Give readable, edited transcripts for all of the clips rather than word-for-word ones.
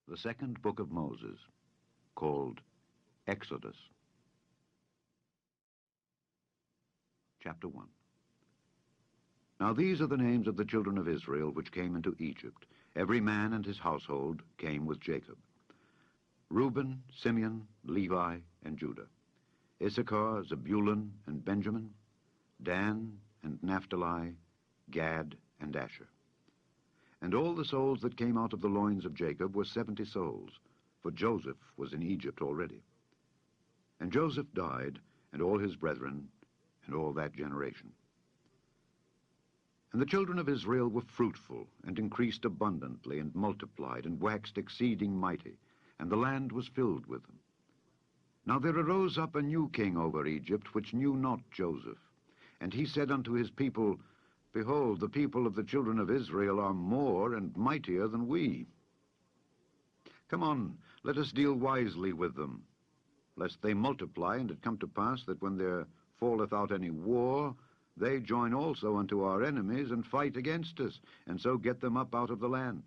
The second book of Moses, called Exodus. Chapter 1. Now these are the names of the children of Israel which came into Egypt. Every man and his household came with Jacob. Reuben, Simeon, Levi, and Judah. Issachar, Zebulun, and Benjamin. Dan and Naphtali, Gad, and Asher. And all the souls that came out of the loins of Jacob were 70 souls, for Joseph was in Egypt already. And Joseph died, and all his brethren, and all that generation. And the children of Israel were fruitful, and increased abundantly, and multiplied, and waxed exceeding mighty, and the land was filled with them. Now there arose up a new king over Egypt, which knew not Joseph. And he said unto his people, Behold, the people of the children of Israel are more and mightier than we. Come on, let us deal wisely with them, lest they multiply, and it come to pass that when there falleth out any war, they join also unto our enemies, and fight against us, and so get them up out of the land.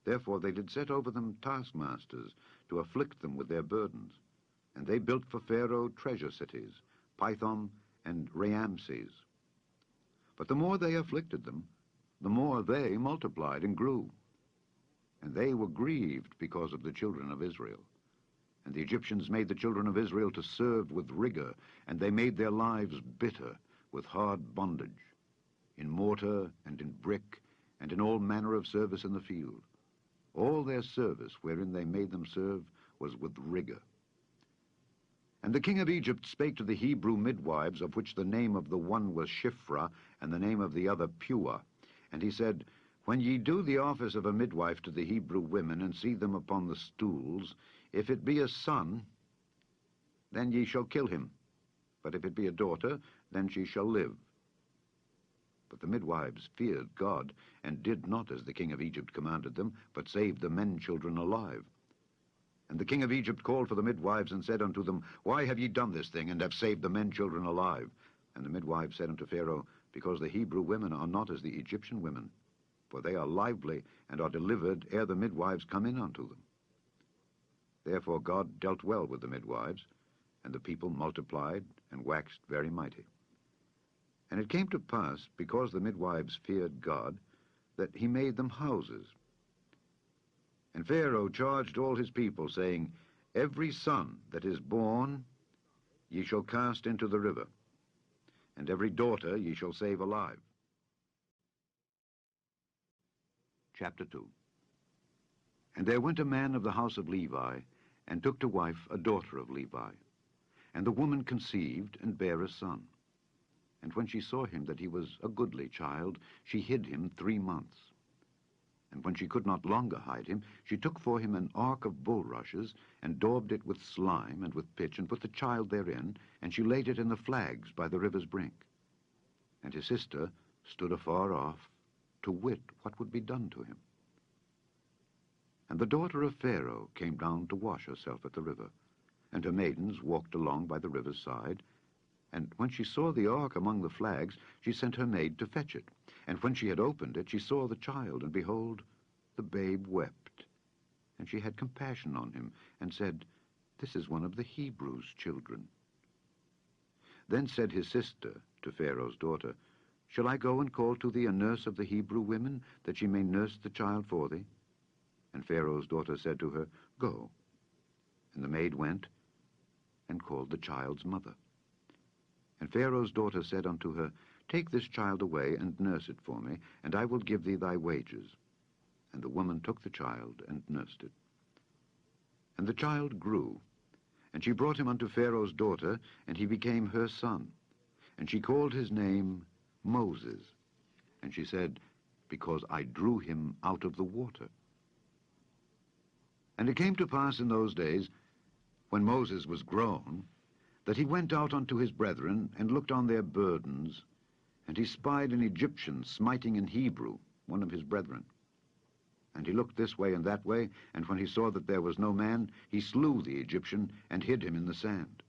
Therefore they did set over them taskmasters, to afflict them with their burdens. And they built for Pharaoh treasure cities, Pithom and Raamses. But the more they afflicted them, the more they multiplied and grew. And they were grieved because of the children of Israel. And the Egyptians made the children of Israel to serve with rigor, and they made their lives bitter with hard bondage, in mortar and in brick, and in all manner of service in the field. All their service wherein they made them serve was with rigor. And the king of Egypt spake to the Hebrew midwives, of which the name of the one was Shiphrah, and the name of the other Puah. And he said, When ye do the office of a midwife to the Hebrew women, and see them upon the stools, if it be a son, then ye shall kill him. But if it be a daughter, then she shall live. But the midwives feared God, and did not as the king of Egypt commanded them, but saved the men-children alive. And the king of Egypt called for the midwives, and said unto them, Why have ye done this thing, and have saved the men-children alive? And the midwives said unto Pharaoh, Because the Hebrew women are not as the Egyptian women, for they are lively, and are delivered ere the midwives come in unto them. Therefore God dealt well with the midwives, and the people multiplied, and waxed very mighty. And it came to pass, because the midwives feared God, that he made them houses. And Pharaoh charged all his people, saying, Every son that is born ye shall cast into the river, and every daughter ye shall save alive. Chapter 2. And there went a man of the house of Levi, and took to wife a daughter of Levi. And the woman conceived, and bare a son. And when she saw him that he was a goodly child, she hid him 3 months. And when she could not longer hide him, she took for him an ark of bulrushes, and daubed it with slime and with pitch, and put the child therein, and she laid it in the flags by the river's brink. And his sister stood afar off, to wit what would be done to him. And the daughter of Pharaoh came down to wash herself at the river, and her maidens walked along by the river's side. And when she saw the ark among the flags, she sent her maid to fetch it. And when she had opened it, she saw the child, and behold, the babe wept. And she had compassion on him, and said, This is one of the Hebrews' children. Then said his sister to Pharaoh's daughter, Shall I go and call to thee a nurse of the Hebrew women, that she may nurse the child for thee? And Pharaoh's daughter said to her, Go. And the maid went, and called the child's mother. And Pharaoh's daughter said unto her, Take this child away, and nurse it for me, and I will give thee thy wages. And the woman took the child, and nursed it. And the child grew, and she brought him unto Pharaoh's daughter, and he became her son. And she called his name Moses. And she said, Because I drew him out of the water. And it came to pass in those days, when Moses was grown, that he went out unto his brethren, and looked on their burdens, and he spied an Egyptian smiting an Hebrew, one of his brethren. And he looked this way and that way, and when he saw that there was no man, he slew the Egyptian, and hid him in the sand.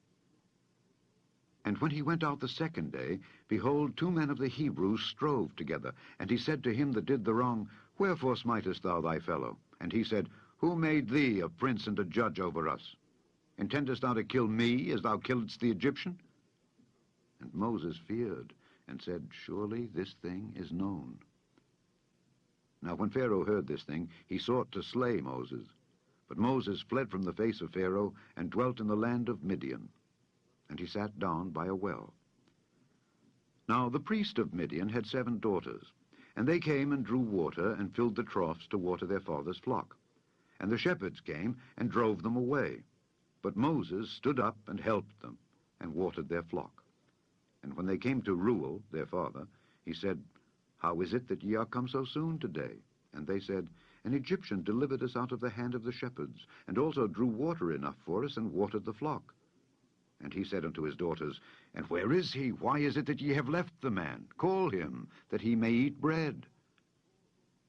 And when he went out the second day, behold, 2 men of the Hebrews strove together. And he said to him that did the wrong, Wherefore smitest thou thy fellow? And he said, Who made thee a prince and a judge over us? Intendest thou to kill me, as thou killedst the Egyptian? And Moses feared, and said, Surely this thing is known. Now when Pharaoh heard this thing, he sought to slay Moses. But Moses fled from the face of Pharaoh, and dwelt in the land of Midian. And he sat down by a well. Now the priest of Midian had 7 daughters, and they came and drew water, and filled the troughs to water their father's flock. And the shepherds came, and drove them away. But Moses stood up, and helped them, and watered their flock. And when they came to Reuel, their father, he said, How is it that ye are come so soon today? And they said, An Egyptian delivered us out of the hand of the shepherds, and also drew water enough for us, and watered the flock. And he said unto his daughters, And where is he? Why is it that ye have left the man? Call him, that he may eat bread.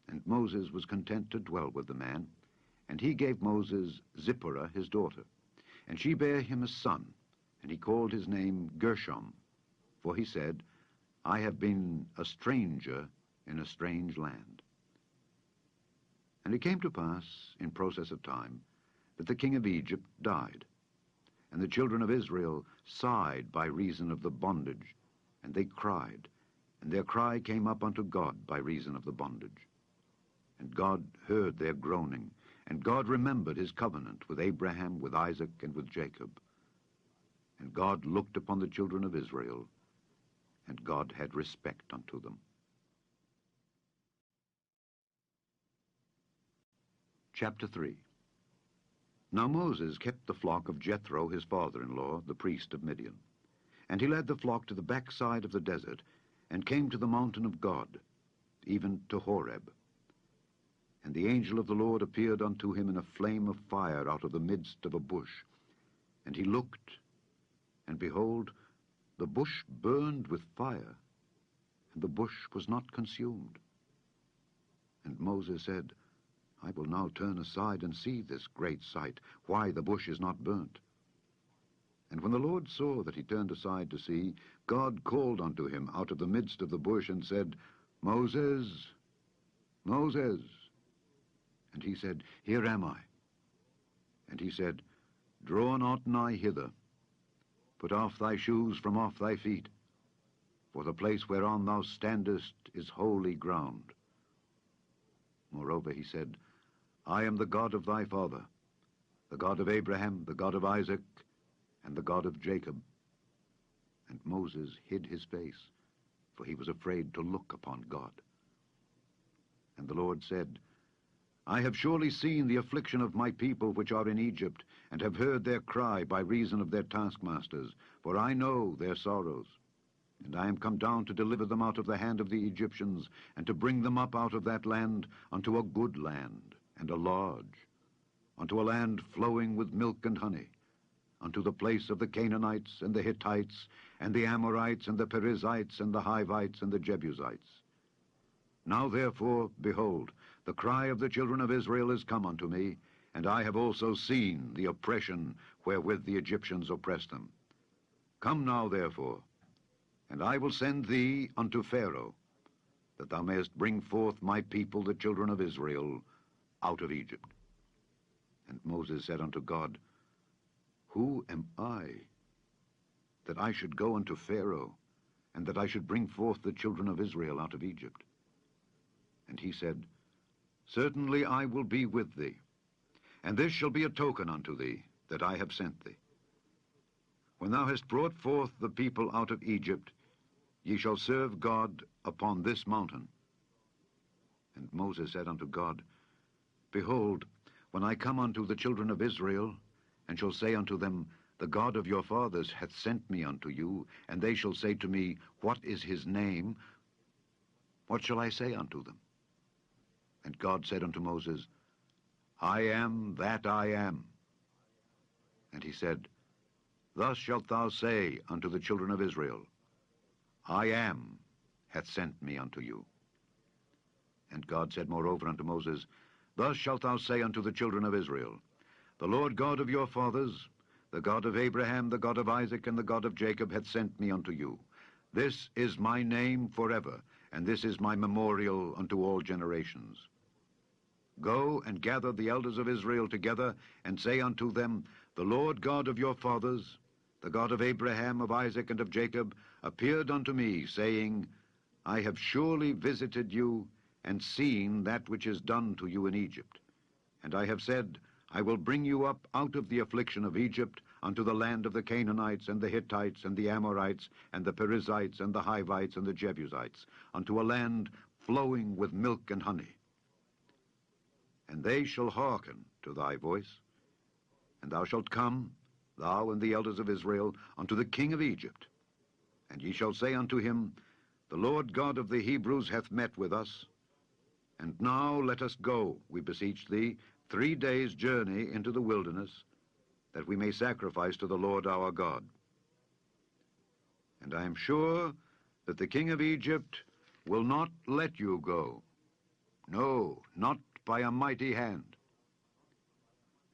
And Moses was content to dwell with the man, and he gave Moses Zipporah his daughter. And she bare him a son, and he called his name Gershom, for he said, I have been a stranger in a strange land. And it came to pass, in process of time, that the king of Egypt died. And the children of Israel sighed by reason of the bondage, and they cried, and their cry came up unto God by reason of the bondage. And God heard their groaning, and God remembered his covenant with Abraham, with Isaac, and with Jacob. And God looked upon the children of Israel, and God had respect unto them. Chapter 3. Now Moses kept the flock of Jethro his father-in-law, the priest of Midian. And he led the flock to the backside of the desert, and came to the mountain of God, even to Horeb. And the angel of the Lord appeared unto him in a flame of fire out of the midst of a bush. And he looked, and behold, the bush burned with fire, and the bush was not consumed. And Moses said, I will now turn aside and see this great sight, why the bush is not burnt. And when the Lord saw that he turned aside to see, God called unto him out of the midst of the bush, and said, Moses, Moses. And he said, Here am I. And he said, Draw not nigh hither. Put off thy shoes from off thy feet, for the place whereon thou standest is holy ground. Moreover he said, I am the God of thy father, the God of Abraham, the God of Isaac, and the God of Jacob. And Moses hid his face, for he was afraid to look upon God. And the Lord said, I have surely seen the affliction of my people which are in Egypt, and have heard their cry by reason of their taskmasters, for I know their sorrows. And I am come down to deliver them out of the hand of the Egyptians, and to bring them up out of that land unto a good land, and a large, unto a land flowing with milk and honey, unto the place of the Canaanites, and the Hittites, and the Amorites, and the Perizzites, and the Hivites, and the Jebusites. Now therefore, behold, the cry of the children of Israel is come unto me, and I have also seen the oppression wherewith the Egyptians oppress them. Come now therefore, and I will send thee unto Pharaoh, that thou mayest bring forth my people, the children of Israel, out of Egypt. And Moses said unto God, Who am I, that I should go unto Pharaoh, and that I should bring forth the children of Israel out of Egypt? And he said, Certainly I will be with thee, and this shall be a token unto thee, that I have sent thee. When thou hast brought forth the people out of Egypt, ye shall serve God upon this mountain. And Moses said unto God, Behold, when I come unto the children of Israel, and shall say unto them, The God of your fathers hath sent me unto you, and they shall say to me, What is his name? What shall I say unto them? And God said unto Moses, I am that I am. And he said, Thus shalt thou say unto the children of Israel, I am hath sent me unto you. And God said moreover unto Moses, Thus shalt thou say unto the children of Israel, The Lord God of your fathers, the God of Abraham, the God of Isaac, and the God of Jacob, hath sent me unto you. This is my name forever, and this is my memorial unto all generations. Go and gather the elders of Israel together, and say unto them, The Lord God of your fathers, the God of Abraham, of Isaac, and of Jacob, appeared unto me, saying, I have surely visited you, and seen that which is done to you in Egypt. And I have said, I will bring you up out of the affliction of Egypt unto the land of the Canaanites, and the Hittites, and the Amorites, and the Perizzites, and the Hivites, and the Jebusites, unto a land flowing with milk and honey. And they shall hearken to thy voice, and thou shalt come, thou and the elders of Israel, unto the king of Egypt. And ye shall say unto him, The Lord God of the Hebrews hath met with us. And now let us go, we beseech thee, 3 days' journey into the wilderness, that we may sacrifice to the Lord our God. And I am sure that the king of Egypt will not let you go. No, not by a mighty hand.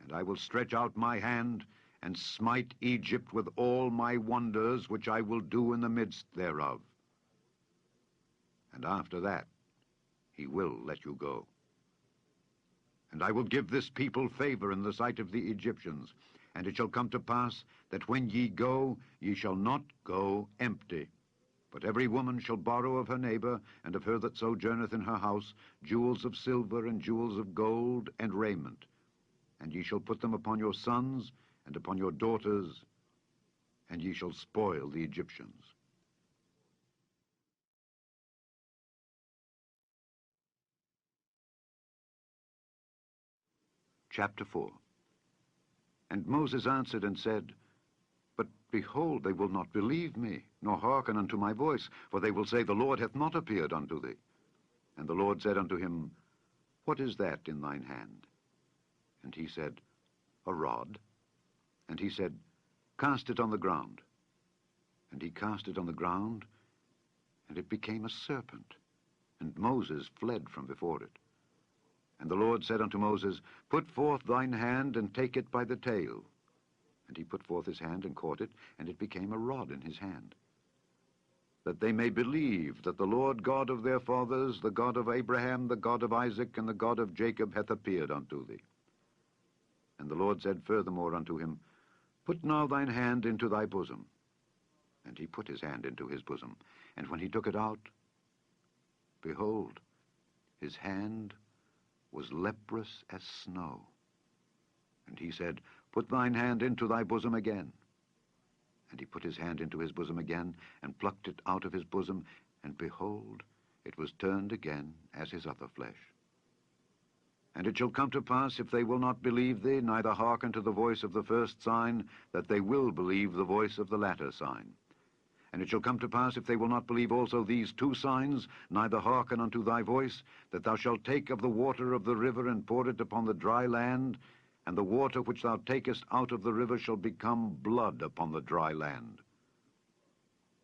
And I will stretch out my hand, and smite Egypt with all my wonders, which I will do in the midst thereof. And after that, he will let you go. And I will give this people favor in the sight of the Egyptians. And it shall come to pass that when ye go, ye shall not go empty. But every woman shall borrow of her neighbor, and of her that sojourneth in her house, jewels of silver, and jewels of gold, and raiment. And ye shall put them upon your sons, and upon your daughters, and ye shall spoil the Egyptians. Chapter 4. And Moses answered and said, But behold, they will not believe me, nor hearken unto my voice, for they will say, The Lord hath not appeared unto thee. And the Lord said unto him, What is that in thine hand? And he said, A rod. And he said, Cast it on the ground. And he cast it on the ground, and it became a serpent. And Moses fled from before it. And the Lord said unto Moses, Put forth thine hand, and take it by the tail. And he put forth his hand, and caught it, and it became a rod in his hand. That they may believe that the Lord God of their fathers, the God of Abraham, the God of Isaac, and the God of Jacob, hath appeared unto thee. And the Lord said furthermore unto him, Put now thine hand into thy bosom. And he put his hand into his bosom. And when he took it out, behold, his hand was leprous as snow. And he said, Put thine hand into thy bosom again. And he put his hand into his bosom again, and plucked it out of his bosom, and behold, it was turned again as his other flesh. And it shall come to pass, if they will not believe thee, neither hearken to the voice of the first sign, that they will believe the voice of the latter sign. And it shall come to pass, if they will not believe also these 2 signs, neither hearken unto thy voice, that thou shalt take of the water of the river, and pour it upon the dry land, and the water which thou takest out of the river shall become blood upon the dry land.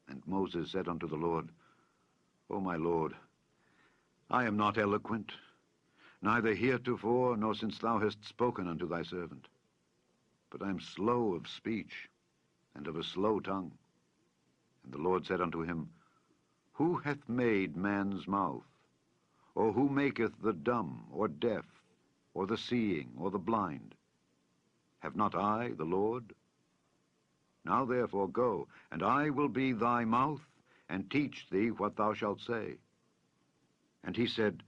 And Moses said unto the Lord, O my Lord, I am not eloquent, neither heretofore, nor since thou hast spoken unto thy servant. But I am slow of speech, and of a slow tongue. And the Lord said unto him, Who hath made man's mouth? Or who maketh the dumb, or deaf, or the seeing, or the blind? Have not I, the Lord? Now therefore go, and I will be thy mouth, and teach thee what thou shalt say. And he said,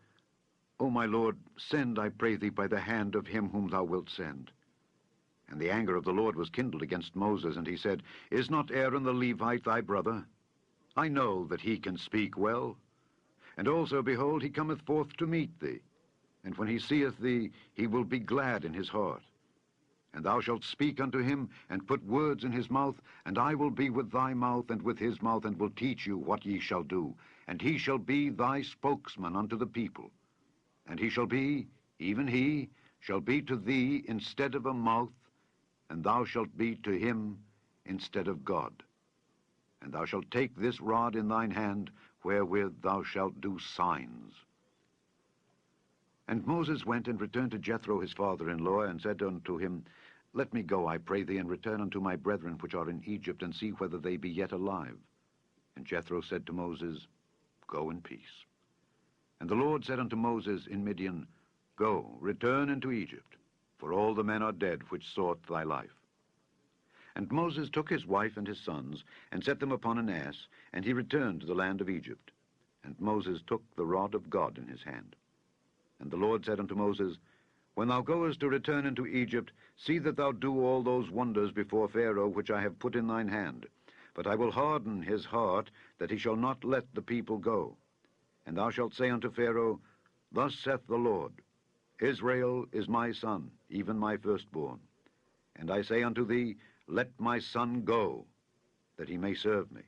O my Lord, send, I pray thee, by the hand of him whom thou wilt send. And the anger of the Lord was kindled against Moses, and he said, Is not Aaron the Levite thy brother? I know that he can speak well. And also, behold, he cometh forth to meet thee. And when he seeth thee, he will be glad in his heart. And thou shalt speak unto him, and put words in his mouth, and I will be with thy mouth and with his mouth, and will teach you what ye shall do. And he shall be thy spokesman unto the people. And he shall be, even he, shall be to thee instead of a mouth, and thou shalt be to him instead of God. And thou shalt take this rod in thine hand, wherewith thou shalt do signs. And Moses went and returned to Jethro his father-in-law, and said unto him, Let me go, I pray thee, and return unto my brethren which are in Egypt, and see whether they be yet alive. And Jethro said to Moses, Go in peace. And the Lord said unto Moses in Midian, Go, return into Egypt, for all the men are dead which sought thy life. And Moses took his wife and his sons, and set them upon an ass, and he returned to the land of Egypt. And Moses took the rod of God in his hand. And the Lord said unto Moses, When thou goest to return into Egypt, see that thou do all those wonders before Pharaoh which I have put in thine hand. But I will harden his heart, that he shall not let the people go. And thou shalt say unto Pharaoh, Thus saith the Lord, Israel is my son, even my firstborn. And I say unto thee, Let my son go, that he may serve me.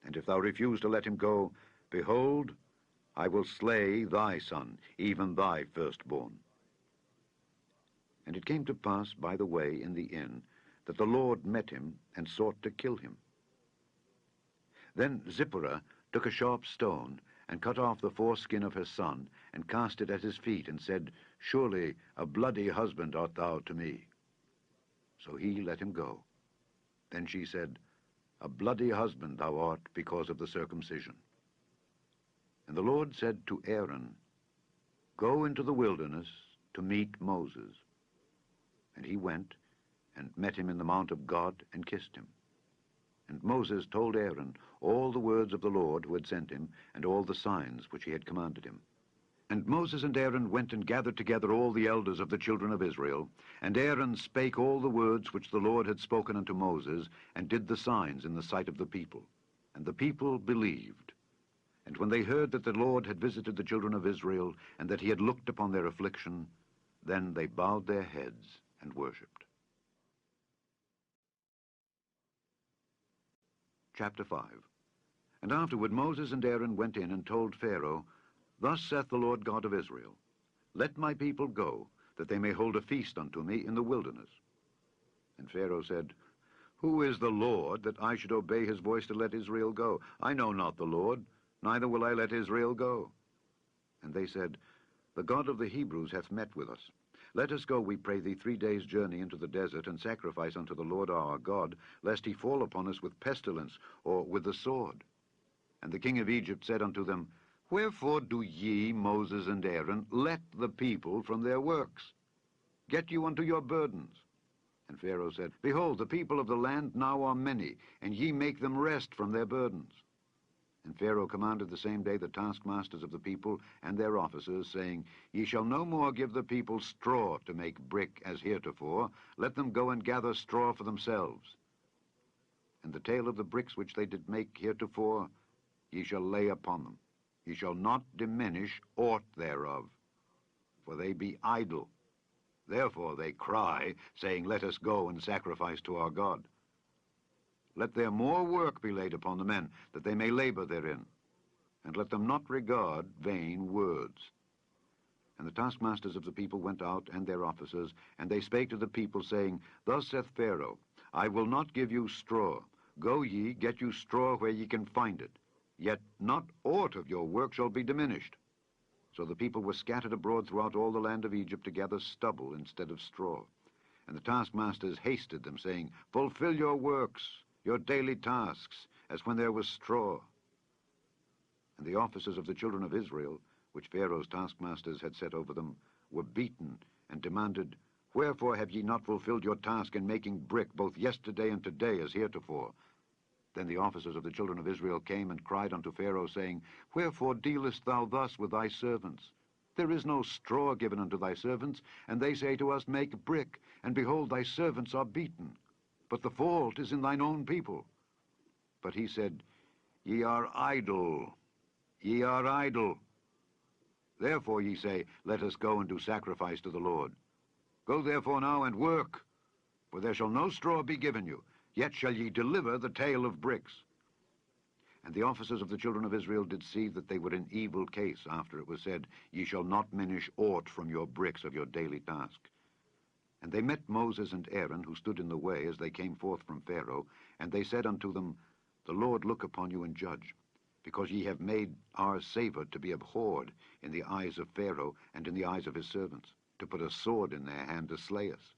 And if thou refuse to let him go, behold, I will slay thy son, even thy firstborn. And it came to pass by the way in the inn, that the Lord met him, and sought to kill him. Then Zipporah took a sharp stone, and cut off the foreskin of her son, and cast it at his feet, and said, Surely a bloody husband art thou to me. So he let him go. Then she said, A bloody husband thou art because of the circumcision. And the Lord said to Aaron, Go into the wilderness to meet Moses. And he went, and met him in the mount of God, and kissed him. And Moses told Aaron all the words of the Lord who had sent him, and all the signs which he had commanded him. And Moses and Aaron went and gathered together all the elders of the children of Israel, and Aaron spake all the words which the Lord had spoken unto Moses, and did the signs in the sight of the people. And the people believed. And when they heard that the Lord had visited the children of Israel, and that he had looked upon their affliction, then they bowed their heads and worshipped. Chapter 5. And afterward Moses and Aaron went in and told Pharaoh, Thus saith the Lord God of Israel, Let my people go, that they may hold a feast unto me in the wilderness. And Pharaoh said, Who is the Lord, that I should obey his voice to let Israel go? I know not the Lord, neither will I let Israel go. And they said, The God of the Hebrews hath met with us. Let us go, we pray thee, 3 days' journey into the desert, and sacrifice unto the Lord our God, lest he fall upon us with pestilence, or with the sword. And the king of Egypt said unto them, Wherefore do ye, Moses and Aaron, let the people from their works? Get you unto your burdens. And Pharaoh said, Behold, the people of the land now are many, and ye make them rest from their burdens. And Pharaoh commanded the same day the taskmasters of the people and their officers, saying, Ye shall no more give the people straw to make brick as heretofore. Let them go and gather straw for themselves. And the tale of the bricks which they did make heretofore, ye shall lay upon them. Ye shall not diminish aught thereof, for they be idle. Therefore they cry, saying, Let us go and sacrifice to our God. Let there more work be laid upon the men, that they may labor therein, and let them not regard vain words. And the taskmasters of the people went out, and their officers, and they spake to the people, saying, Thus saith Pharaoh, I will not give you straw. Go ye, get you straw where ye can find it. Yet not aught of your work shall be diminished. So the people were scattered abroad throughout all the land of Egypt to gather stubble instead of straw. And the taskmasters hasted them, saying, Fulfill your works, your daily tasks, as when there was straw. And the officers of the children of Israel, which Pharaoh's taskmasters had set over them, were beaten, and demanded, Wherefore have ye not fulfilled your task in making brick, both yesterday and today as heretofore? Then the officers of the children of Israel came and cried unto Pharaoh, saying, Wherefore dealest thou thus with thy servants? There is no straw given unto thy servants, and they say to us, Make brick, and behold, thy servants are beaten. But the fault is in thine own people. But he said, Ye are idle, ye are idle. Therefore ye say, Let us go and do sacrifice to the Lord. Go therefore now and work, for there shall no straw be given you, yet shall ye deliver the tale of bricks. And the officers of the children of Israel did see that they were in evil case, after it was said, Ye shall not minish aught from your bricks of your daily task. And they met Moses and Aaron, who stood in the way as they came forth from Pharaoh, and they said unto them, The Lord look upon you and judge, because ye have made our savor to be abhorred in the eyes of Pharaoh and in the eyes of his servants, to put a sword in their hand to slay us.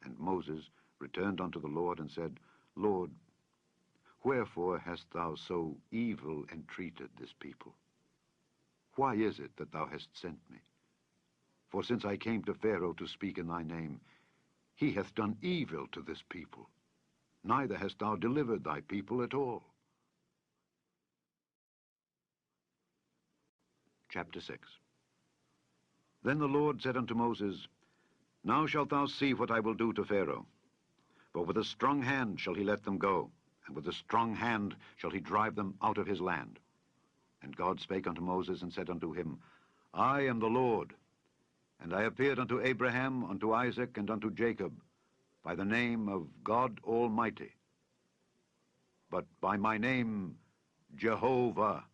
And Moses returned unto the Lord and said, Lord, wherefore hast thou so evil entreated this people? Why is it that thou hast sent me? For since I came to Pharaoh to speak in thy name, he hath done evil to this people. Neither hast thou delivered thy people at all. Chapter 6. Then the Lord said unto Moses, Now shalt thou see what I will do to Pharaoh. For with a strong hand shall he let them go, and with a strong hand shall he drive them out of his land. And God spake unto Moses, and said unto him, I am the Lord, and I appeared unto Abraham, unto Isaac, and unto Jacob, by the name of God Almighty. But by my name Jehovah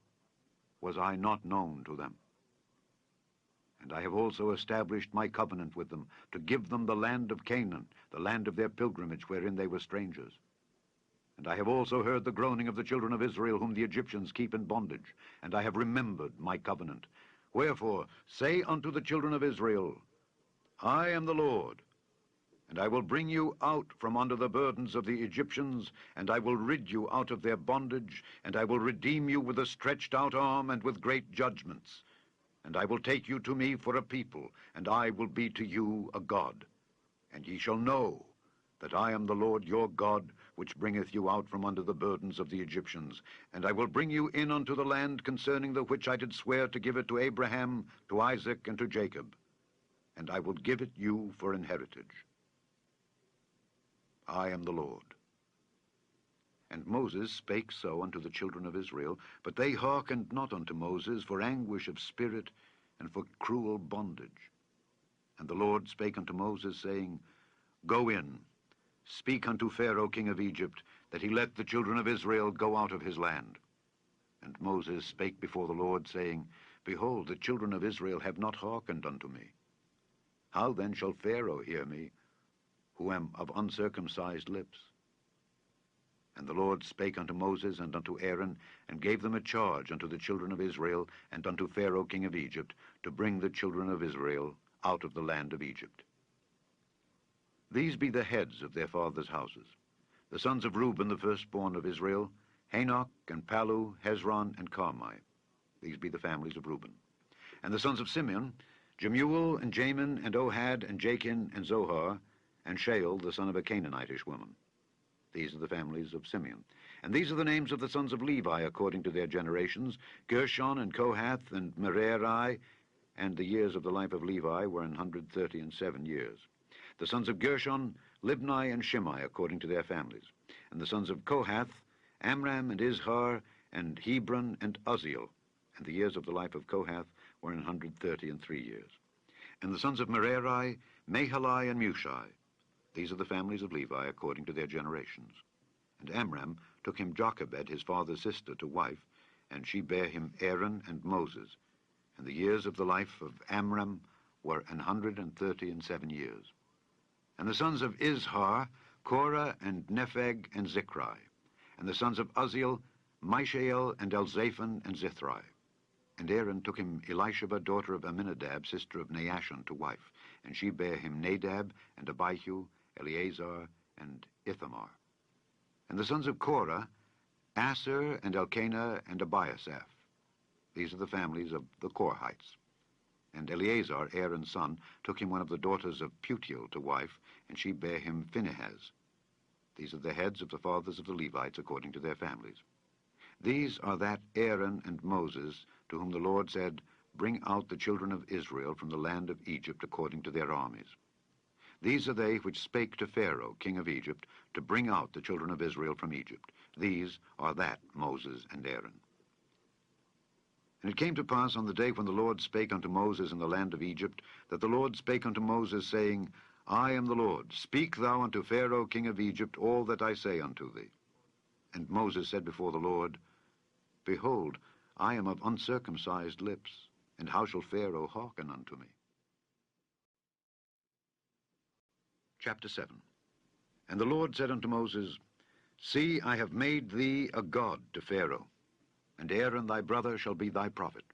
was I not known to them. And I have also established my covenant with them, to give them the land of Canaan, the land of their pilgrimage, wherein they were strangers. And I have also heard the groaning of the children of Israel, whom the Egyptians keep in bondage, and I have remembered my covenant. Wherefore, say unto the children of Israel, I am the Lord, and I will bring you out from under the burdens of the Egyptians, and I will rid you out of their bondage, and I will redeem you with a stretched out arm and with great judgments. And I will take you to me for a people, and I will be to you a God. And ye shall know that I am the Lord your God, which bringeth you out from under the burdens of the Egyptians. And I will bring you in unto the land concerning the which I did swear to give it to Abraham, to Isaac, and to Jacob. And I will give it you for an heritage. I am the Lord. And Moses spake so unto the children of Israel, but they hearkened not unto Moses for anguish of spirit and for cruel bondage. And the Lord spake unto Moses, saying, Go in, speak unto Pharaoh king of Egypt, that he let the children of Israel go out of his land. And Moses spake before the Lord, saying, Behold, the children of Israel have not hearkened unto me. How then shall Pharaoh hear me, who am of uncircumcised lips? And the Lord spake unto Moses and unto Aaron, and gave them a charge unto the children of Israel, and unto Pharaoh king of Egypt, to bring the children of Israel out of the land of Egypt. These be the heads of their fathers' houses. The sons of Reuben, the firstborn of Israel, Hanoch, and Pallu, Hezron, and Carmi. These be the families of Reuben. And the sons of Simeon, Jemuel, and Jamin, and Ohad, and Jachin, and Zohar, and Shael, the son of a Canaanitish woman. These are the families of Simeon. And these are the names of the sons of Levi according to their generations, Gershon, and Kohath, and Merari, and the years of the life of Levi were 137 years. The sons of Gershon, Libni, and Shimei according to their families. And the sons of Kohath, Amram, and Izhar, and Hebron, and Uzziel. And the years of the life of Kohath were 133 years. And the sons of Merari, Mahali, and Mushi. These are the families of Levi according to their generations. And Amram took him Jochebed, his father's sister, to wife, and she bare him Aaron and Moses. And the years of the life of Amram were 137 years. And the sons of Izhar, Korah, and Nepheg, and Zichri. And the sons of Uzziel, Mishael, and Elzaphan, and Zithri. And Aaron took him Elisheba, daughter of Amminadab, sister of Naashon, to wife, and she bare him Nadab, and Abihu, Eleazar, and Ithamar. And the sons of Korah, Aser, and Elkanah, and Abiasaph. These are the families of the Korhites. And Eleazar, Aaron's son, took him one of the daughters of Putiel to wife, and she bare him Phinehas. These are the heads of the fathers of the Levites according to their families. These are that Aaron and Moses, to whom the Lord said, Bring out the children of Israel from the land of Egypt according to their armies. These are they which spake to Pharaoh, king of Egypt, to bring out the children of Israel from Egypt. These are that Moses and Aaron. And it came to pass on the day when the Lord spake unto Moses in the land of Egypt, that the Lord spake unto Moses, saying, I am the Lord. Speak thou unto Pharaoh, king of Egypt, all that I say unto thee. And Moses said before the Lord, Behold, I am of uncircumcised lips, and how shall Pharaoh hearken unto me? Chapter 7. And the Lord said unto Moses, See, I have made thee a god to Pharaoh, and Aaron thy brother shall be thy prophet.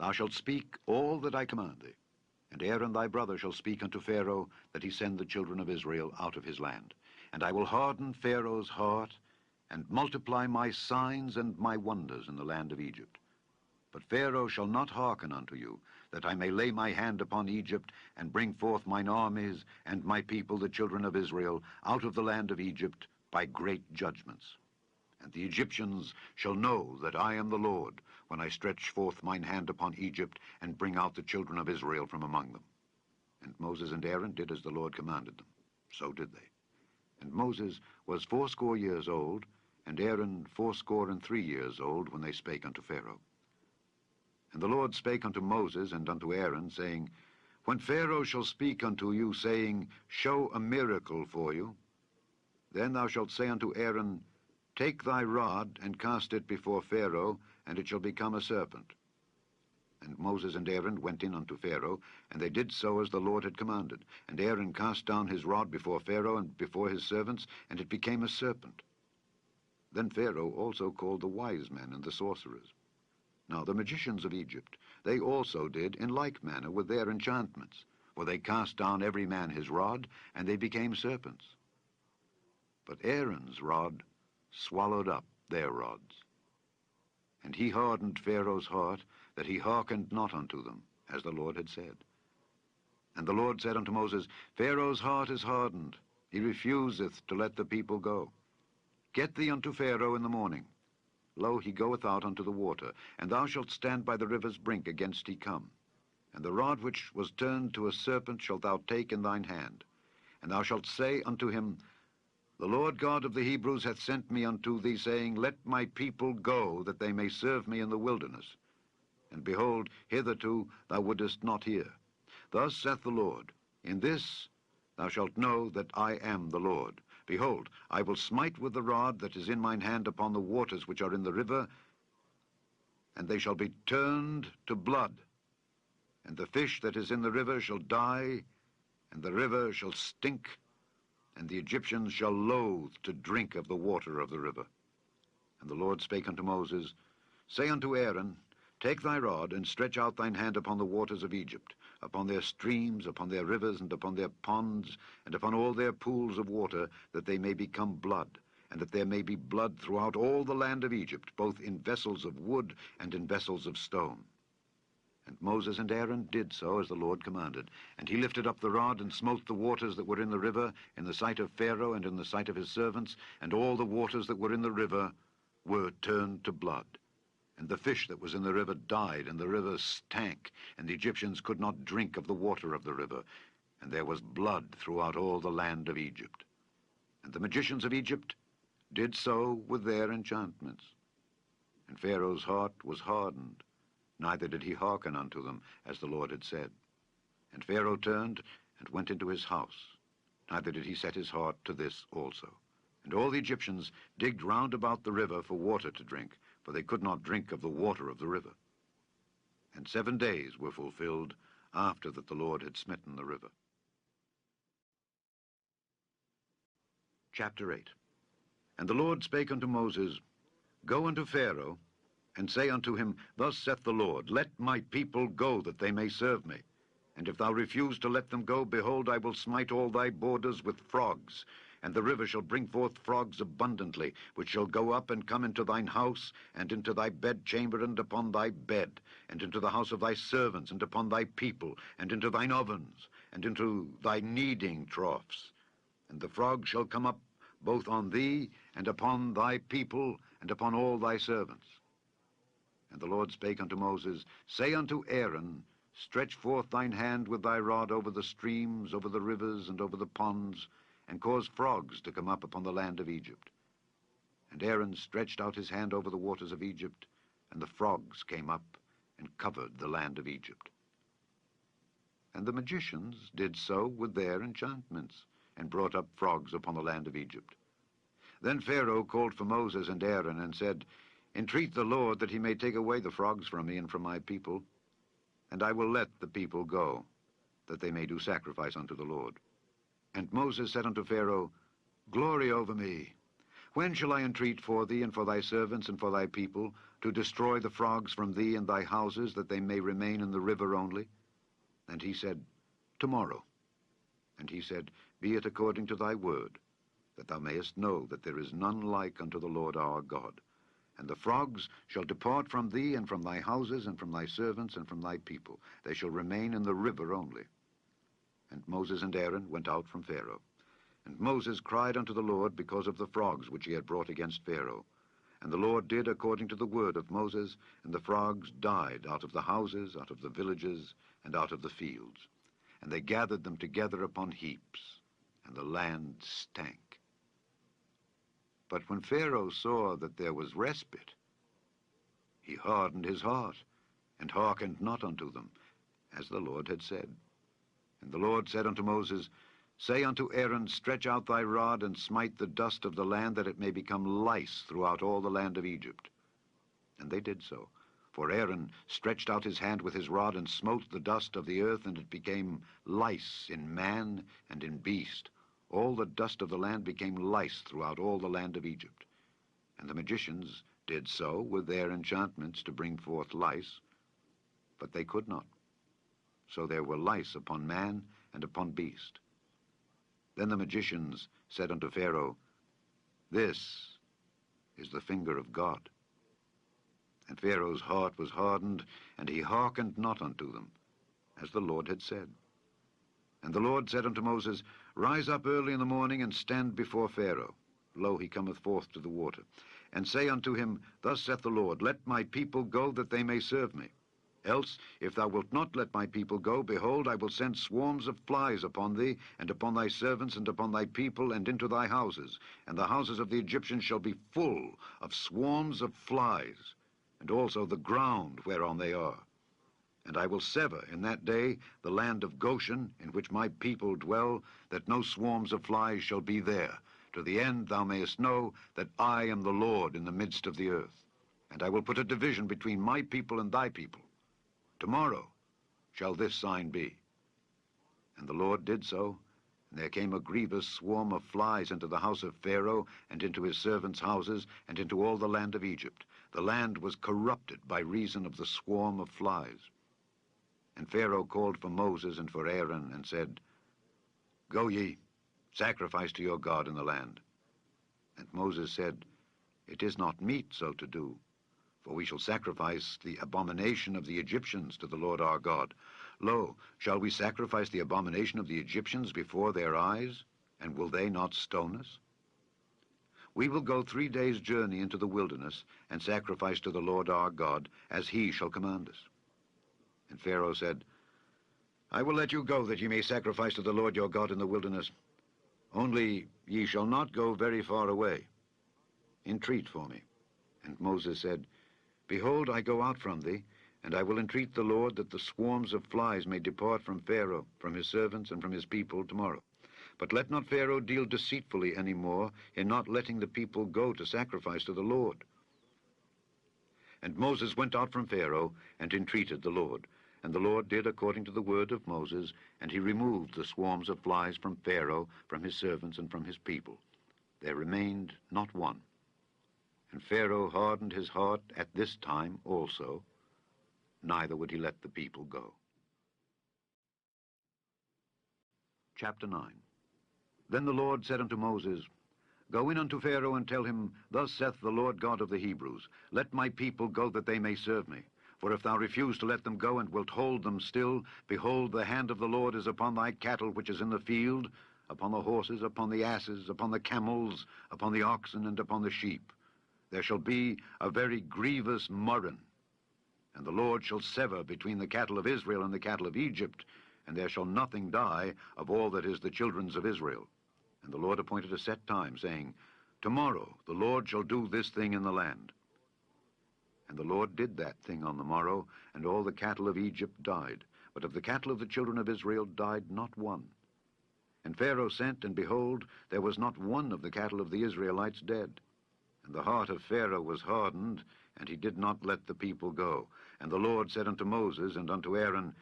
Thou shalt speak all that I command thee. And Aaron thy brother shall speak unto Pharaoh, that he send the children of Israel out of his land. And I will harden Pharaoh's heart, and multiply my signs and my wonders in the land of Egypt. But Pharaoh shall not hearken unto you, that I may lay my hand upon Egypt, and bring forth mine armies and my people, the children of Israel, out of the land of Egypt by great judgments. And the Egyptians shall know that I am the Lord, when I stretch forth mine hand upon Egypt, and bring out the children of Israel from among them. And Moses and Aaron did as the Lord commanded them. So did they. And Moses was 80 years old, and Aaron 83 years old, when they spake unto Pharaoh. And the Lord spake unto Moses and unto Aaron, saying, When Pharaoh shall speak unto you, saying, Show a miracle for you, then thou shalt say unto Aaron, Take thy rod, and cast it before Pharaoh, and it shall become a serpent. And Moses and Aaron went in unto Pharaoh, and they did so as the Lord had commanded. And Aaron cast down his rod before Pharaoh and before his servants, and it became a serpent. Then Pharaoh also called the wise men and the sorcerers. Now the magicians of Egypt, they also did in like manner with their enchantments, for they cast down every man his rod, and they became serpents. But Aaron's rod swallowed up their rods. And he hardened Pharaoh's heart, that he hearkened not unto them, as the Lord had said. And the Lord said unto Moses, Pharaoh's heart is hardened, he refuseth to let the people go. Get thee unto Pharaoh in the morning. Lo, he goeth out unto the water, and thou shalt stand by the river's brink against he come. And the rod which was turned to a serpent shalt thou take in thine hand. And thou shalt say unto him, The Lord God of the Hebrews hath sent me unto thee, saying, Let my people go, that they may serve me in the wilderness. And behold, hitherto thou wouldest not hear. Thus saith the Lord, In this thou shalt know that I am the Lord. Behold, I will smite with the rod that is in mine hand upon the waters which are in the river, and they shall be turned to blood. And the fish that is in the river shall die, and the river shall stink, and the Egyptians shall loathe to drink of the water of the river. And the Lord spake unto Moses, Say unto Aaron, Take thy rod, and stretch out thine hand upon the waters of Egypt, upon their streams, upon their rivers, and upon their ponds, and upon all their pools of water, that they may become blood, and that there may be blood throughout all the land of Egypt, both in vessels of wood and in vessels of stone. And Moses and Aaron did so as the Lord commanded. And he lifted up the rod, and smote the waters that were in the river, in the sight of Pharaoh and in the sight of his servants, and all the waters that were in the river were turned to blood. And the fish that was in the river died, and the river stank, and the Egyptians could not drink of the water of the river, and there was blood throughout all the land of Egypt. And the magicians of Egypt did so with their enchantments. And Pharaoh's heart was hardened, neither did he hearken unto them, as the Lord had said. And Pharaoh turned and went into his house, neither did he set his heart to this also. And all the Egyptians digged round about the river for water to drink, for they could not drink of the water of the river. And 7 days were fulfilled after that the Lord had smitten the river. Chapter 8. And the Lord spake unto Moses, Go unto Pharaoh, and say unto him, Thus saith the Lord, Let my people go, that they may serve me. And if thou refuse to let them go, behold, I will smite all thy borders with frogs, and the river shall bring forth frogs abundantly, which shall go up and come into thine house, and into thy bedchamber, and upon thy bed, and into the house of thy servants, and upon thy people, and into thine ovens, and into thy kneading troughs. And the frogs shall come up both on thee, and upon thy people, and upon all thy servants. And the Lord spake unto Moses, Say unto Aaron, Stretch forth thine hand with thy rod over the streams, over the rivers, and over the ponds, and cause frogs to come up upon the land of Egypt. And Aaron stretched out his hand over the waters of Egypt, and the frogs came up and covered the land of Egypt. And the magicians did so with their enchantments, and brought up frogs upon the land of Egypt. Then Pharaoh called for Moses and Aaron, and said, Entreat the Lord that he may take away the frogs from me and from my people, and I will let the people go, that they may do sacrifice unto the Lord. And Moses said unto Pharaoh, Glory over me. When shall I entreat for thee and for thy servants and for thy people, to destroy the frogs from thee and thy houses, that they may remain in the river only? And he said, Tomorrow. And he said, Be it according to thy word, that thou mayest know that there is none like unto the Lord our God. And the frogs shall depart from thee, and from thy houses, and from thy servants, and from thy people. They shall remain in the river only. And Moses and Aaron went out from Pharaoh. And Moses cried unto the Lord because of the frogs which he had brought against Pharaoh. And the Lord did according to the word of Moses, and the frogs died out of the houses, out of the villages, and out of the fields. And they gathered them together upon heaps, and the land stank. But when Pharaoh saw that there was respite, he hardened his heart, and hearkened not unto them, as the Lord had said. And the Lord said unto Moses, Say unto Aaron, Stretch out thy rod, and smite the dust of the land, that it may become lice throughout all the land of Egypt. And they did so. For Aaron stretched out his hand with his rod, and smote the dust of the earth, and it became lice in man and in beast. All the dust of the land became lice throughout all the land of Egypt. And the magicians did so with their enchantments to bring forth lice, but they could not. So there were lice upon man and upon beast. Then the magicians said unto Pharaoh, This is the finger of God. And Pharaoh's heart was hardened, and he hearkened not unto them, as the Lord had said. And the Lord said unto Moses, Rise up early in the morning, and stand before Pharaoh. Lo, he cometh forth to the water. And say unto him, Thus saith the Lord, Let my people go, that they may serve me. Else, if thou wilt not let my people go, behold, I will send swarms of flies upon thee, and upon thy servants, and upon thy people, and into thy houses. And the houses of the Egyptians shall be full of swarms of flies, and also the ground whereon they are. And I will sever in that day the land of Goshen, in which my people dwell, that no swarms of flies shall be there, to the end thou mayest know that I am the Lord in the midst of the earth. And I will put a division between my people and thy people. Tomorrow shall this sign be. And the Lord did so, and there came a grievous swarm of flies into the house of Pharaoh, and into his servants' houses, and into all the land of Egypt. The land was corrupted by reason of the swarm of flies. And Pharaoh called for Moses and for Aaron, and said, Go ye, sacrifice to your God in the land. And Moses said, It is not meet so to do, for we shall sacrifice the abomination of the Egyptians to the Lord our God. Lo, shall we sacrifice the abomination of the Egyptians before their eyes, and will they not stone us? We will go 3 days' journey into the wilderness, and sacrifice to the Lord our God, as he shall command us. And Pharaoh said, I will let you go, that ye may sacrifice to the Lord your God in the wilderness. Only ye shall not go very far away. Entreat for me. And Moses said, Behold, I go out from thee, and I will entreat the Lord that the swarms of flies may depart from Pharaoh, from his servants, and from his people tomorrow. But let not Pharaoh deal deceitfully any more in not letting the people go to sacrifice to the Lord. And Moses went out from Pharaoh, and entreated the Lord. And the Lord did according to the word of Moses, and he removed the swarms of flies from Pharaoh, from his servants, and from his people. There remained not one. And Pharaoh hardened his heart at this time also, neither would he let the people go. Chapter 9. Then the Lord said unto Moses, Go in unto Pharaoh, and tell him, Thus saith the Lord God of the Hebrews, Let my people go, that they may serve me. For if thou refuse to let them go, and wilt hold them still, behold, the hand of the Lord is upon thy cattle which is in the field, upon the horses, upon the asses, upon the camels, upon the oxen, and upon the sheep. There shall be a very grievous murrain, and the Lord shall sever between the cattle of Israel and the cattle of Egypt, and there shall nothing die of all that is the children's of Israel. And the Lord appointed a set time, saying, Tomorrow the Lord shall do this thing in the land. And the Lord did that thing on the morrow, and all the cattle of Egypt died. But of the cattle of the children of Israel died not one. And Pharaoh sent, and behold, there was not one of the cattle of the Israelites dead. And the heart of Pharaoh was hardened, and he did not let the people go. And the Lord said unto Moses and unto Aaron,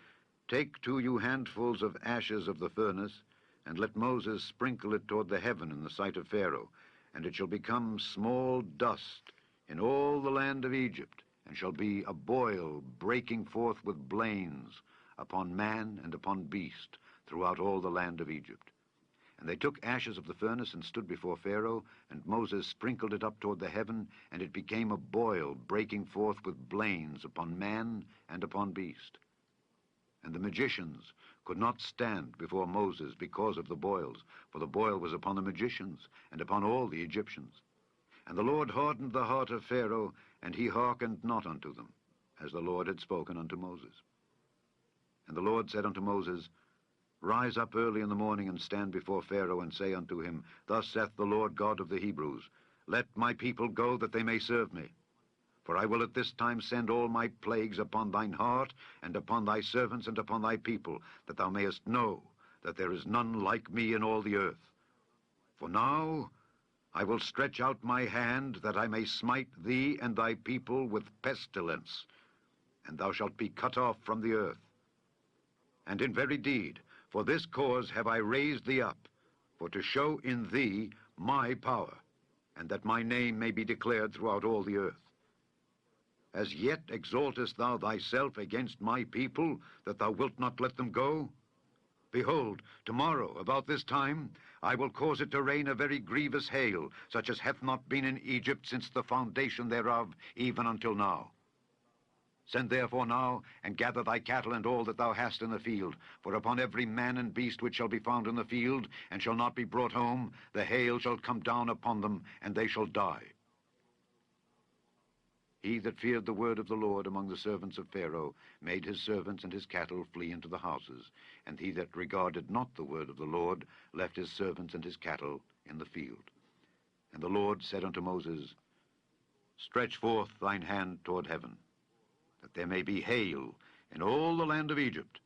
Take to you handfuls of ashes of the furnace, and let Moses sprinkle it toward the heaven in the sight of Pharaoh, and it shall become small dust in all the land of Egypt, and shall be a boil breaking forth with blains, upon man and upon beast, throughout all the land of Egypt. And they took ashes of the furnace and stood before Pharaoh, and Moses sprinkled it up toward the heaven, and it became a boil, breaking forth with blains upon man and upon beast. And the magicians could not stand before Moses because of the boils, for the boil was upon the magicians and upon all the Egyptians. And the Lord hardened the heart of Pharaoh, and he hearkened not unto them, as the Lord had spoken unto Moses. And the Lord said unto Moses, Rise up early in the morning, and stand before Pharaoh, and say unto him, Thus saith the Lord God of the Hebrews, Let my people go, that they may serve me. For I will at this time send all my plagues upon thine heart, and upon thy servants, and upon thy people, that thou mayest know that there is none like me in all the earth. For now I will stretch out my hand, that I may smite thee and thy people with pestilence, and thou shalt be cut off from the earth. And in very deed, for this cause have I raised thee up, for to show in thee my power, and that my name may be declared throughout all the earth. As yet exaltest thou thyself against my people, that thou wilt not let them go? Behold, tomorrow, about this time, I will cause it to rain a very grievous hail, such as hath not been in Egypt since the foundation thereof, even until now. Send therefore now, and gather thy cattle and all that thou hast in the field, for upon every man and beast which shall be found in the field, and shall not be brought home, the hail shall come down upon them, and they shall die. He that feared the word of the Lord among the servants of Pharaoh made his servants and his cattle flee into the houses, and he that regarded not the word of the Lord left his servants and his cattle in the field. And the Lord said unto Moses, Stretch forth thine hand toward heaven, that there may be hail in all the land of Egypt,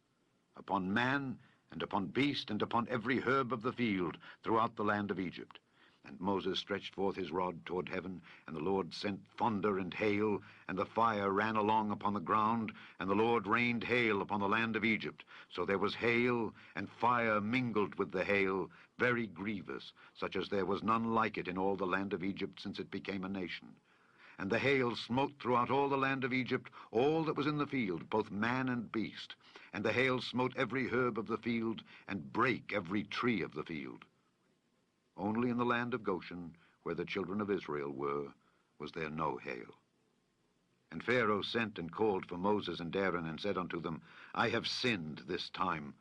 upon man and upon beast and upon every herb of the field throughout the land of Egypt. And Moses stretched forth his rod toward heaven, and the Lord sent thunder and hail, and the fire ran along upon the ground, and the Lord rained hail upon the land of Egypt. So there was hail, and fire mingled with the hail, very grievous, such as there was none like it in all the land of Egypt since it became a nation. And the hail smote throughout all the land of Egypt all that was in the field, both man and beast. And the hail smote every herb of the field, and brake every tree of the field. Only in the land of Goshen, where the children of Israel were, was there no hail. And Pharaoh sent and called for Moses and Aaron, and said unto them, I have sinned this time.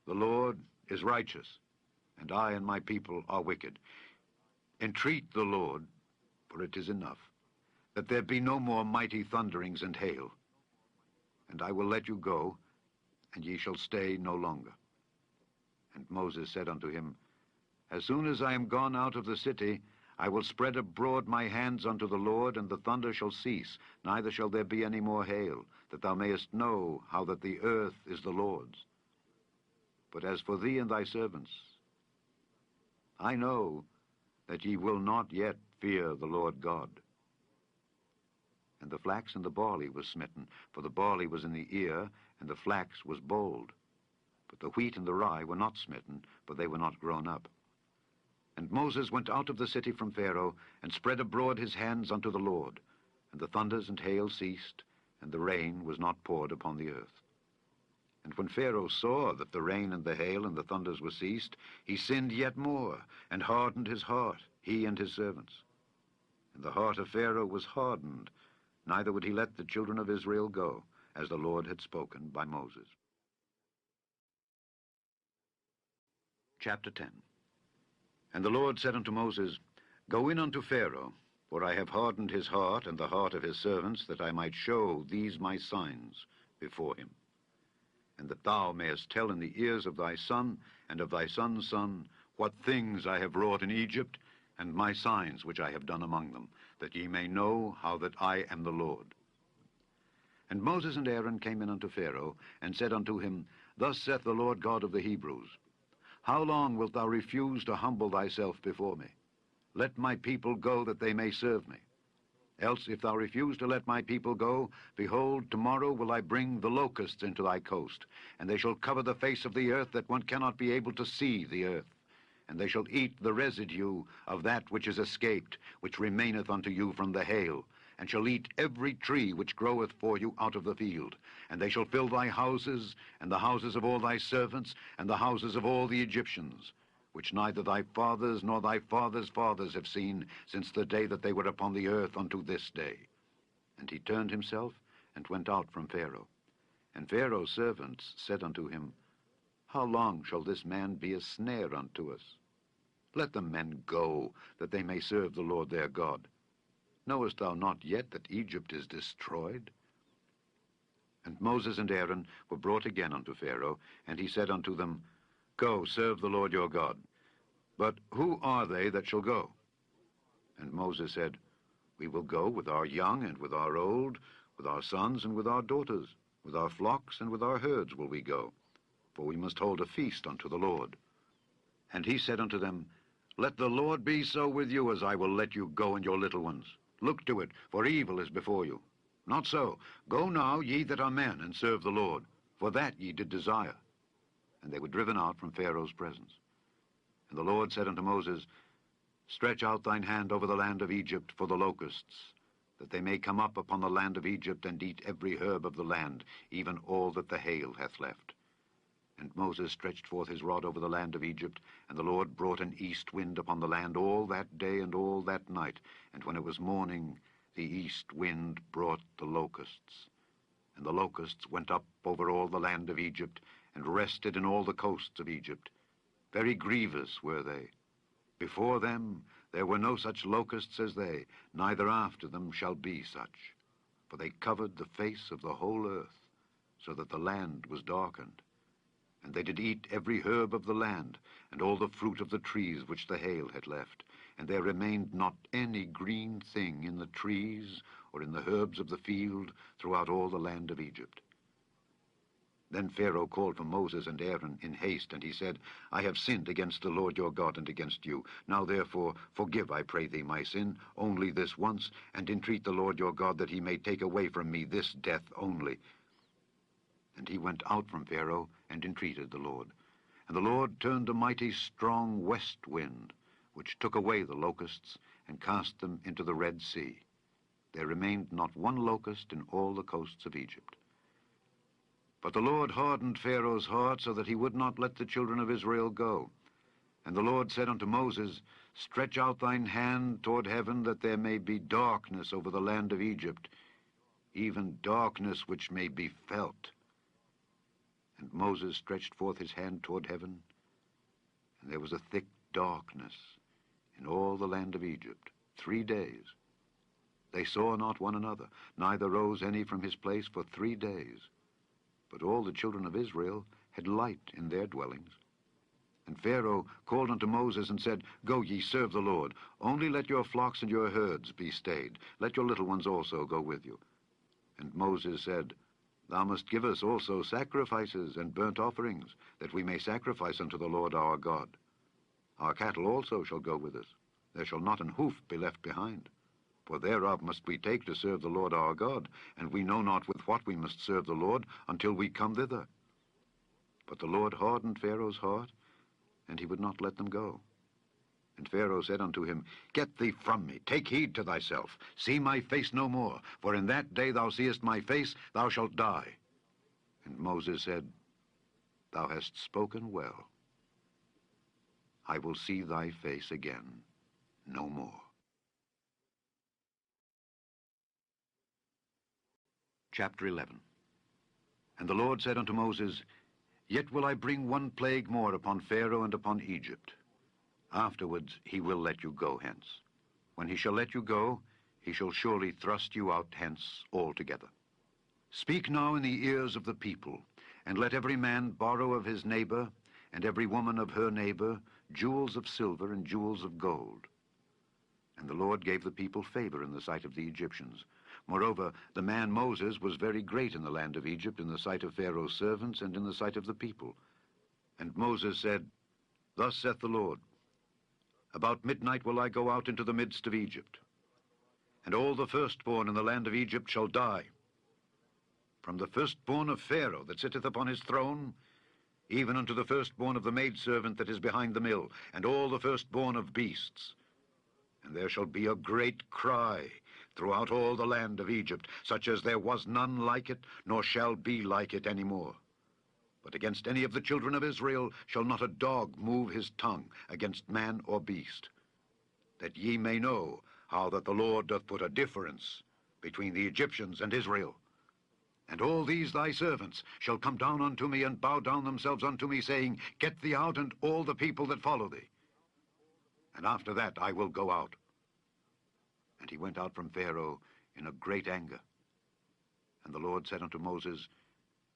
The Lord is righteous, and I and my people are wicked. Entreat the Lord, for it is enough, that there be no more mighty thunderings and hail. And I will let you go, and ye shall stay no longer. And Moses said unto him, As soon as I am gone out of the city, I will spread abroad my hands unto the Lord, and the thunder shall cease, neither shall there be any more hail, that thou mayest know how that the earth is the Lord's. But as for thee and thy servants, I know that ye will not yet fear the Lord God. And the flax and the barley was smitten, for the barley was in the ear, and the flax was bold. But the wheat and the rye were not smitten, for they were not grown up. And Moses went out of the city from Pharaoh, and spread abroad his hands unto the Lord. And the thunders and hail ceased, and the rain was not poured upon the earth. And when Pharaoh saw that the rain and the hail and the thunders were ceased, he sinned yet more, and hardened his heart, he and his servants. And the heart of Pharaoh was hardened, neither would he let the children of Israel go, as the Lord had spoken by Moses. Chapter 10. And the Lord said unto Moses, Go in unto Pharaoh, for I have hardened his heart and the heart of his servants, that I might show these my signs before him, and that thou mayest tell in the ears of thy son and of thy son's son what things I have wrought in Egypt, and my signs which I have done among them, that ye may know how that I am the Lord. And Moses and Aaron came in unto Pharaoh, and said unto him, Thus saith the Lord God of the Hebrews, How long wilt thou refuse to humble thyself before me? Let my people go, that they may serve me. Else, if thou refuse to let my people go, behold, tomorrow will I bring the locusts into thy coast, and they shall cover the face of the earth, that one cannot be able to see the earth. And they shall eat the residue of that which is escaped, which remaineth unto you from the hail, and shall eat every tree which groweth for you out of the field. And they shall fill thy houses, and the houses of all thy servants, and the houses of all the Egyptians, which neither thy fathers nor thy fathers' fathers have seen since the day that they were upon the earth unto this day. And he turned himself and went out from Pharaoh. And Pharaoh's servants said unto him, How long shall this man be a snare unto us? Let the men go, that they may serve the Lord their God. Knowest thou not yet that Egypt is destroyed? And Moses and Aaron were brought again unto Pharaoh, and he said unto them, Go, serve the Lord your God. But who are they that shall go? And Moses said, We will go with our young and with our old, with our sons and with our daughters, with our flocks and with our herds will we go, for we must hold a feast unto the Lord. And he said unto them, Let the Lord be so with you as I will let you go and your little ones. Look to it, for evil is before you. Not so. Go now, ye that are men, and serve the Lord, for that ye did desire. And they were driven out from Pharaoh's presence. And the Lord said unto Moses, Stretch out thine hand over the land of Egypt for the locusts, that they may come up upon the land of Egypt and eat every herb of the land, even all that the hail hath left. And Moses stretched forth his rod over the land of Egypt, and the Lord brought an east wind upon the land all that day and all that night. And when it was morning, the east wind brought the locusts. And the locusts went up over all the land of Egypt, and rested in all the coasts of Egypt. Very grievous were they. Before them there were no such locusts as they, neither after them shall be such. For they covered the face of the whole earth, so that the land was darkened. And they did eat every herb of the land, and all the fruit of the trees which the hail had left. And there remained not any green thing in the trees or in the herbs of the field throughout all the land of Egypt. Then Pharaoh called for Moses and Aaron in haste, and he said, I have sinned against the Lord your God and against you. Now therefore forgive, I pray thee, my sin, only this once, and entreat the Lord your God that he may take away from me this death only. And he went out from Pharaoh and entreated the Lord. And the Lord turned a mighty strong west wind, which took away the locusts and cast them into the Red Sea. There remained not one locust in all the coasts of Egypt. But the Lord hardened Pharaoh's heart, so that he would not let the children of Israel go. And the Lord said unto Moses, Stretch out thine hand toward heaven, that there may be darkness over the land of Egypt, even darkness which may be felt. And Moses stretched forth his hand toward heaven, and there was a thick darkness in all the land of Egypt 3 days. They saw not one another, neither rose any from his place for 3 days. But all the children of Israel had light in their dwellings. And Pharaoh called unto Moses and said, Go ye, serve the Lord. Only let your flocks and your herds be stayed. Let your little ones also go with you. And Moses said, Thou must give us also sacrifices and burnt offerings, that we may sacrifice unto the Lord our God. Our cattle also shall go with us. There shall not an hoof be left behind. For thereof must we take to serve the Lord our God, and we know not with what we must serve the Lord until we come thither. But the Lord hardened Pharaoh's heart, and he would not let them go. And Pharaoh said unto him, Get thee from me, take heed to thyself, see my face no more, for in that day thou seest my face, thou shalt die. And Moses said, Thou hast spoken well. I will see thy face again no more. Chapter 11. And the Lord said unto Moses, Yet will I bring one plague more upon Pharaoh and upon Egypt. Afterwards he will let you go hence. When he shall let you go, he shall surely thrust you out hence altogether. Speak now in the ears of the people, and let every man borrow of his neighbor, and every woman of her neighbor, jewels of silver and jewels of gold. And the Lord gave the people favor in the sight of the Egyptians. Moreover, the man Moses was very great in the land of Egypt, in the sight of Pharaoh's servants, and in the sight of the people. And Moses said, Thus saith the Lord, About midnight will I go out into the midst of Egypt, and all the firstborn in the land of Egypt shall die, from the firstborn of Pharaoh that sitteth upon his throne, even unto the firstborn of the maidservant that is behind the mill, and all the firstborn of beasts. And there shall be a great cry throughout all the land of Egypt, such as there was none like it, nor shall be like it any more. But against any of the children of Israel shall not a dog move his tongue against man or beast, that ye may know how that the Lord doth put a difference between the Egyptians and Israel. And all these thy servants shall come down unto me, and bow down themselves unto me, saying, Get thee out, and all the people that follow thee. And after that I will go out. And he went out from Pharaoh in a great anger. And the Lord said unto Moses,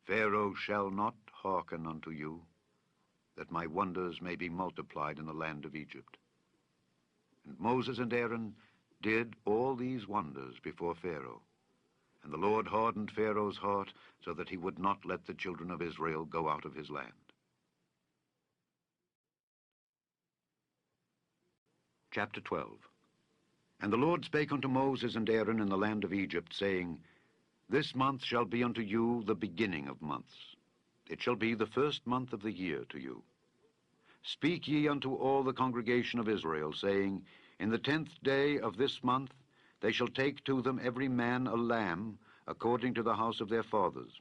Pharaoh shall not hearken unto you, that my wonders may be multiplied in the land of Egypt. And Moses and Aaron did all these wonders before Pharaoh. And the Lord hardened Pharaoh's heart, so that he would not let the children of Israel go out of his land. Chapter 12. And the Lord spake unto Moses and Aaron in the land of Egypt, saying, This month shall be unto you the beginning of months. It shall be the first month of the year to you. Speak ye unto all the congregation of Israel, saying, In the 10th day of this month they shall take to them every man a lamb, according to the house of their fathers,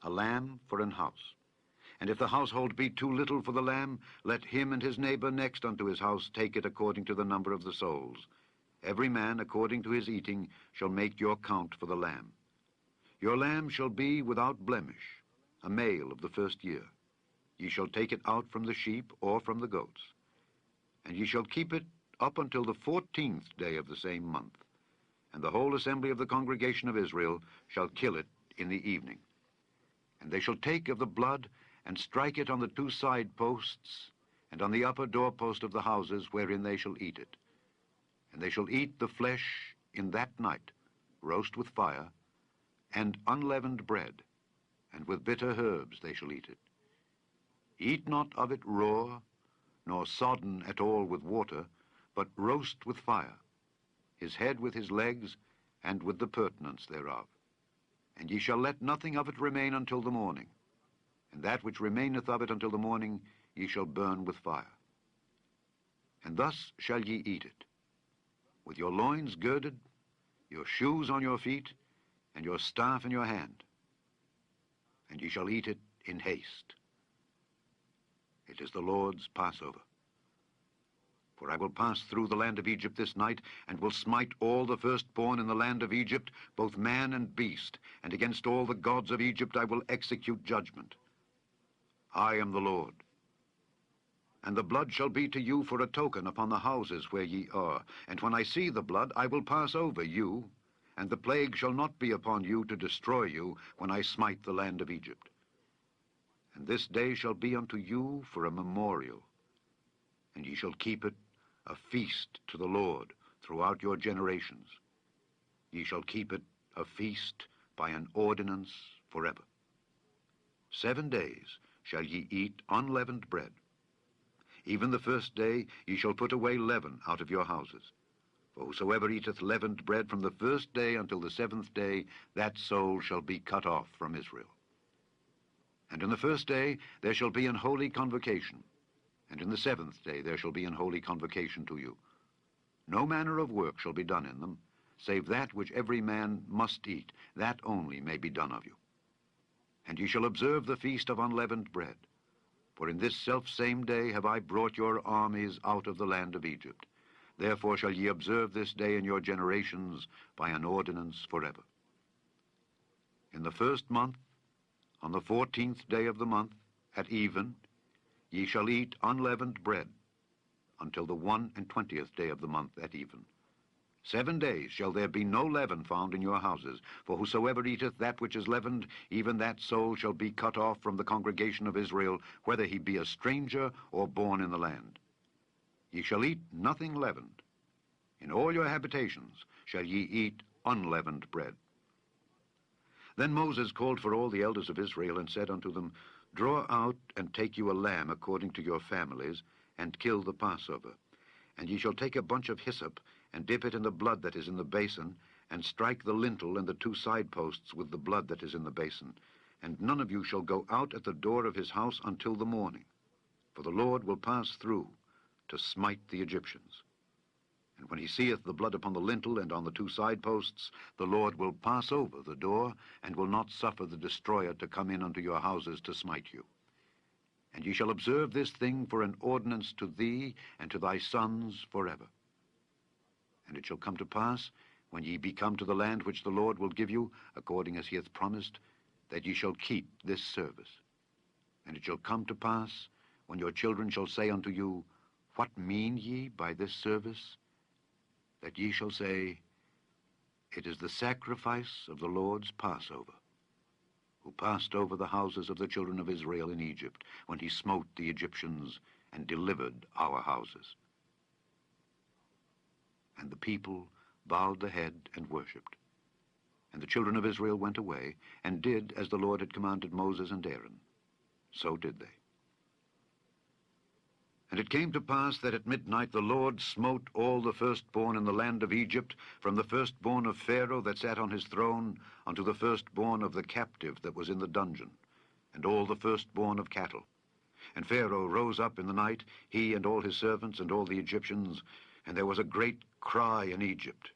a lamb for an house. And if the household be too little for the lamb, let him and his neighbor next unto his house take it according to the number of the souls. Every man according to his eating shall make your count for the lamb. Your lamb shall be without blemish, a male of the first year. Ye shall take it out from the sheep or from the goats. And ye shall keep it up until the 14th day of the same month. And the whole assembly of the congregation of Israel shall kill it in the evening. And they shall take of the blood, and strike it on the 2 side posts, and on the upper doorpost of the houses wherein they shall eat it. And they shall eat the flesh in that night, roast with fire, and unleavened bread, and with bitter herbs they shall eat it. Eat not of it raw, nor sodden at all with water, but roast with fire, his head with his legs, and with the purtenance thereof. And ye shall let nothing of it remain until the morning. And that which remaineth of it until the morning ye shall burn with fire. And thus shall ye eat it, with your loins girded, your shoes on your feet, and your staff in your hand. And ye shall eat it in haste. It is the Lord's Passover. For I will pass through the land of Egypt this night, and will smite all the firstborn in the land of Egypt, both man and beast, and against all the gods of Egypt I will execute judgment. I am the Lord. And the blood shall be to you for a token upon the houses where ye are. And when I see the blood, I will pass over you, and the plague shall not be upon you to destroy you when I smite the land of Egypt. And this day shall be unto you for a memorial, and ye shall keep it a feast to the Lord throughout your generations. Ye shall keep it a feast by an ordinance forever. 7 days shall ye eat unleavened bread. Even the first day ye shall put away leaven out of your houses. For whosoever eateth leavened bread from the first day until the 7th day, that soul shall be cut off from Israel. And in the first day there shall be an holy convocation, and in the 7th day there shall be an holy convocation to you. No manner of work shall be done in them, save that which every man must eat, that only may be done of you. And ye shall observe the feast of unleavened bread. For in this selfsame day have I brought your armies out of the land of Egypt. Therefore shall ye observe this day in your generations by an ordinance forever. In the 1st month, on the 14th day of the month, at even, ye shall eat unleavened bread until the 21st day of the month at even. 7 days shall there be no leaven found in your houses, for whosoever eateth that which is leavened, even that soul shall be cut off from the congregation of Israel, whether he be a stranger or born in the land. Ye shall eat nothing leavened. In all your habitations shall ye eat unleavened bread. Then Moses called for all the elders of Israel, and said unto them, Draw out and take you a lamb according to your families, and kill the Passover. And ye shall take a bunch of hyssop, and dip it in the blood that is in the basin, and strike the lintel and the 2 side posts with the blood that is in the basin. And none of you shall go out at the door of his house until the morning, for the Lord will pass through to smite the Egyptians. And when he seeth the blood upon the lintel and on the 2 side posts, the Lord will pass over the door, and will not suffer the destroyer to come in unto your houses to smite you. And ye shall observe this thing for an ordinance to thee and to thy sons forever. And it shall come to pass, when ye be come to the land which the Lord will give you, according as he hath promised, that ye shall keep this service. And it shall come to pass, when your children shall say unto you, What mean ye by this service? That ye shall say, It is the sacrifice of the Lord's Passover, who passed over the houses of the children of Israel in Egypt, when he smote the Egyptians and delivered our houses. And the people bowed the head and worshipped. And the children of Israel went away, and did as the Lord had commanded Moses and Aaron. So did they. And it came to pass that at midnight the Lord smote all the firstborn in the land of Egypt, from the firstborn of Pharaoh that sat on his throne, unto the firstborn of the captive that was in the dungeon, and all the firstborn of cattle. And Pharaoh rose up in the night, he and all his servants and all the Egyptians, and there was a great cry in Egypt,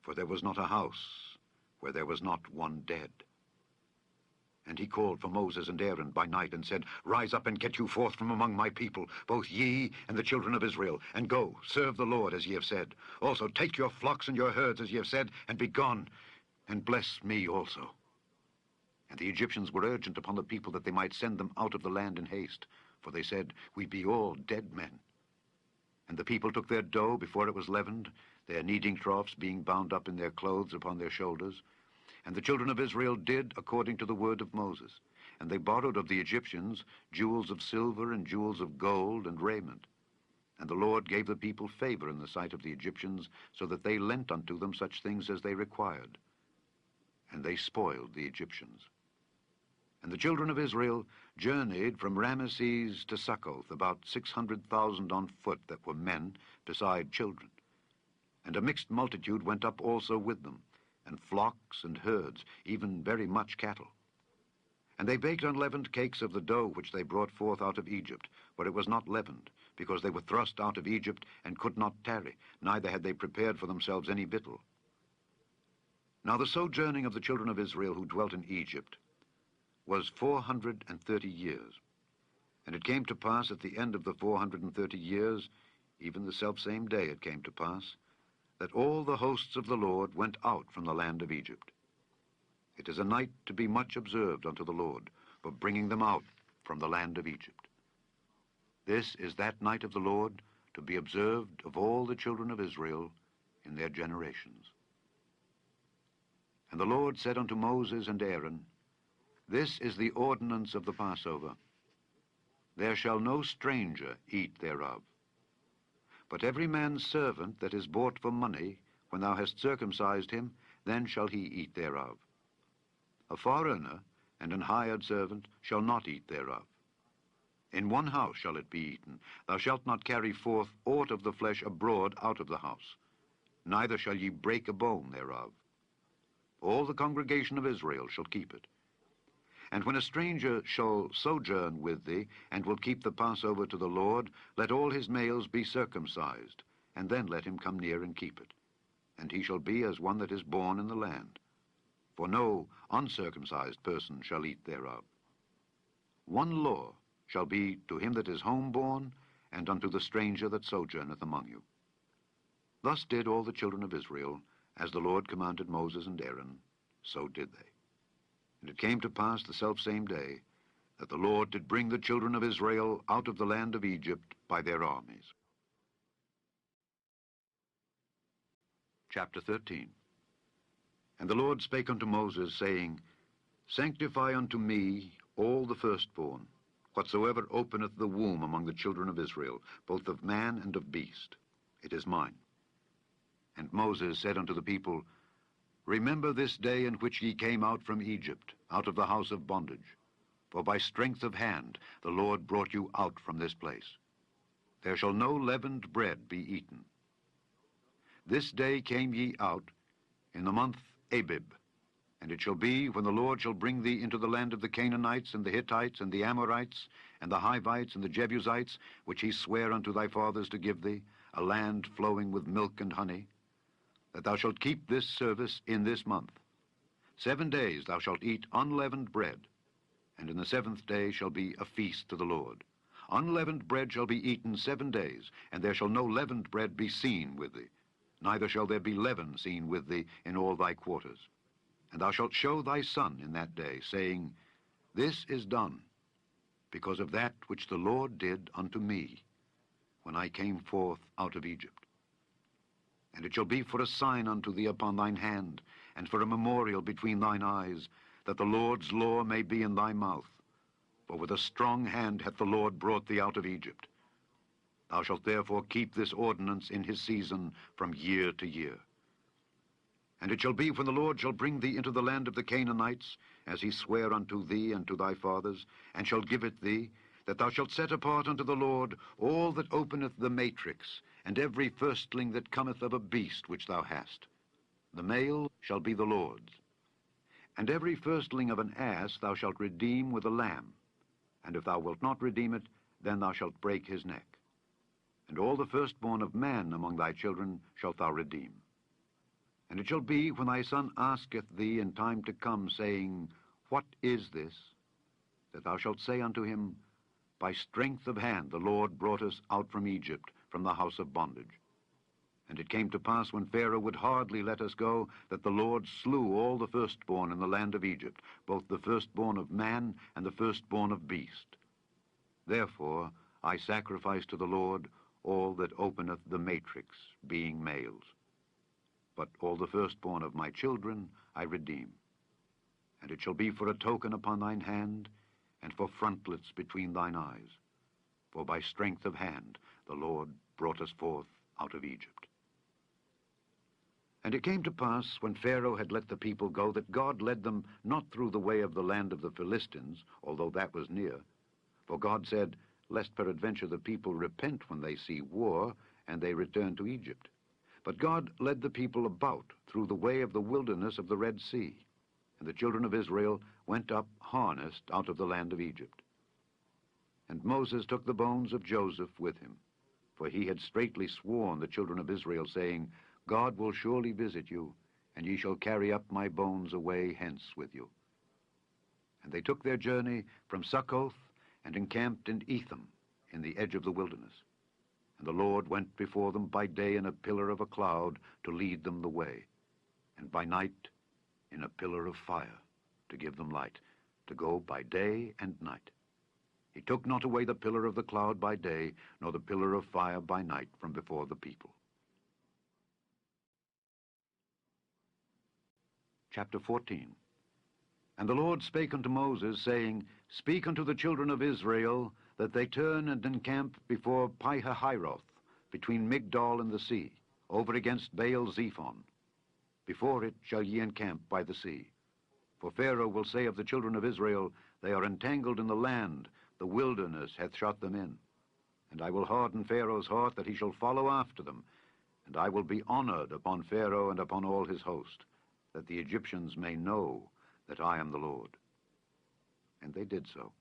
for there was not a house where there was not one dead. And he called for Moses and Aaron by night, and said, Rise up and get you forth from among my people, both ye and the children of Israel, and go, serve the Lord as ye have said. Also take your flocks and your herds as ye have said, and be gone, and bless me also. And the Egyptians were urgent upon the people that they might send them out of the land in haste, for they said, We be all dead men. And the people took their dough before it was leavened, their kneading troughs being bound up in their clothes upon their shoulders. And the children of Israel did according to the word of Moses. And they borrowed of the Egyptians jewels of silver and jewels of gold and raiment. And the Lord gave the people favor in the sight of the Egyptians, so that they lent unto them such things as they required. And they spoiled the Egyptians. And the children of Israel journeyed from Ramesses to Succoth, about 600,000 on foot that were men, beside children. And a mixed multitude went up also with them, and flocks and herds, even very much cattle. And they baked unleavened cakes of the dough which they brought forth out of Egypt, for it was not leavened, because they were thrust out of Egypt, and could not tarry, neither had they prepared for themselves any victual. Now the sojourning of the children of Israel who dwelt in Egypt was 430 years. And it came to pass at the end of the 430 years, even the selfsame day it came to pass, that all the hosts of the Lord went out from the land of Egypt. It is a night to be much observed unto the Lord, for bringing them out from the land of Egypt. This is that night of the Lord, to be observed of all the children of Israel in their generations. And the Lord said unto Moses and Aaron, This is the ordinance of the Passover. There shall no stranger eat thereof. But every man's servant that is bought for money, when thou hast circumcised him, then shall he eat thereof. A foreigner and an hired servant shall not eat thereof. In one house shall it be eaten. Thou shalt not carry forth aught of the flesh abroad out of the house, neither shall ye break a bone thereof. All the congregation of Israel shall keep it. And when a stranger shall sojourn with thee, and will keep the Passover to the Lord, let all his males be circumcised, and then let him come near and keep it. And he shall be as one that is born in the land. For no uncircumcised person shall eat thereof. One law shall be to him that is homeborn, and unto the stranger that sojourneth among you. Thus did all the children of Israel, as the Lord commanded Moses and Aaron, so did they. And it came to pass the selfsame day, that the Lord did bring the children of Israel out of the land of Egypt by their armies. Chapter 13. And the Lord spake unto Moses, saying, Sanctify unto me all the firstborn, whatsoever openeth the womb among the children of Israel, both of man and of beast. It is mine. And Moses said unto the people, Remember this day in which ye came out from Egypt, out of the house of bondage. For by strength of hand the Lord brought you out from this place. There shall no leavened bread be eaten. This day came ye out in the month Abib, And it shall be, when the Lord shall bring thee into the land of the Canaanites, and the Hittites, and the Amorites, and the Hivites, and the Jebusites, which he sware unto thy fathers to give thee, a land flowing with milk and honey, that thou shalt keep this service in this month. 7 days thou shalt eat unleavened bread, and in the 7th day shall be a feast to the Lord. Unleavened bread shall be eaten 7 days, and there shall no leavened bread be seen with thee, neither shall there be leaven seen with thee in all thy quarters. And thou shalt show thy son in that day, saying, This is done because of that which the Lord did unto me when I came forth out of Egypt. And it shall be for a sign unto thee upon thine hand, and for a memorial between thine eyes, that the Lord's law may be in thy mouth. For with a strong hand hath the Lord brought thee out of Egypt. Thou shalt therefore keep this ordinance in his season from year to year. And it shall be, when the Lord shall bring thee into the land of the Canaanites, as he sware unto thee and to thy fathers, and shall give it thee, that thou shalt set apart unto the Lord all that openeth the matrix, and every firstling that cometh of a beast which thou hast. The male shall be the Lord's. And every firstling of an ass thou shalt redeem with a lamb, and if thou wilt not redeem it, then thou shalt break his neck. And all the firstborn of man among thy children shalt thou redeem. And it shall be, when thy son asketh thee in time to come, saying, What is this? That thou shalt say unto him, By strength of hand the Lord brought us out from Egypt, from the house of bondage. And it came to pass, when Pharaoh would hardly let us go, that the Lord slew all the firstborn in the land of Egypt, both the firstborn of man and the firstborn of beast. Therefore I sacrifice to the Lord all that openeth the matrix, being males. But all the firstborn of my children I redeem. And it shall be for a token upon thine hand, and for frontlets between thine eyes. For by strength of hand the Lord brought us forth out of Egypt. And it came to pass, when Pharaoh had let the people go, that God led them not through the way of the land of the Philistines, although that was near. For God said, Lest peradventure the people repent when they see war, and they return to Egypt. But God led the people about through the way of the wilderness of the Red Sea, and the children of Israel went up harnessed out of the land of Egypt. And Moses took the bones of Joseph with him, for he had straitly sworn the children of Israel, saying, God will surely visit you, and ye shall carry up my bones away hence with you. And they took their journey from Succoth, and encamped in Etham, in the edge of the wilderness. And the Lord went before them by day in a pillar of a cloud to lead them the way, and by night in a pillar of fire to give them light, to go by day and night. He took not away the pillar of the cloud by day, nor the pillar of fire by night from before the people. Chapter 14. And the Lord spake unto Moses, saying, Speak unto the children of Israel, that they turn and encamp before Pi-hahiroth, between Migdol and the sea, over against Baal-zephon. Before it shall ye encamp by the sea. For Pharaoh will say of the children of Israel, They are entangled in the land, the wilderness hath shut them in. And I will harden Pharaoh's heart, that he shall follow after them, and I will be honored upon Pharaoh and upon all his host, that the Egyptians may know that I am the Lord. And they did so.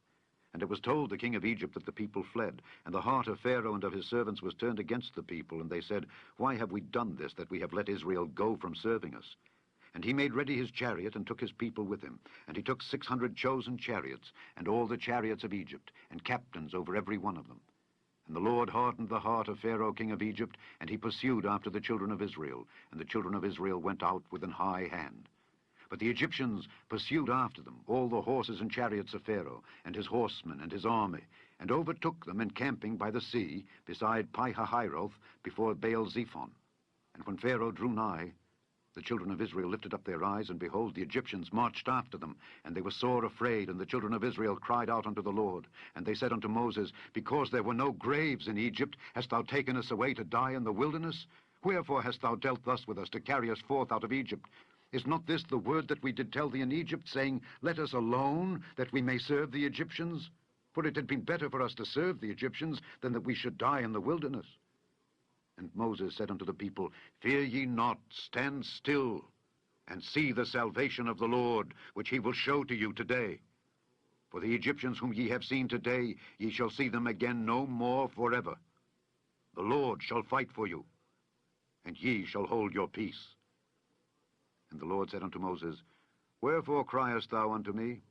And it was told the king of Egypt that the people fled, and the heart of Pharaoh and of his servants was turned against the people, and they said, Why have we done this, that we have let Israel go from serving us? And he made ready his chariot, and took his people with him. And he took 600 chosen chariots, and all the chariots of Egypt, and captains over every one of them. And the Lord hardened the heart of Pharaoh king of Egypt, and he pursued after the children of Israel, and the children of Israel went out with an high hand. But the Egyptians pursued after them, all the horses and chariots of Pharaoh, and his horsemen and his army, and overtook them encamping by the sea, beside Pi-hahiroth, before Baal-zephon. And when Pharaoh drew nigh, the children of Israel lifted up their eyes, and behold, the Egyptians marched after them, and they were sore afraid, and the children of Israel cried out unto the Lord. And they said unto Moses, Because there were no graves in Egypt, hast thou taken us away to die in the wilderness? Wherefore hast thou dealt thus with us, to carry us forth out of Egypt? Is not this the word that we did tell thee in Egypt, saying, Let us alone, that we may serve the Egyptians? For it had been better for us to serve the Egyptians, than that we should die in the wilderness. And Moses said unto the people, Fear ye not, stand still, and see the salvation of the Lord, which he will show to you today. For the Egyptians whom ye have seen today, ye shall see them again no more forever. The Lord shall fight for you, and ye shall hold your peace. And the Lord said unto Moses, Wherefore criest thou unto me?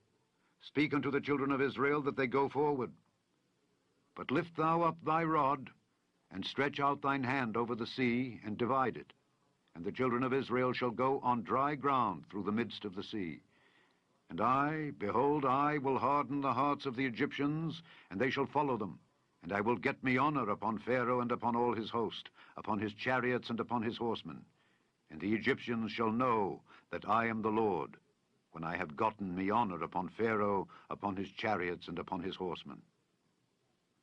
Speak unto the children of Israel that they go forward. But lift thou up thy rod, and stretch out thine hand over the sea, and divide it. And the children of Israel shall go on dry ground through the midst of the sea. And I, behold, I will harden the hearts of the Egyptians, and they shall follow them. And I will get me honor upon Pharaoh and upon all his host, upon his chariots and upon his horsemen. And the Egyptians shall know that I am the Lord, when I have gotten me honor upon Pharaoh, upon his chariots, and upon his horsemen.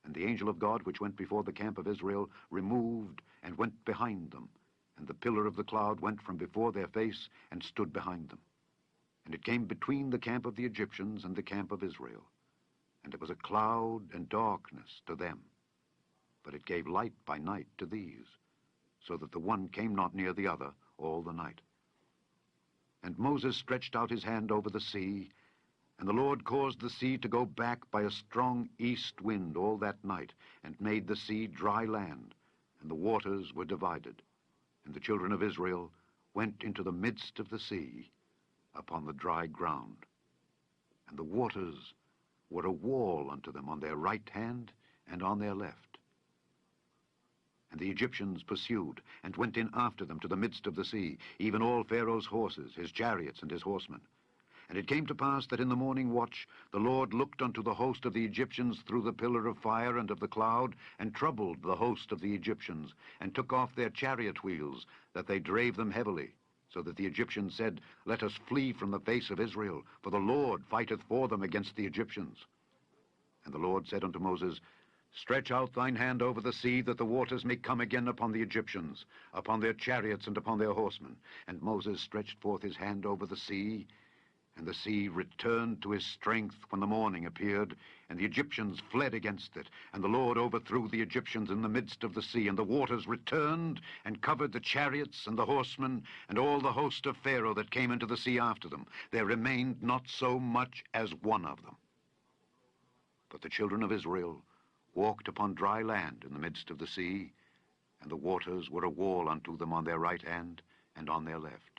And the angel of God, which went before the camp of Israel, removed and went behind them. And the pillar of the cloud went from before their face and stood behind them. And it came between the camp of the Egyptians and the camp of Israel. And it was a cloud and darkness to them. But it gave light by night to these, so that the one came not near the other all the night. And Moses stretched out his hand over the sea, and the Lord caused the sea to go back by a strong east wind all that night, and made the sea dry land, and the waters were divided. And the children of Israel went into the midst of the sea upon the dry ground. And the waters were a wall unto them on their right hand and on their left. And the Egyptians pursued, and went in after them to the midst of the sea, even all Pharaoh's horses, his chariots, and his horsemen. And it came to pass that in the morning watch the Lord looked unto the host of the Egyptians through the pillar of fire and of the cloud, and troubled the host of the Egyptians, and took off their chariot wheels, that they drave them heavily, so that the Egyptians said, Let us flee from the face of Israel, for the Lord fighteth for them against the Egyptians. And the Lord said unto Moses, Stretch out thine hand over the sea, that the waters may come again upon the Egyptians, upon their chariots and upon their horsemen. And Moses stretched forth his hand over the sea, and the sea returned to his strength when the morning appeared, and the Egyptians fled against it. And the Lord overthrew the Egyptians in the midst of the sea, and the waters returned and covered the chariots and the horsemen, and all the host of Pharaoh that came into the sea after them. There remained not so much as one of them. But the children of Israel walked upon dry land in the midst of the sea, and the waters were a wall unto them on their right hand and on their left.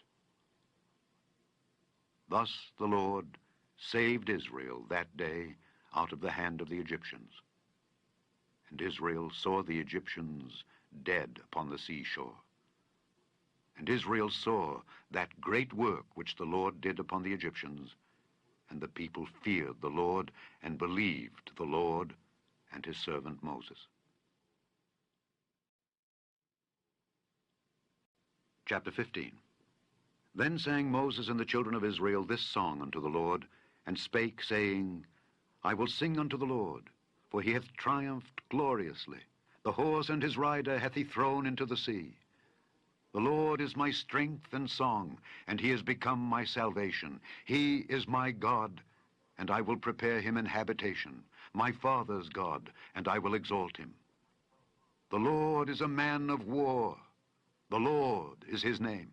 Thus the Lord saved Israel that day out of the hand of the Egyptians. And Israel saw the Egyptians dead upon the seashore. And Israel saw that great work which the Lord did upon the Egyptians, and the people feared the Lord and believed the Lord and his servant Moses. Chapter 15. Then sang Moses and the children of Israel this song unto the Lord, and spake, saying, I will sing unto the Lord, for he hath triumphed gloriously. The horse and his rider hath he thrown into the sea. The Lord is my strength and song, and he is become my salvation. He is my God, and I will prepare him an habitation, my father's God, and I will exalt him. The Lord is a man of war. The Lord is his name.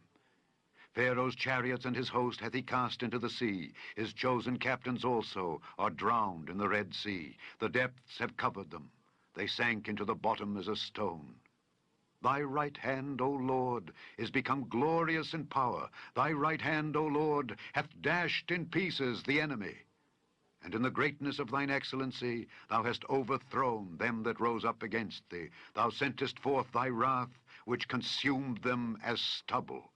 Pharaoh's chariots and his host hath he cast into the sea. His chosen captains also are drowned in the Red Sea. The depths have covered them. They sank into the bottom as a stone. Thy right hand, O Lord, is become glorious in power. Thy right hand, O Lord, hath dashed in pieces the enemy. And in the greatness of thine excellency thou hast overthrown them that rose up against thee. Thou sentest forth thy wrath, which consumed them as stubble.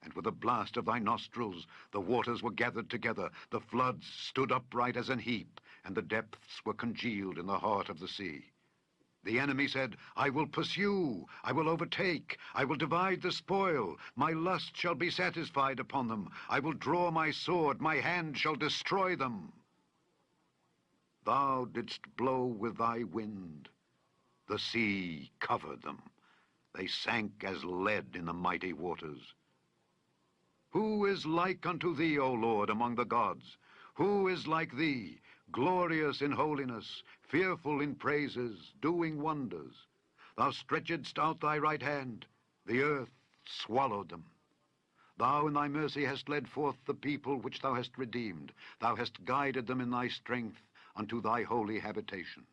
And with a blast of thy nostrils the waters were gathered together, the floods stood upright as an heap, and the depths were congealed in the heart of the sea. The enemy said, I will pursue, I will overtake, I will divide the spoil, my lust shall be satisfied upon them, I will draw my sword, my hand shall destroy them. Thou didst blow with thy wind, the sea covered them, they sank as lead in the mighty waters. Who is like unto thee, O Lord, among the gods? Who is like thee, glorious in holiness, fearful in praises, doing wonders? Thou stretchedst out thy right hand, the earth swallowed them. Thou in thy mercy hast led forth the people which thou hast redeemed. Thou hast guided them in thy strength unto thy holy habitation.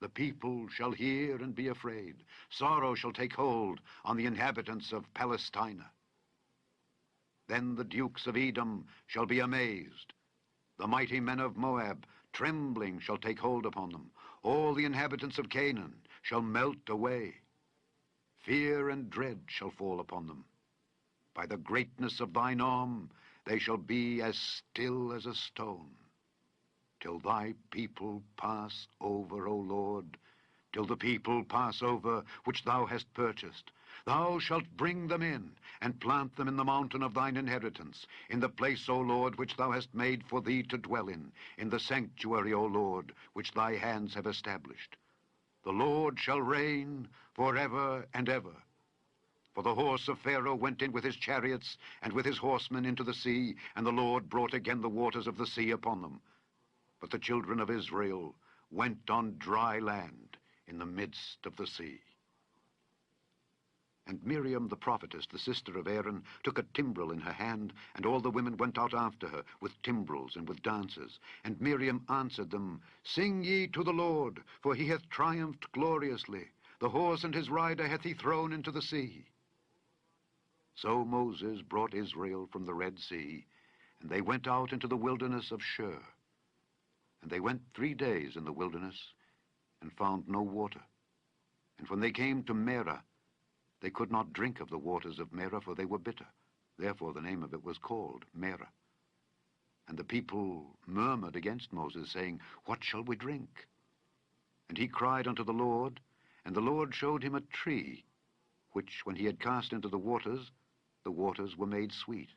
The people shall hear and be afraid. Sorrow shall take hold on the inhabitants of Palestina. Then the dukes of Edom shall be amazed. The mighty men of Moab, trembling, shall take hold upon them. All the inhabitants of Canaan shall melt away. Fear and dread shall fall upon them. By the greatness of thine arm, they shall be as still as a stone, till thy people pass over, O Lord, till the people pass over which thou hast purchased. Thou shalt bring them in, and plant them in the mountain of thine inheritance, in the place, O Lord, which thou hast made for thee to dwell in the sanctuary, O Lord, which thy hands have established. The Lord shall reign forever and ever. For the horse of Pharaoh went in with his chariots and with his horsemen into the sea, and the Lord brought again the waters of the sea upon them. But the children of Israel went on dry land in the midst of the sea. And Miriam the prophetess, the sister of Aaron, took a timbrel in her hand, and all the women went out after her with timbrels and with dances. And Miriam answered them, Sing ye to the Lord, for he hath triumphed gloriously. The horse and his rider hath he thrown into the sea. So Moses brought Israel from the Red Sea, and they went out into the wilderness of Shur. And they went 3 days in the wilderness, and found no water. And when they came to Merah, they could not drink of the waters of Merah, for they were bitter. Therefore the name of it was called Merah. And the people murmured against Moses, saying, What shall we drink? And he cried unto the Lord, and the Lord showed him a tree, which when he had cast into the waters were made sweet.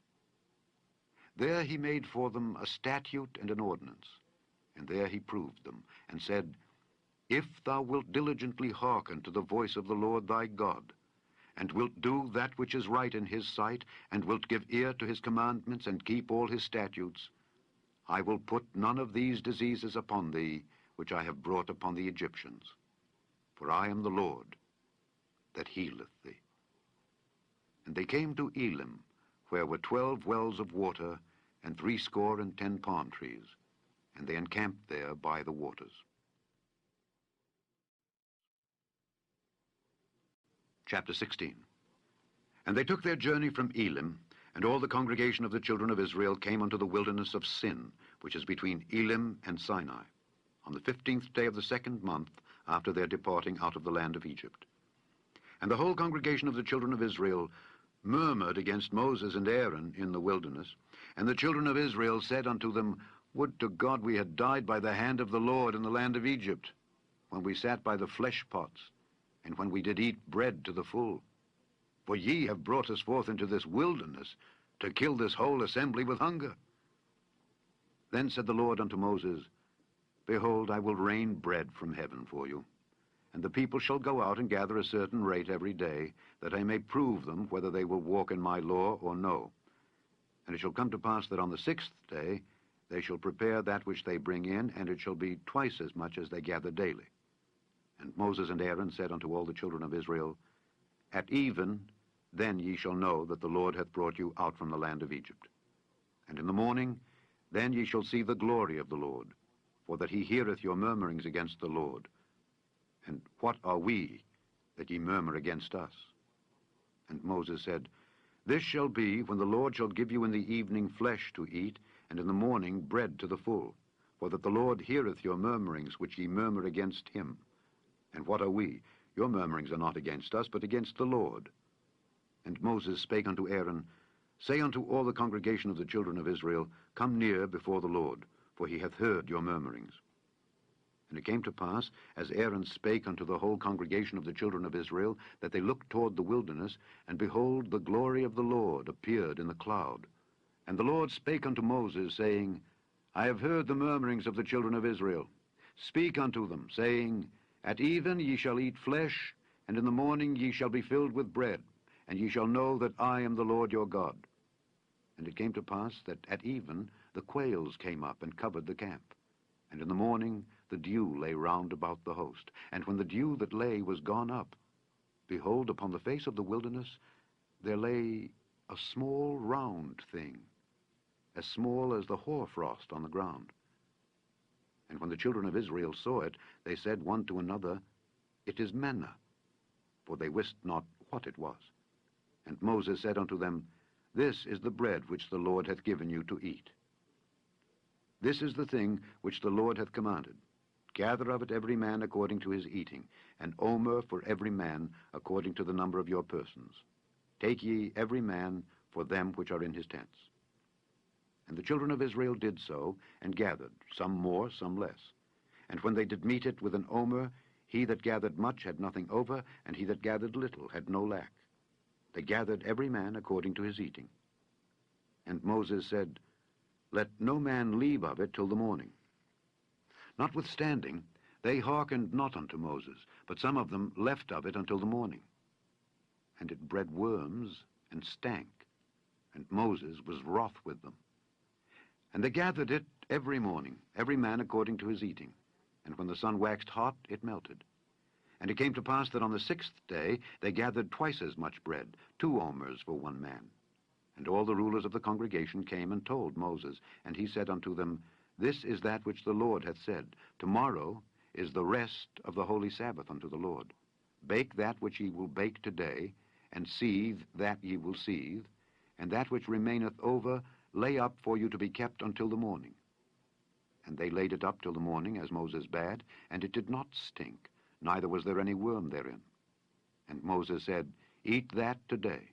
There he made for them a statute and an ordinance, and there he proved them, and said, If thou wilt diligently hearken to the voice of the Lord thy God, and wilt do that which is right in his sight, and wilt give ear to his commandments, and keep all his statutes, I will put none of these diseases upon thee, which I have brought upon the Egyptians. For I am the Lord that healeth thee. And they came to Elim, where were 12 wells of water, and 70 palm trees, and they encamped there by the waters. Chapter 16. And they took their journey from Elim, and all the congregation of the children of Israel came unto the wilderness of Sin, which is between Elim and Sinai, on the 15th day of the 2nd month after their departing out of the land of Egypt. And the whole congregation of the children of Israel murmured against Moses and Aaron in the wilderness. And the children of Israel said unto them, Would to God we had died by the hand of the Lord in the land of Egypt, when we sat by the flesh pots, and when we did eat bread to the full. For ye have brought us forth into this wilderness, to kill this whole assembly with hunger. Then said the Lord unto Moses, Behold, I will rain bread from heaven for you, and the people shall go out and gather a certain rate every day, that I may prove them whether they will walk in my law or no. And it shall come to pass that on the 6th day they shall prepare that which they bring in, and it shall be twice as much as they gather daily. And Moses and Aaron said unto all the children of Israel, At even then ye shall know that the Lord hath brought you out from the land of Egypt. And in the morning then ye shall see the glory of the Lord, for that he heareth your murmurings against the Lord. And what are we, that ye murmur against us? And Moses said, This shall be when the Lord shall give you in the evening flesh to eat, and in the morning bread to the full, for that the Lord heareth your murmurings which ye murmur against him. And what are we? Your murmurings are not against us, but against the Lord. And Moses spake unto Aaron, Say unto all the congregation of the children of Israel, Come near before the Lord, for he hath heard your murmurings. And it came to pass, as Aaron spake unto the whole congregation of the children of Israel, that they looked toward the wilderness, and behold, the glory of the Lord appeared in the cloud. And the Lord spake unto Moses, saying, I have heard the murmurings of the children of Israel. Speak unto them, saying, At even ye shall eat flesh, and in the morning ye shall be filled with bread, and ye shall know that I am the Lord your God. And it came to pass that at even the quails came up and covered the camp. And in the morning the dew lay round about the host. And when the dew that lay was gone up, behold, upon the face of the wilderness there lay a small round thing, as small as the hoarfrost on the ground. And when the children of Israel saw it, they said one to another, It is manna, for they wist not what it was. And Moses said unto them, This is the bread which the Lord hath given you to eat. This is the thing which the Lord hath commanded. Gather of it every man according to his eating, an omer for every man according to the number of your persons. Take ye every man for them which are in his tents. And the children of Israel did so, and gathered, some more, some less. And when they did meet it with an omer, he that gathered much had nothing over, and he that gathered little had no lack. They gathered every man according to his eating. And Moses said, Let no man leave of it till the morning. Notwithstanding, they hearkened not unto Moses, but some of them left of it until the morning. And it bred worms and stank, and Moses was wroth with them. And they gathered it every morning, every man according to his eating. And when the sun waxed hot, it melted. And it came to pass that on the 6th day they gathered twice as much bread, 2 omers for one man. And all the rulers of the congregation came and told Moses, and he said unto them, This is that which the Lord hath said, Tomorrow is the rest of the holy Sabbath unto the Lord. Bake that which ye will bake today, and seethe that ye will seethe, and that which remaineth over lay up for you to be kept until the morning. And they laid it up till the morning, as Moses bade, and it did not stink, neither was there any worm therein. And Moses said, Eat that today,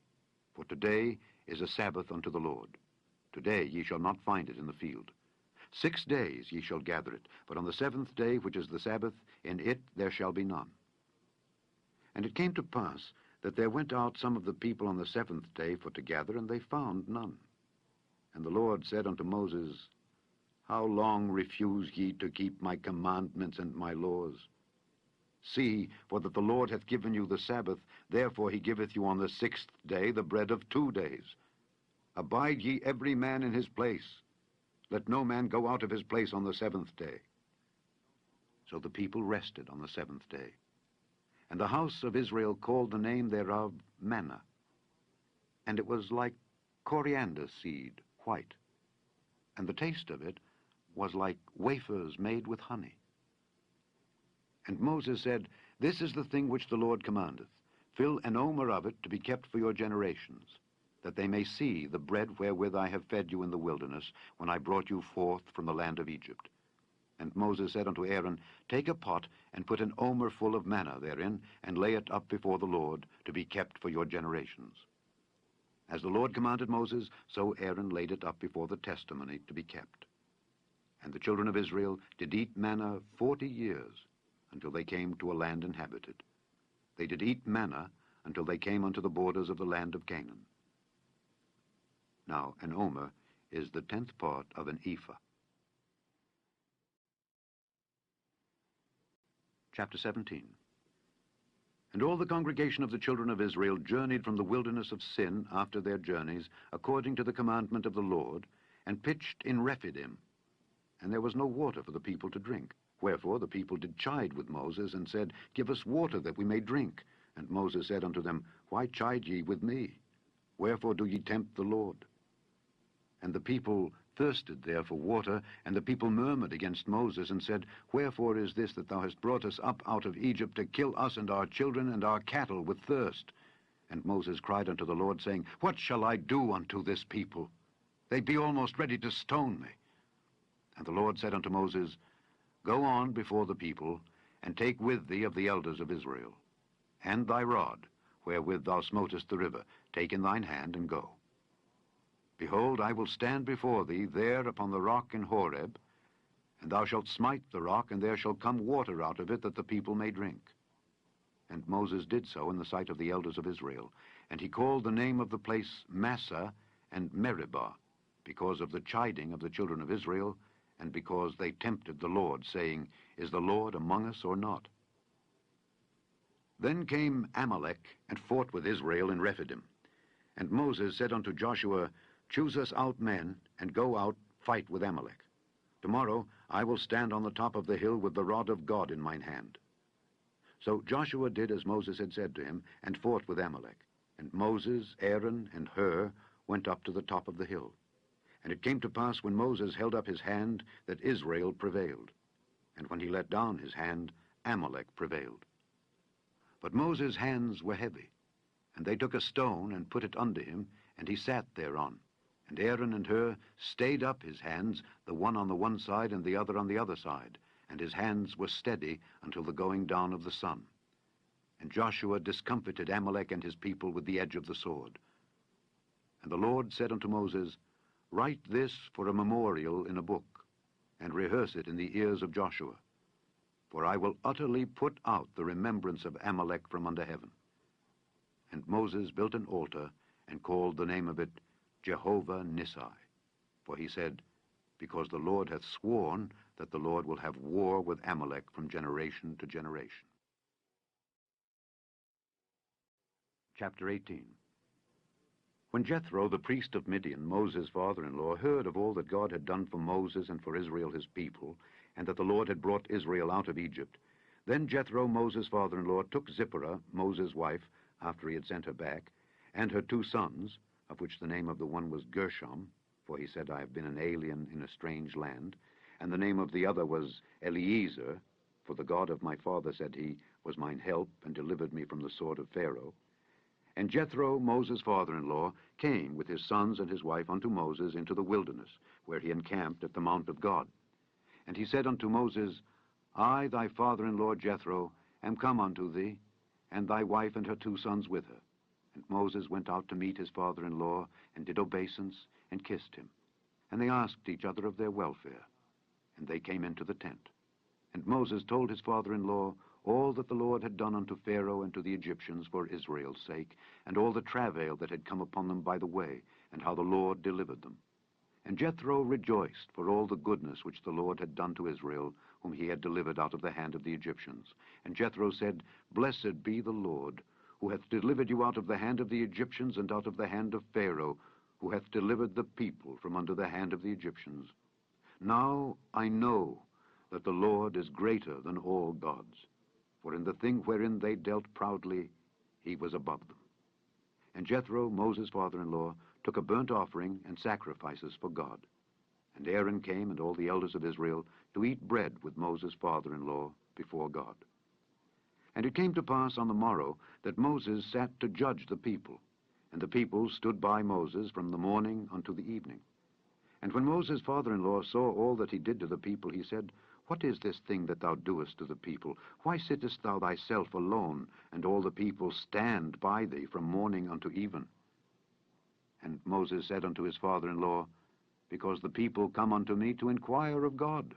for today is a Sabbath unto the Lord. Today ye shall not find it in the field. 6 days ye shall gather it, but on the 7th day, which is the Sabbath, in it there shall be none. And it came to pass that there went out some of the people on the 7th day for to gather, and they found none. And the Lord said unto Moses, How long refuse ye to keep my commandments and my laws? See, for that the Lord hath given you the Sabbath, therefore he giveth you on the 6th day the bread of 2 days. Abide ye every man in his place. Let no man go out of his place on the 7th day. So the people rested on the 7th day. And the house of Israel called the name thereof manna. And it was like coriander seed, white. And the taste of it was like wafers made with honey. And Moses said, This is the thing which the Lord commandeth. Fill an omer of it to be kept for your generations, that they may see the bread wherewith I have fed you in the wilderness, when I brought you forth from the land of Egypt. And Moses said unto Aaron, Take a pot, and put an omer full of manna therein, and lay it up before the Lord, to be kept for your generations. As the Lord commanded Moses, so Aaron laid it up before the testimony to be kept. And the children of Israel did eat manna 40 years, until they came to a land inhabited. They did eat manna until they came unto the borders of the land of Canaan. Now an omer is the 10th part of an ephah. Chapter 17. And all the congregation of the children of Israel journeyed from the wilderness of Sin after their journeys, according to the commandment of the Lord, and pitched in Rephidim. And there was no water for the people to drink. Wherefore the people did chide with Moses, and said, Give us water that we may drink. And Moses said unto them, Why chide ye with me? Wherefore do ye tempt the Lord? And the people thirsted there for water, and the people murmured against Moses, and said, Wherefore is this that thou hast brought us up out of Egypt to kill us and our children and our cattle with thirst? And Moses cried unto the Lord, saying, What shall I do unto this people? They be almost ready to stone me. And the Lord said unto Moses, Go on before the people, and take with thee of the elders of Israel, and thy rod, wherewith thou smotest the river, take in thine hand, and go. Behold, I will stand before thee there upon the rock in Horeb, and thou shalt smite the rock, and there shall come water out of it, that the people may drink. And Moses did so in the sight of the elders of Israel, and he called the name of the place Massah and Meribah, because of the chiding of the children of Israel, and because they tempted the Lord, saying, Is the Lord among us or not? Then came Amalek, and fought with Israel in Rephidim. And Moses said unto Joshua, Choose us out men, and go out, fight with Amalek. Tomorrow I will stand on the top of the hill with the rod of God in mine hand. So Joshua did as Moses had said to him, and fought with Amalek. And Moses, Aaron, and Hur went up to the top of the hill. And it came to pass when Moses held up his hand that Israel prevailed. And when he let down his hand, Amalek prevailed. But Moses' hands were heavy, and they took a stone and put it under him, and he sat thereon. And Aaron and Hur stayed up his hands, the one on the one side and the other on the other side, and his hands were steady until the going down of the sun. And Joshua discomfited Amalek and his people with the edge of the sword. And the Lord said unto Moses, Write this for a memorial in a book, and rehearse it in the ears of Joshua. For I will utterly put out the remembrance of Amalek from under heaven. And Moses built an altar, and called the name of it Jehovah Nissi. For he said, Because the Lord hath sworn that the Lord will have war with Amalek from generation to generation. Chapter 18. When Jethro, the priest of Midian, Moses' father-in-law, heard of all that God had done for Moses and for Israel his people, and that the Lord had brought Israel out of Egypt, then Jethro, Moses' father-in-law, took Zipporah, Moses' wife, after he had sent her back, and her 2 sons, of which the name of the one was Gershom, for he said, I have been an alien in a strange land, and the name of the other was Eliezer, for the God of my father, said he, was mine help, and delivered me from the sword of Pharaoh. And Jethro, Moses' father-in-law, came with his sons and his wife unto Moses into the wilderness, where he encamped at the mount of God. And he said unto Moses, I, thy father-in-law Jethro, am come unto thee, and thy wife and her 2 sons with her. And Moses went out to meet his father-in-law, and did obeisance, and kissed him. And they asked each other of their welfare. And they came into the tent. And Moses told his father-in-law all that the Lord had done unto Pharaoh and to the Egyptians for Israel's sake, and all the travail that had come upon them by the way, and how the Lord delivered them. And Jethro rejoiced for all the goodness which the Lord had done to Israel, whom he had delivered out of the hand of the Egyptians. And Jethro said, Blessed be the Lord, who hath delivered you out of the hand of the Egyptians and out of the hand of Pharaoh, who hath delivered the people from under the hand of the Egyptians. Now I know that the Lord is greater than all gods, for in the thing wherein they dealt proudly, he was above them. And Jethro, Moses' father-in-law, took a burnt offering and sacrifices for God. And Aaron came and all the elders of Israel to eat bread with Moses' father-in-law before God. And it came to pass on the morrow that Moses sat to judge the people, and the people stood by Moses from the morning unto the evening. And when Moses' father-in-law saw all that he did to the people, he said, What is this thing that thou doest to the people? Why sittest thou thyself alone, and all the people stand by thee from morning unto even? And Moses said unto his father-in-law, Because the people come unto me to inquire of God.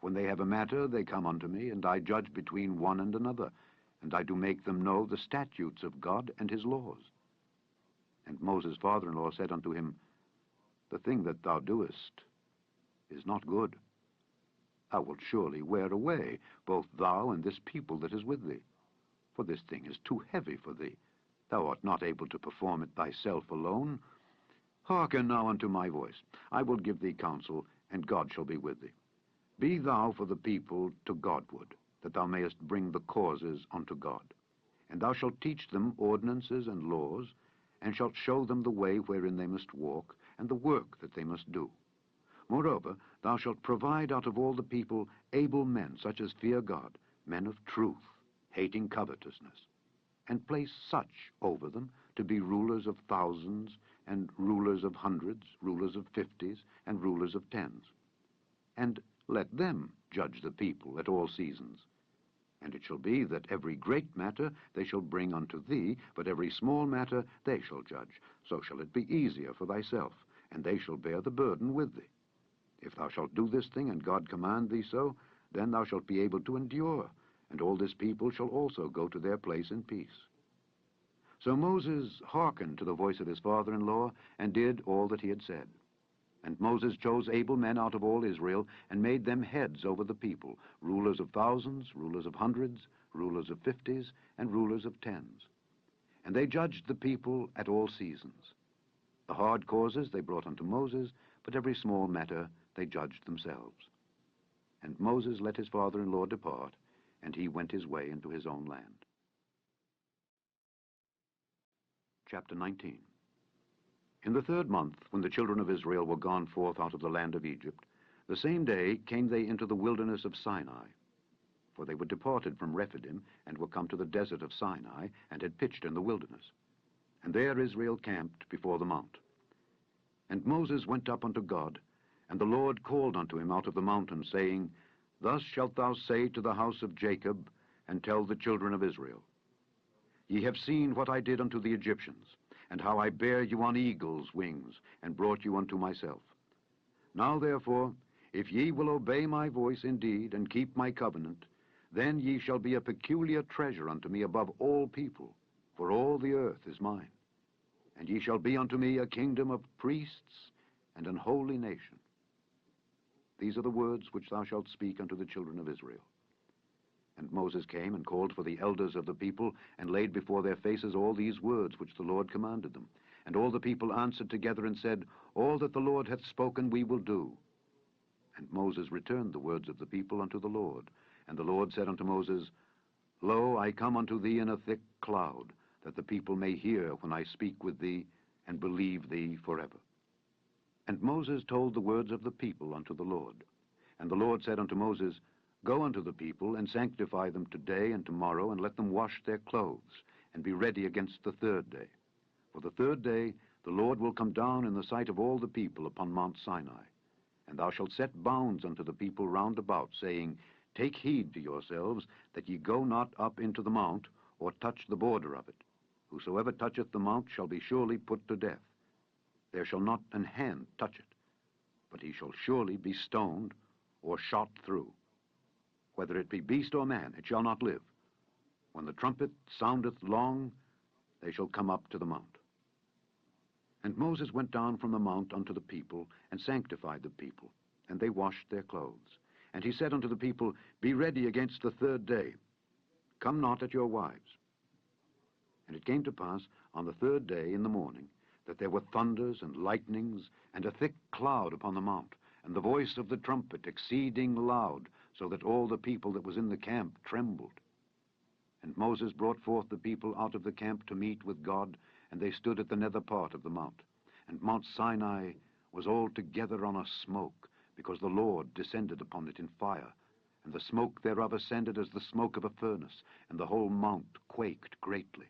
When they have a matter, they come unto me, and I judge between one and another, and I do make them know the statutes of God and his laws. And Moses' father-in-law said unto him, The thing that thou doest is not good. Thou wilt surely wear away, both thou and this people that is with thee. For this thing is too heavy for thee. Thou art not able to perform it thyself alone. Hearken now unto my voice. I will give thee counsel, and God shall be with thee. Be thou for the people to Godward, that thou mayest bring the causes unto God. And thou shalt teach them ordinances and laws, and shalt show them the way wherein they must walk, and the work that they must do. Moreover, thou shalt provide out of all the people able men, such as fear God, men of truth, hating covetousness, and place such over them to be rulers of thousands, and rulers of hundreds, rulers of 50s, and rulers of 10s. And let them judge the people at all seasons. And it shall be that every great matter they shall bring unto thee, but every small matter they shall judge. So shall it be easier for thyself, and they shall bear the burden with thee. If thou shalt do this thing, and God command thee so, then thou shalt be able to endure, and all this people shall also go to their place in peace. So Moses hearkened to the voice of his father-in-law, and did all that he had said. And Moses chose able men out of all Israel, and made them heads over the people, rulers of thousands, rulers of hundreds, rulers of 50s, and rulers of 10s. And they judged the people at all seasons. The hard causes they brought unto Moses, but every small matter they judged themselves. And Moses let his father-in-law depart, and he went his way into his own land. Chapter 19. In the 3rd month, when the children of Israel were gone forth out of the land of Egypt, the same day came they into the wilderness of Sinai. For they were departed from Rephidim, and were come to the desert of Sinai, and had pitched in the wilderness. And there Israel camped before the mount. And Moses went up unto God, and the Lord called unto him out of the mountain, saying, Thus shalt thou say to the house of Jacob, and tell the children of Israel, Ye have seen what I did unto the Egyptians, and how I bare you on eagles' wings, and brought you unto myself. Now therefore, if ye will obey my voice indeed, and keep my covenant, then ye shall be a peculiar treasure unto me above all people, for all the earth is mine. And ye shall be unto me a kingdom of priests, and an holy nation. These are the words which thou shalt speak unto the children of Israel. And Moses came and called for the elders of the people, and laid before their faces all these words which the Lord commanded them. And all the people answered together and said, All that the Lord hath spoken we will do. And Moses returned the words of the people unto the Lord. And the Lord said unto Moses, Lo, I come unto thee in a thick cloud, that the people may hear when I speak with thee, and believe thee forever. And Moses told the words of the people unto the Lord. And the Lord said unto Moses, Go unto the people, and sanctify them today and tomorrow, and let them wash their clothes, and be ready against the 3rd day. For the 3rd day the Lord will come down in the sight of all the people upon Mount Sinai. And thou shalt set bounds unto the people round about, saying, Take heed to yourselves, that ye go not up into the mount, or touch the border of it. Whosoever toucheth the mount shall be surely put to death. There shall not an hand touch it, but he shall surely be stoned, or shot through. Whether it be beast or man, it shall not live. When the trumpet soundeth long, they shall come up to the mount. And Moses went down from the mount unto the people, and sanctified the people, and they washed their clothes. And he said unto the people, Be ready against the 3rd day. Come not at your wives. And it came to pass on the 3rd day in the morning, that there were thunders and lightnings, and a thick cloud upon the mount, and the voice of the trumpet exceeding loud, so that all the people that was in the camp trembled. And Moses brought forth the people out of the camp to meet with God, and they stood at the nether part of the mount. And Mount Sinai was altogether on a smoke, because the Lord descended upon it in fire, and the smoke thereof ascended as the smoke of a furnace, and the whole mount quaked greatly.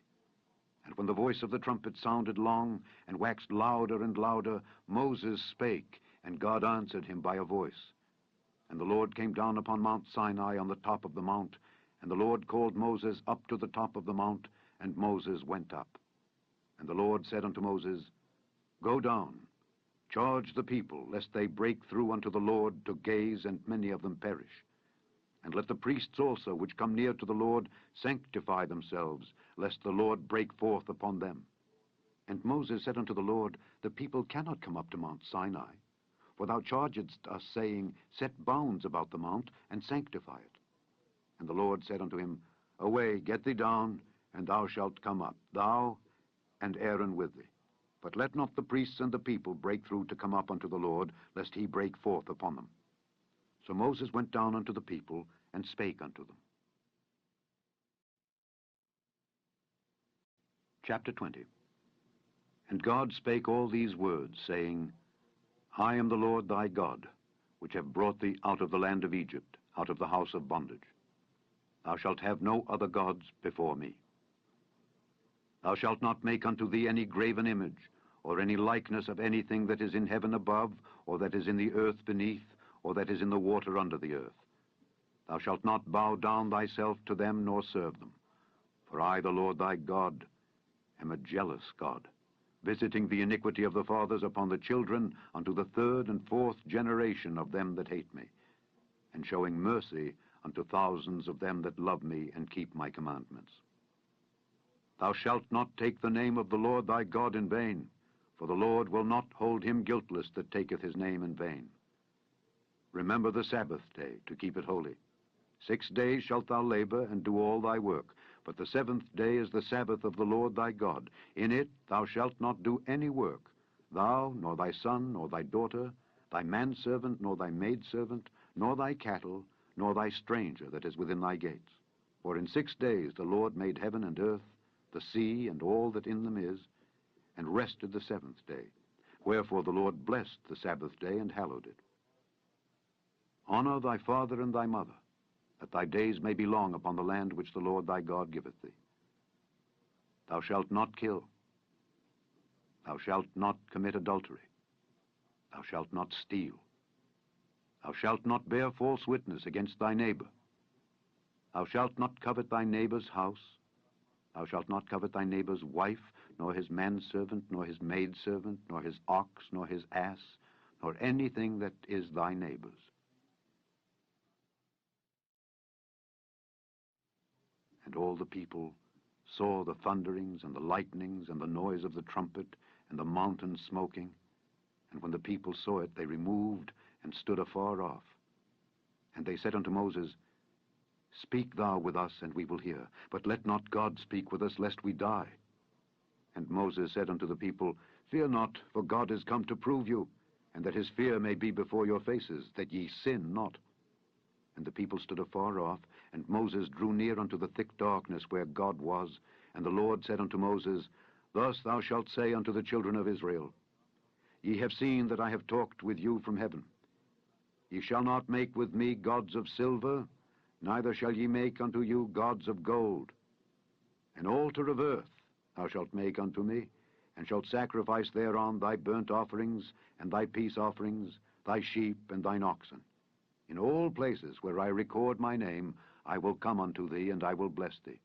And when the voice of the trumpet sounded long, and waxed louder and louder, Moses spake, and God answered him by a voice. And the Lord came down upon Mount Sinai on the top of the mount, and the Lord called Moses up to the top of the mount, and Moses went up. And the Lord said unto Moses, Go down, charge the people, lest they break through unto the Lord to gaze, and many of them perish. And let the priests also, which come near to the Lord, sanctify themselves, lest the Lord break forth upon them. And Moses said unto the Lord, The people cannot come up to Mount Sinai. For thou chargedst us, saying, Set bounds about the mount, and sanctify it. And the Lord said unto him, Away, get thee down, and thou shalt come up, thou and Aaron with thee. But let not the priests and the people break through to come up unto the Lord, lest he break forth upon them. So Moses went down unto the people, and spake unto them. Chapter 20. And God spake all these words, saying, I am the Lord thy God, which have brought thee out of the land of Egypt, out of the house of bondage. Thou shalt have no other gods before me. Thou shalt not make unto thee any graven image, or any likeness of anything that is in heaven above, or that is in the earth beneath, or that is in the water under the earth. Thou shalt not bow down thyself to them, nor serve them. For I, the Lord thy God, am a jealous God, visiting the iniquity of the fathers upon the children unto the 3rd and 4th generation of them that hate me, and showing mercy unto thousands of them that love me and keep my commandments. Thou shalt not take the name of the Lord thy God in vain, for the Lord will not hold him guiltless that taketh his name in vain. Remember the Sabbath day, to keep it holy. 6 days shalt thou labor and do all thy work, but the 7th day is the Sabbath of the Lord thy God. In it thou shalt not do any work, thou, nor thy son, nor thy daughter, thy manservant, nor thy maidservant, nor thy cattle, nor thy stranger that is within thy gates. For in 6 days the Lord made heaven and earth, the sea, and all that in them is, and rested the seventh day. Wherefore the Lord blessed the Sabbath day and hallowed it. Honor thy father and thy mother, that thy days may be long upon the land which the Lord thy God giveth thee. Thou shalt not kill. Thou shalt not commit adultery. Thou shalt not steal. Thou shalt not bear false witness against thy neighbor. Thou shalt not covet thy neighbor's house. Thou shalt not covet thy neighbor's wife, nor his manservant, nor his maidservant, nor his ox, nor his ass, nor anything that is thy neighbor's. And all the people saw the thunderings and the lightnings and the noise of the trumpet and the mountain smoking. And when the people saw it, they removed and stood afar off. And they said unto Moses, Speak thou with us, and we will hear. But let not God speak with us, lest we die. And Moses said unto the people, Fear not, for God is come to prove you, and that his fear may be before your faces, that ye sin not. And the people stood afar off, and Moses drew near unto the thick darkness where God was. And the Lord said unto Moses, Thus thou shalt say unto the children of Israel, Ye have seen that I have talked with you from heaven. Ye shall not make with me gods of silver, neither shall ye make unto you gods of gold. An altar of earth thou shalt make unto me, and shalt sacrifice thereon thy burnt offerings, and thy peace offerings, thy sheep, and thine oxen. In all places where I record my name, I will come unto thee, and I will bless thee.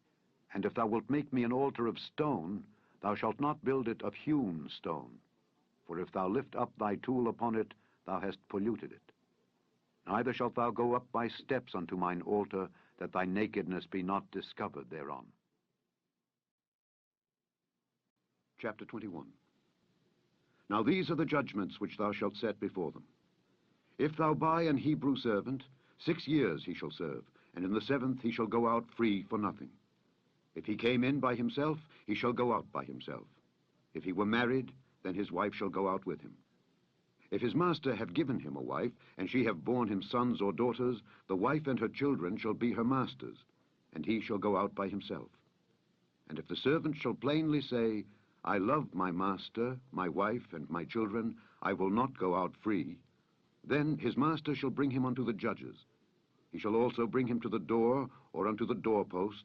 And if thou wilt make me an altar of stone, thou shalt not build it of hewn stone. For if thou lift up thy tool upon it, thou hast polluted it. Neither shalt thou go up by steps unto mine altar, that thy nakedness be not discovered thereon. Chapter 21. Now these are the judgments which thou shalt set before them. If thou buy an Hebrew servant, 6 years he shall serve, and in the 7th he shall go out free for nothing. If he came in by himself, he shall go out by himself. If he were married, then his wife shall go out with him. If his master have given him a wife, and she have borne him sons or daughters, the wife and her children shall be her master's, and he shall go out by himself. And if the servant shall plainly say, I love my master, my wife, and my children, I will not go out free, then his master shall bring him unto the judges. He shall also bring him to the door, or unto the doorpost,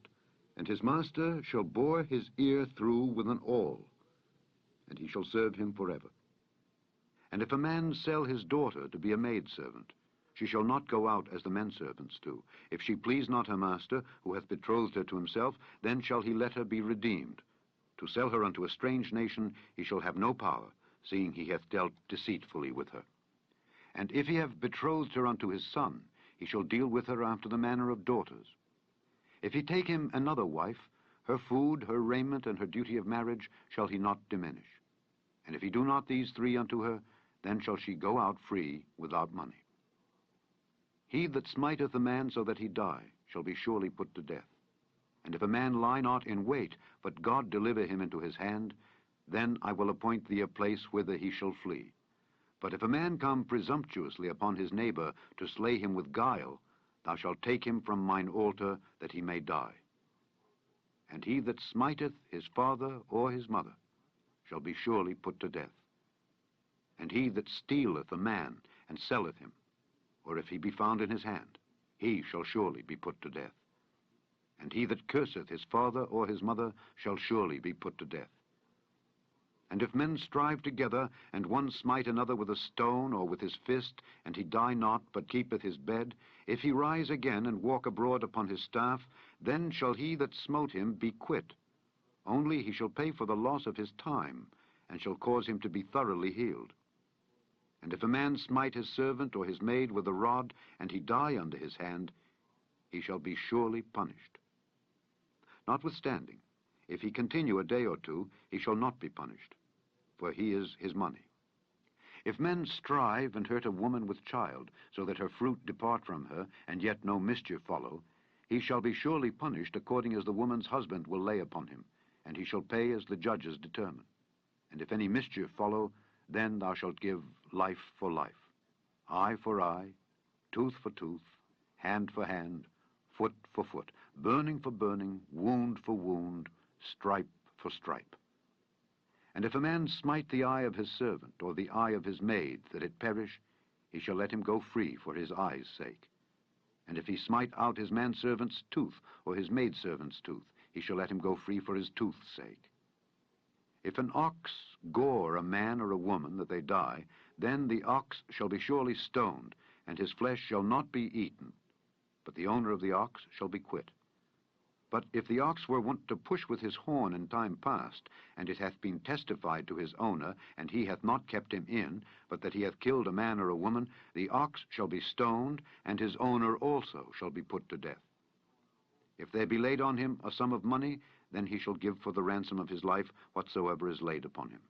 and his master shall bore his ear through with an awl, and he shall serve him forever. And if a man sell his daughter to be a maidservant, she shall not go out as the menservants do. If she please not her master, who hath betrothed her to himself, then shall he let her be redeemed. To sell her unto a strange nation he shall have no power, seeing he hath dealt deceitfully with her. And if he have betrothed her unto his son, he shall deal with her after the manner of daughters. If he take him another wife, her food, her raiment, and her duty of marriage shall he not diminish. And if he do not these 3 unto her, then shall she go out free without money. He that smiteth a man so that he die shall be surely put to death. And if a man lie not in wait, but God deliver him into his hand, then I will appoint thee a place whither he shall flee. But if a man come presumptuously upon his neighbor to slay him with guile, thou shalt take him from mine altar, that he may die. And he that smiteth his father or his mother shall be surely put to death. And he that stealeth a man and selleth him, or if he be found in his hand, he shall surely be put to death. And he that curseth his father or his mother shall surely be put to death. And if men strive together, and one smite another with a stone or with his fist, and he die not, but keepeth his bed, if he rise again and walk abroad upon his staff, then shall he that smote him be quit. Only he shall pay for the loss of his time, and shall cause him to be thoroughly healed. And if a man smite his servant or his maid with a rod, and he die under his hand, he shall be surely punished. Notwithstanding, if he continue a day or 2, he shall not be punished, for he is his money. If men strive and hurt a woman with child, so that her fruit depart from her, and yet no mischief follow, he shall be surely punished according as the woman's husband will lay upon him, and he shall pay as the judges determine. And if any mischief follow, then thou shalt give life for life, eye for eye, tooth for tooth, hand for hand, foot for foot, burning for burning, wound for wound, stripe for stripe. And if a man smite the eye of his servant, or the eye of his maid, that it perish, he shall let him go free for his eye's sake. And if he smite out his manservant's tooth, or his maidservant's tooth, he shall let him go free for his tooth's sake. If an ox gore a man or a woman that they die, then the ox shall be surely stoned, and his flesh shall not be eaten, but the owner of the ox shall be quit. But if the ox were wont to push with his horn in time past, and it hath been testified to his owner, and he hath not kept him in, but that he hath killed a man or a woman, the ox shall be stoned, and his owner also shall be put to death. If there be laid on him a sum of money, then he shall give for the ransom of his life whatsoever is laid upon him.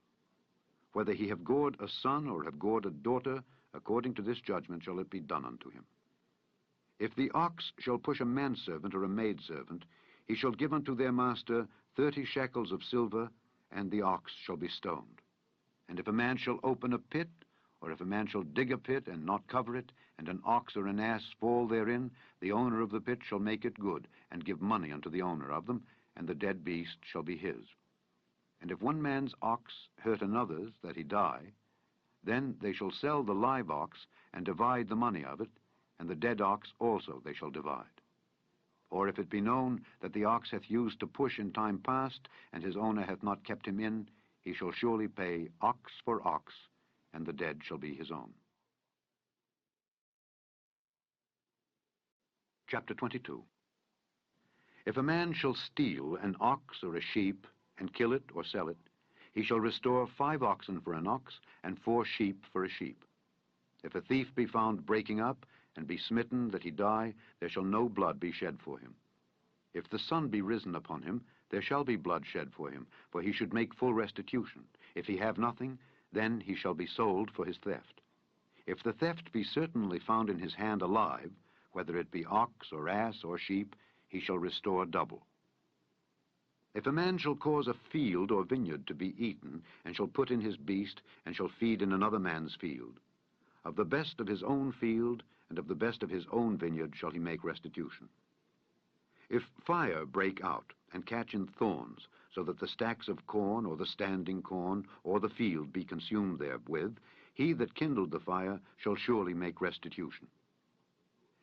Whether he have gored a son or have gored a daughter, according to this judgment shall it be done unto him. If the ox shall push a manservant or a maidservant, he shall give unto their master 30 shekels of silver, and the ox shall be stoned. And if a man shall open a pit, or if a man shall dig a pit and not cover it, and an ox or an ass fall therein, the owner of the pit shall make it good, and give money unto the owner of them, and the dead beast shall be his. And if one man's ox hurt another's, that he die, then they shall sell the live ox, and divide the money of it, and the dead ox also they shall divide. Or if it be known that the ox hath used to push in time past, and his owner hath not kept him in, he shall surely pay ox for ox, and the dead shall be his own. Chapter 22. If a man shall steal an ox or a sheep, and kill it or sell it, he shall restore 5 oxen for an ox, and 4 sheep for a sheep. If a thief be found breaking up, and be smitten that he die, there shall no blood be shed for him. If the sun be risen upon him, there shall be blood shed for him, for he should make full restitution. If he have nothing, then he shall be sold for his theft. If the theft be certainly found in his hand alive, whether it be ox or ass or sheep, he shall restore double. If a man shall cause a field or vineyard to be eaten, and shall put in his beast, and shall feed in another man's field, of the best of his own field, and of the best of his own vineyard shall he make restitution. If fire break out, and catch in thorns, so that the stacks of corn, or the standing corn, or the field be consumed therewith, he that kindled the fire shall surely make restitution.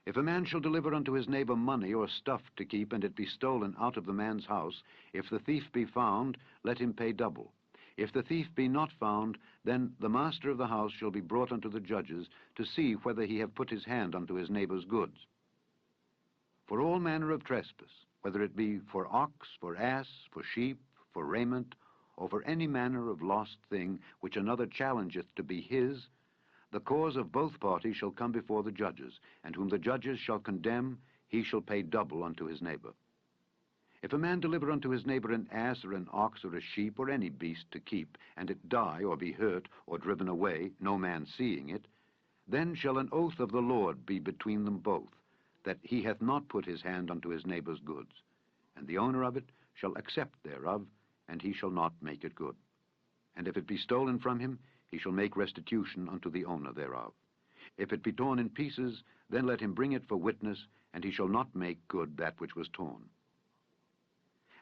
If a man shall deliver unto his neighbor money or stuff to keep, and it be stolen out of the man's house, if the thief be found, let him pay double. If the thief be not found, then the master of the house shall be brought unto the judges, to see whether he have put his hand unto his neighbor's goods. For all manner of trespass, whether it be for ox, for ass, for sheep, for raiment, or for any manner of lost thing which another challengeth to be his, the cause of both parties shall come before the judges, and whom the judges shall condemn, he shall pay double unto his neighbor. If a man deliver unto his neighbor an ass or an ox or a sheep or any beast to keep, and it die or be hurt or driven away, no man seeing it, then shall an oath of the Lord be between them both, that he hath not put his hand unto his neighbor's goods, and the owner of it shall accept thereof, and he shall not make it good. And if it be stolen from him, he shall make restitution unto the owner thereof. If it be torn in pieces, then let him bring it for witness, and he shall not make good that which was torn.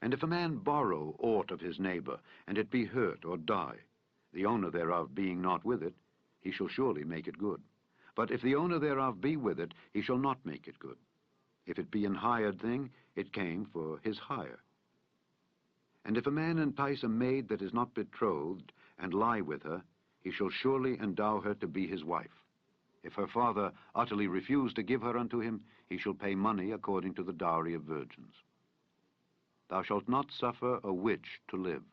And if a man borrow aught of his neighbor, and it be hurt or die, the owner thereof being not with it, he shall surely make it good. But if the owner thereof be with it, he shall not make it good. If it be an hired thing, it came for his hire. And if a man entice a maid that is not betrothed, and lie with her, he shall surely endow her to be his wife. If her father utterly refuse to give her unto him, he shall pay money according to the dowry of virgins. Thou shalt not suffer a witch to live.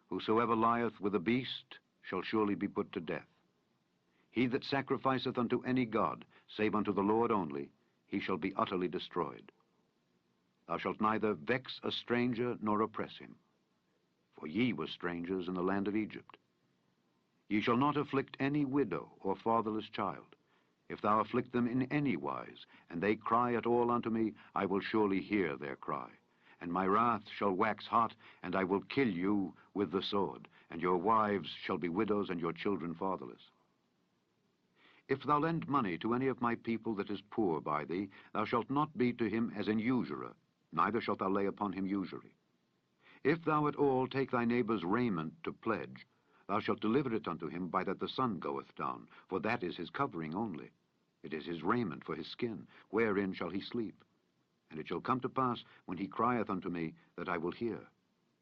Whosoever lieth with a beast shall surely be put to death. He that sacrificeth unto any god, save unto the Lord only, he shall be utterly destroyed. Thou shalt neither vex a stranger nor oppress him. For ye were strangers in the land of Egypt. Ye shall not afflict any widow or fatherless child. If thou afflict them in any wise, and they cry at all unto me, I will surely hear their cry. And my wrath shall wax hot, and I will kill you with the sword, and your wives shall be widows, and your children fatherless. If thou lend money to any of my people that is poor by thee, thou shalt not be to him as an usurer, neither shalt thou lay upon him usury. If thou at all take thy neighbour's raiment to pledge, thou shalt deliver it unto him by that the sun goeth down, for that is his covering only. It is his raiment for his skin, wherein shall he sleep. And it shall come to pass, when he crieth unto me, that I will hear,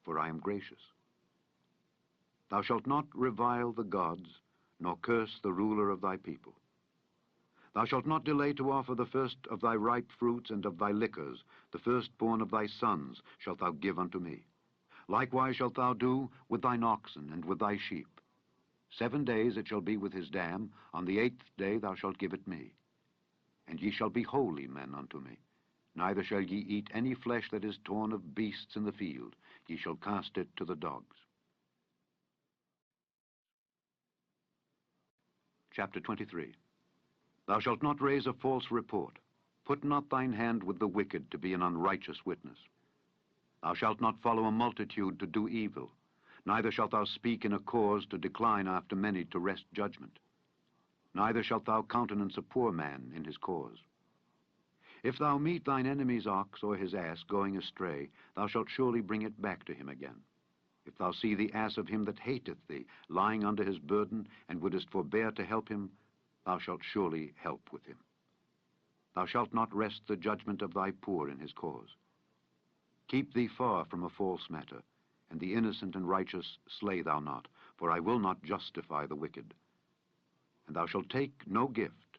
for I am gracious. Thou shalt not revile the gods, nor curse the ruler of thy people. Thou shalt not delay to offer the first of thy ripe fruits and of thy liquors, the firstborn of thy sons shalt thou give unto me. Likewise shalt thou do with thine oxen and with thy sheep. 7 days it shall be with his dam, on the 8th day thou shalt give it me. And ye shall be holy men unto me. Neither shall ye eat any flesh that is torn of beasts in the field. Ye shall cast it to the dogs. Chapter 23. Thou shalt not raise a false report. Put not thine hand with the wicked to be an unrighteous witness. Thou shalt not follow a multitude to do evil. Neither shalt thou speak in a cause to decline after many to wrest judgment. Neither shalt thou countenance a poor man in his cause. If thou meet thine enemy's ox or his ass going astray, thou shalt surely bring it back to him again. If thou see the ass of him that hateth thee lying under his burden, and wouldest forbear to help him, thou shalt surely help with him. Thou shalt not wrest the judgment of thy poor in his cause. Keep thee far from a false matter, and the innocent and righteous slay thou not, for I will not justify the wicked. And thou shalt take no gift,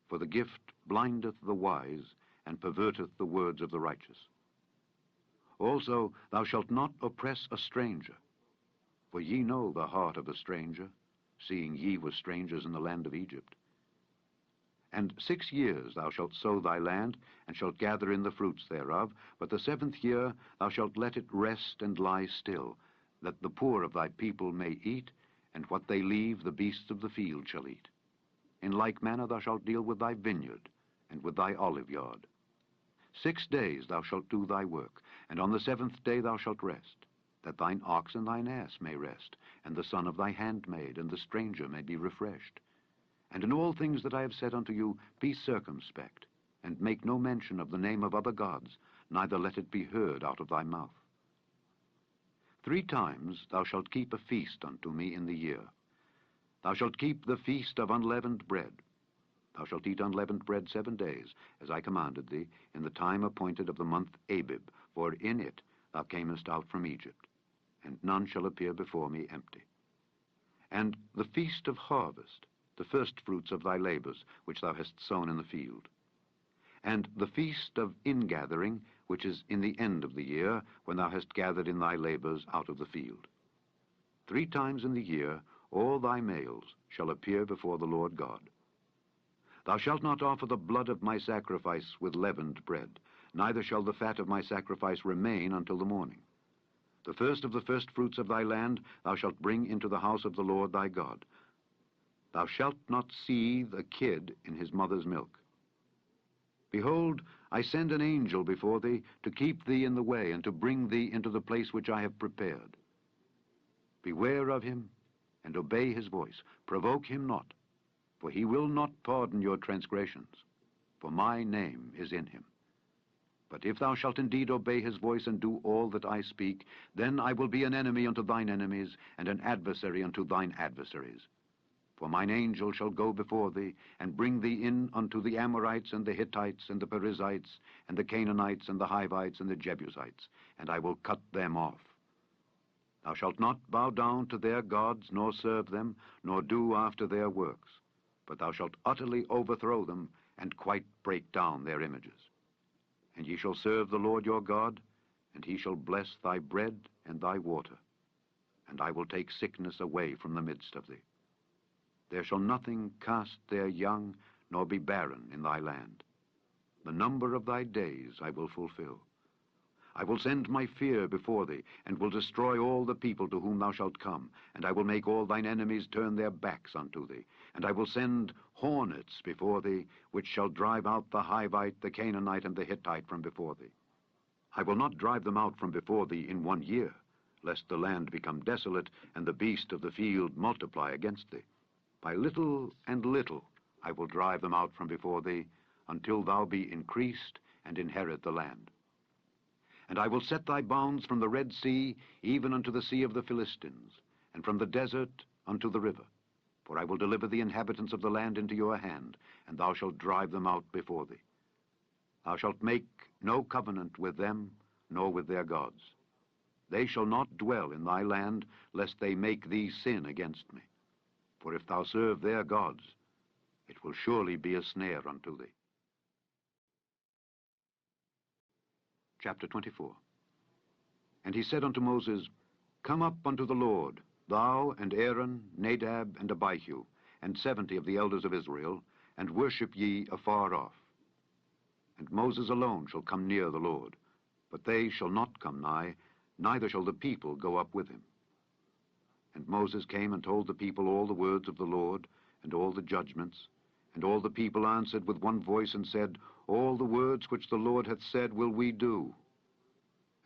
for the gift blindeth the wise, and perverteth the words of the righteous. Also thou shalt not oppress a stranger, for ye know the heart of a stranger, seeing ye were strangers in the land of Egypt. And 6 years thou shalt sow thy land, and shalt gather in the fruits thereof, but the 7th year thou shalt let it rest and lie still, that the poor of thy people may eat, and what they leave the beasts of the field shall eat. In like manner thou shalt deal with thy vineyard, and with thy oliveyard. 6 days thou shalt do thy work, and on the 7th day thou shalt rest, that thine ox and thine ass may rest, and the son of thy handmaid and the stranger may be refreshed. And in all things that I have said unto you, be circumspect, and make no mention of the name of other gods, neither let it be heard out of thy mouth. 3 times thou shalt keep a feast unto me in the year. Thou shalt keep the feast of unleavened bread. Thou shalt eat unleavened bread 7 days, as I commanded thee, in the time appointed of the month Abib, for in it thou camest out from Egypt, and none shall appear before me empty. And the feast of harvest, the firstfruits of thy labors, which thou hast sown in the field. And the feast of ingathering, which is in the end of the year, when thou hast gathered in thy labors out of the field. 3 times in the year all thy males shall appear before the Lord God. Thou shalt not offer the blood of my sacrifice with leavened bread, neither shall the fat of my sacrifice remain until the morning. The first of the firstfruits of thy land thou shalt bring into the house of the Lord thy God. Thou shalt not seethe a kid in his mother's milk. Behold, I send an angel before thee to keep thee in the way, and to bring thee into the place which I have prepared. Beware of him, and obey his voice. Provoke him not, for he will not pardon your transgressions, for my name is in him. But if thou shalt indeed obey his voice, and do all that I speak, then I will be an enemy unto thine enemies, and an adversary unto thine adversaries. For mine angel shall go before thee, and bring thee in unto the Amorites, and the Hittites, and the Perizzites, and the Canaanites, and the Hivites, and the Jebusites, and I will cut them off. Thou shalt not bow down to their gods, nor serve them, nor do after their works, but thou shalt utterly overthrow them, and quite break down their images. And ye shall serve the Lord your God, and he shall bless thy bread and thy water, and I will take sickness away from the midst of thee. There shall nothing cast their young, nor be barren in thy land. The number of thy days I will fulfill. I will send my fear before thee, and will destroy all the people to whom thou shalt come, and I will make all thine enemies turn their backs unto thee. And I will send hornets before thee, which shall drive out the Hivite, the Canaanite, and the Hittite from before thee. I will not drive them out from before thee in 1 year, lest the land become desolate, and the beast of the field multiply against thee. By little and little I will drive them out from before thee, until thou be increased and inherit the land. And I will set thy bounds from the Red Sea even unto the sea of the Philistines, and from the desert unto the river. For I will deliver the inhabitants of the land into your hand, and thou shalt drive them out before thee. Thou shalt make no covenant with them, nor with their gods. They shall not dwell in thy land, lest they make thee sin against me. For if thou serve their gods, it will surely be a snare unto thee. Chapter 24. And he said unto Moses, Come up unto the Lord, thou and Aaron, Nadab, and Abihu, and 70 of the elders of Israel, and worship ye afar off. And Moses alone shall come near the Lord, but they shall not come nigh, neither shall the people go up with him. And Moses came and told the people all the words of the Lord, and all the judgments. And all the people answered with one voice, and said, All the words which the Lord hath said will we do.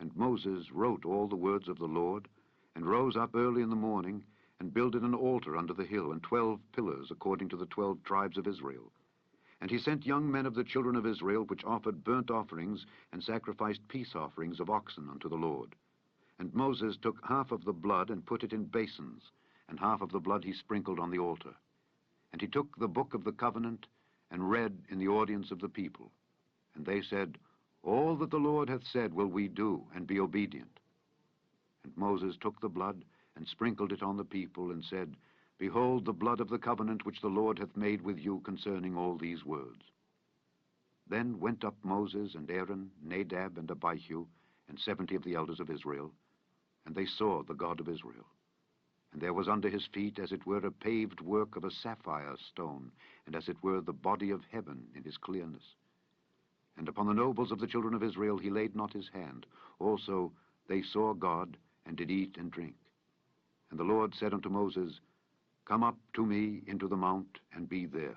And Moses wrote all the words of the Lord, and rose up early in the morning, and builded an altar under the hill, and 12 pillars according to the 12 tribes of Israel. And he sent young men of the children of Israel, which offered burnt offerings, and sacrificed peace offerings of oxen unto the Lord. And Moses took half of the blood, and put it in basins, and half of the blood he sprinkled on the altar. And he took the book of the covenant, and read in the audience of the people. And they said, All that the Lord hath said will we do, and be obedient. And Moses took the blood, and sprinkled it on the people, and said, Behold the blood of the covenant which the Lord hath made with you concerning all these words. Then went up Moses and Aaron, Nadab and Abihu, and 70 of the elders of Israel, and they saw the God of Israel. And there was under his feet as it were a paved work of a sapphire stone, and as it were the body of heaven in his clearness. And upon the nobles of the children of Israel he laid not his hand. Also they saw God, and did eat and drink. And the Lord said unto Moses, Come up to me into the mount, and be there.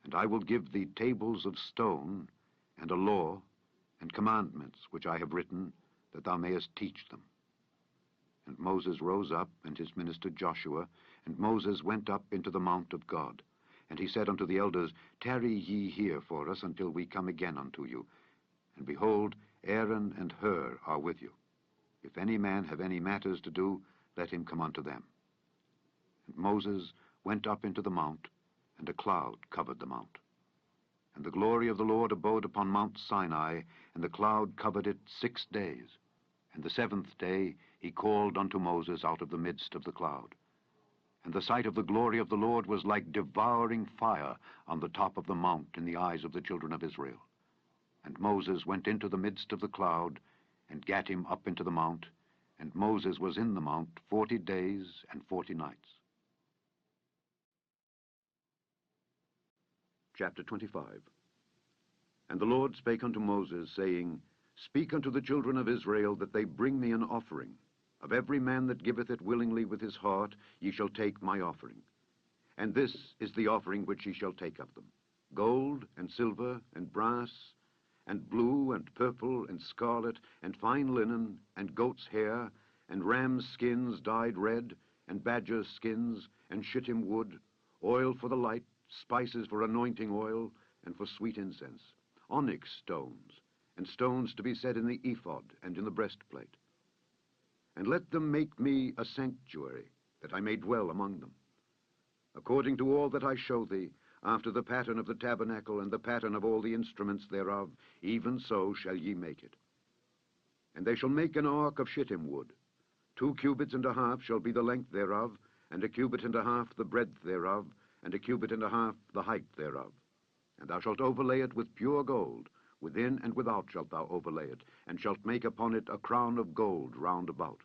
And I will give thee tables of stone, and a law, and commandments which I have written, that thou mayest teach them. And Moses rose up, and his minister Joshua, and Moses went up into the mount of God. And he said unto the elders, Tarry ye here for us until we come again unto you. And behold, Aaron and Hur are with you. If any man have any matters to do, let him come unto them. And Moses went up into the mount, and a cloud covered the mount. And the glory of the Lord abode upon Mount Sinai, and the cloud covered it 6 days. And the 7th day he called unto Moses out of the midst of the cloud. And the sight of the glory of the Lord was like devouring fire on the top of the mount in the eyes of the children of Israel. And Moses went into the midst of the cloud, and gat him up into the mount, and Moses was in the mount 40 days and 40 nights. Chapter 25. And the Lord spake unto Moses, saying, Speak unto the children of Israel, that they bring me an offering. Of every man that giveth it willingly with his heart, ye shall take my offering. And this is the offering which ye shall take of them: gold, and silver, and brass, and blue, and purple, and scarlet, and fine linen, and goat's hair, and rams' skins dyed red, and badgers' skins, and shittim wood, oil for the light, spices for anointing oil, and for sweet incense, onyx stones, and stones to be set in the ephod and in the breastplate. And let them make me a sanctuary, that I may dwell among them. According to all that I show thee, after the pattern of the tabernacle and the pattern of all the instruments thereof, even so shall ye make it. And they shall make an ark of shittim wood. 2 cubits and a half shall be the length thereof, and 1 cubit and a half the breadth thereof, and 1 cubit and a half the height thereof. And thou shalt overlay it with pure gold. Within and without shalt thou overlay it, and shalt make upon it a crown of gold round about.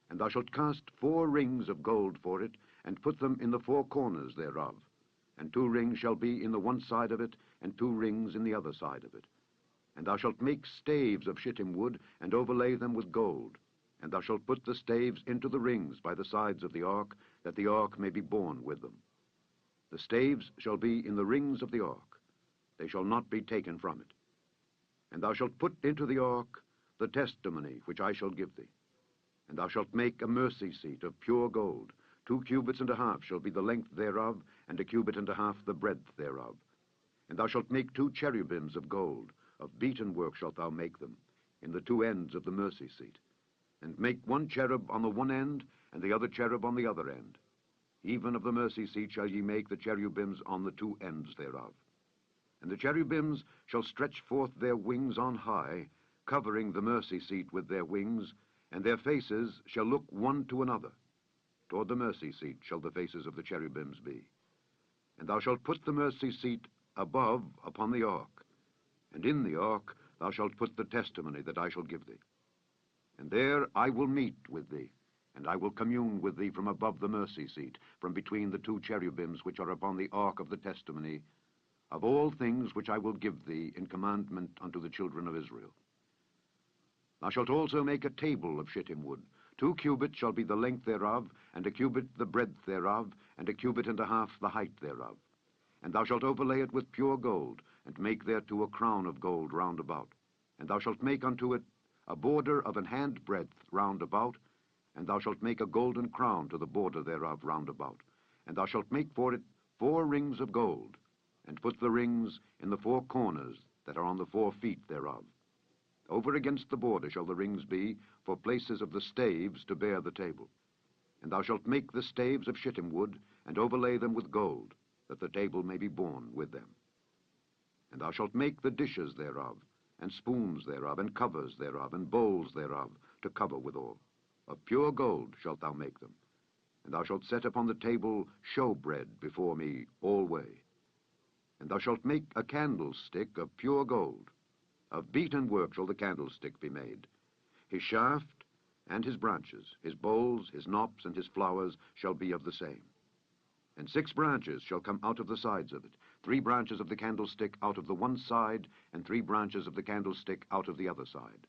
And thou shalt cast 4 rings of gold for it, and put them in the 4 corners thereof. And 2 rings shall be in the one side of it, and 2 rings in the other side of it. And thou shalt make staves of shittim wood, and overlay them with gold. And thou shalt put the staves into the rings by the sides of the ark, that the ark may be borne with them. The staves shall be in the rings of the ark. They shall not be taken from it. And thou shalt put into the ark the testimony which I shall give thee. And thou shalt make a mercy seat of pure gold. 2 cubits and a half shall be the length thereof, and 1 cubit and a half the breadth thereof. And thou shalt make 2 cherubims of gold. Of beaten work shalt thou make them. in the two ends of the mercy seat, and make one cherub on the one end, and the other cherub on the other end. Even of the mercy seat shall ye make the cherubims on the two ends thereof. And the cherubims shall stretch forth their wings on high, covering the mercy seat with their wings, and their faces shall look one to another. Toward the mercy seat shall the faces of the cherubims be. And thou shalt put the mercy seat above upon the ark, and in the ark thou shalt put the testimony that I shall give thee. And there I will meet with thee, and I will commune with thee from above the mercy seat, from between the two cherubims which are upon the ark of the testimony, of all things which I will give thee in commandment unto the children of Israel. Thou shalt also make a table of shittim wood. 2 cubits shall be the length thereof, and 1 cubit the breadth thereof, and 1.5 cubits the height thereof. And thou shalt overlay it with pure gold, and make thereto a crown of gold round about. And thou shalt make unto it a border of an hand breadth round about, and thou shalt make a golden crown to the border thereof round about. And thou shalt make for it 4 rings of gold, and put the rings in the 4 corners that are on the 4 feet thereof. Over against the border shall the rings be for places of the staves to bear the table. And thou shalt make the staves of shittim wood, and overlay them with gold, that the table may be borne with them. And thou shalt make the dishes thereof, and spoons thereof, and covers thereof, and bowls thereof, to cover withal. Of pure gold shalt thou make them. And thou shalt set upon the table showbread before me alway. And thou shalt make a candlestick of pure gold. Of beaten work shall the candlestick be made. His shaft and his branches, his bowls, his knops, and his flowers shall be of the same. And 6 branches shall come out of the sides of it, 3 branches of the candlestick out of the one side, and 3 branches of the candlestick out of the other side.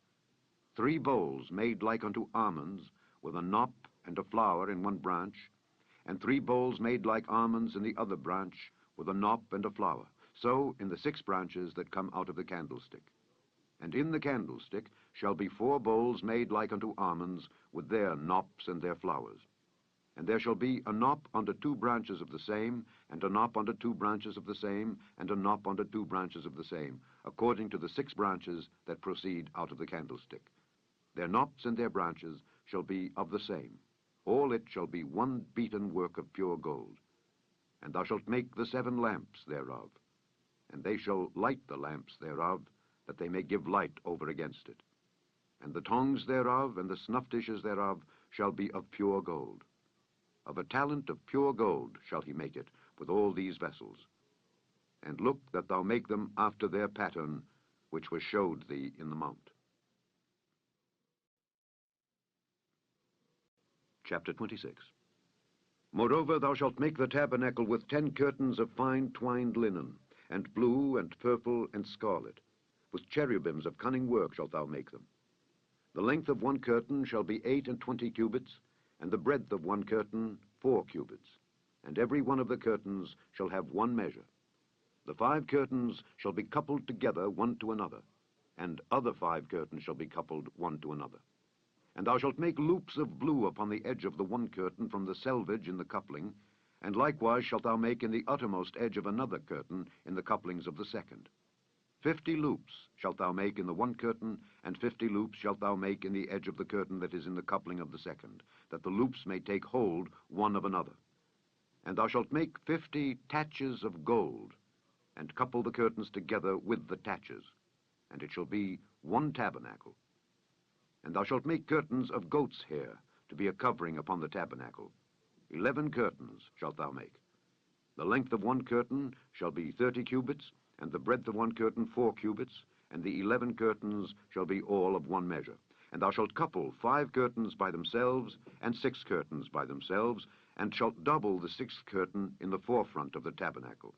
3 bowls made like unto almonds, with a knop and a flower in one branch, and 3 bowls made like almonds in the other branch, with a knop and a flower, so in the 6 branches that come out of the candlestick. And in the candlestick shall be 4 bowls made like unto almonds, with their knops and their flowers. And there shall be a knop unto 2 branches of the same, and a knop unto 2 branches of the same, and a knop unto 2 branches of the same, according to the 6 branches that proceed out of the candlestick. Their knops and their branches shall be of the same. All it shall be one beaten work of pure gold. And thou shalt make the 7 lamps thereof, and they shall light the lamps thereof, that they may give light over against it. And the tongues thereof and the snuff dishes thereof shall be of pure gold. Of a talent of pure gold shall he make it, with all these vessels. And look that thou make them after their pattern, which was showed thee in the mount. Chapter 26. Moreover, thou shalt make the tabernacle with 10 curtains of fine twined linen, and blue, and purple, and scarlet. With cherubims of cunning work shalt thou make them. The length of one curtain shall be 28 cubits, and the breadth of one curtain 4 cubits. And every one of the curtains shall have one measure. The 5 curtains shall be coupled together one to another, and other 5 curtains shall be coupled one to another. And thou shalt make loops of blue upon the edge of the one curtain from the selvage in the coupling, and likewise shalt thou make in the uttermost edge of another curtain in the couplings of the second. 50 loops shalt thou make in the one curtain, and 50 loops shalt thou make in the edge of the curtain that is in the coupling of the second, that the loops may take hold one of another. And thou shalt make 50 taches of gold, and couple the curtains together with the taches, and it shall be one tabernacle. And thou shalt make curtains of goat's hair, to be a covering upon the tabernacle. 11 curtains shalt thou make. The length of one curtain shall be 30 cubits, and the breadth of one curtain 4 cubits, and the 11 curtains shall be all of one measure. And thou shalt couple 5 curtains by themselves, and 6 curtains by themselves, and shalt double the 6th curtain in the forefront of the tabernacle.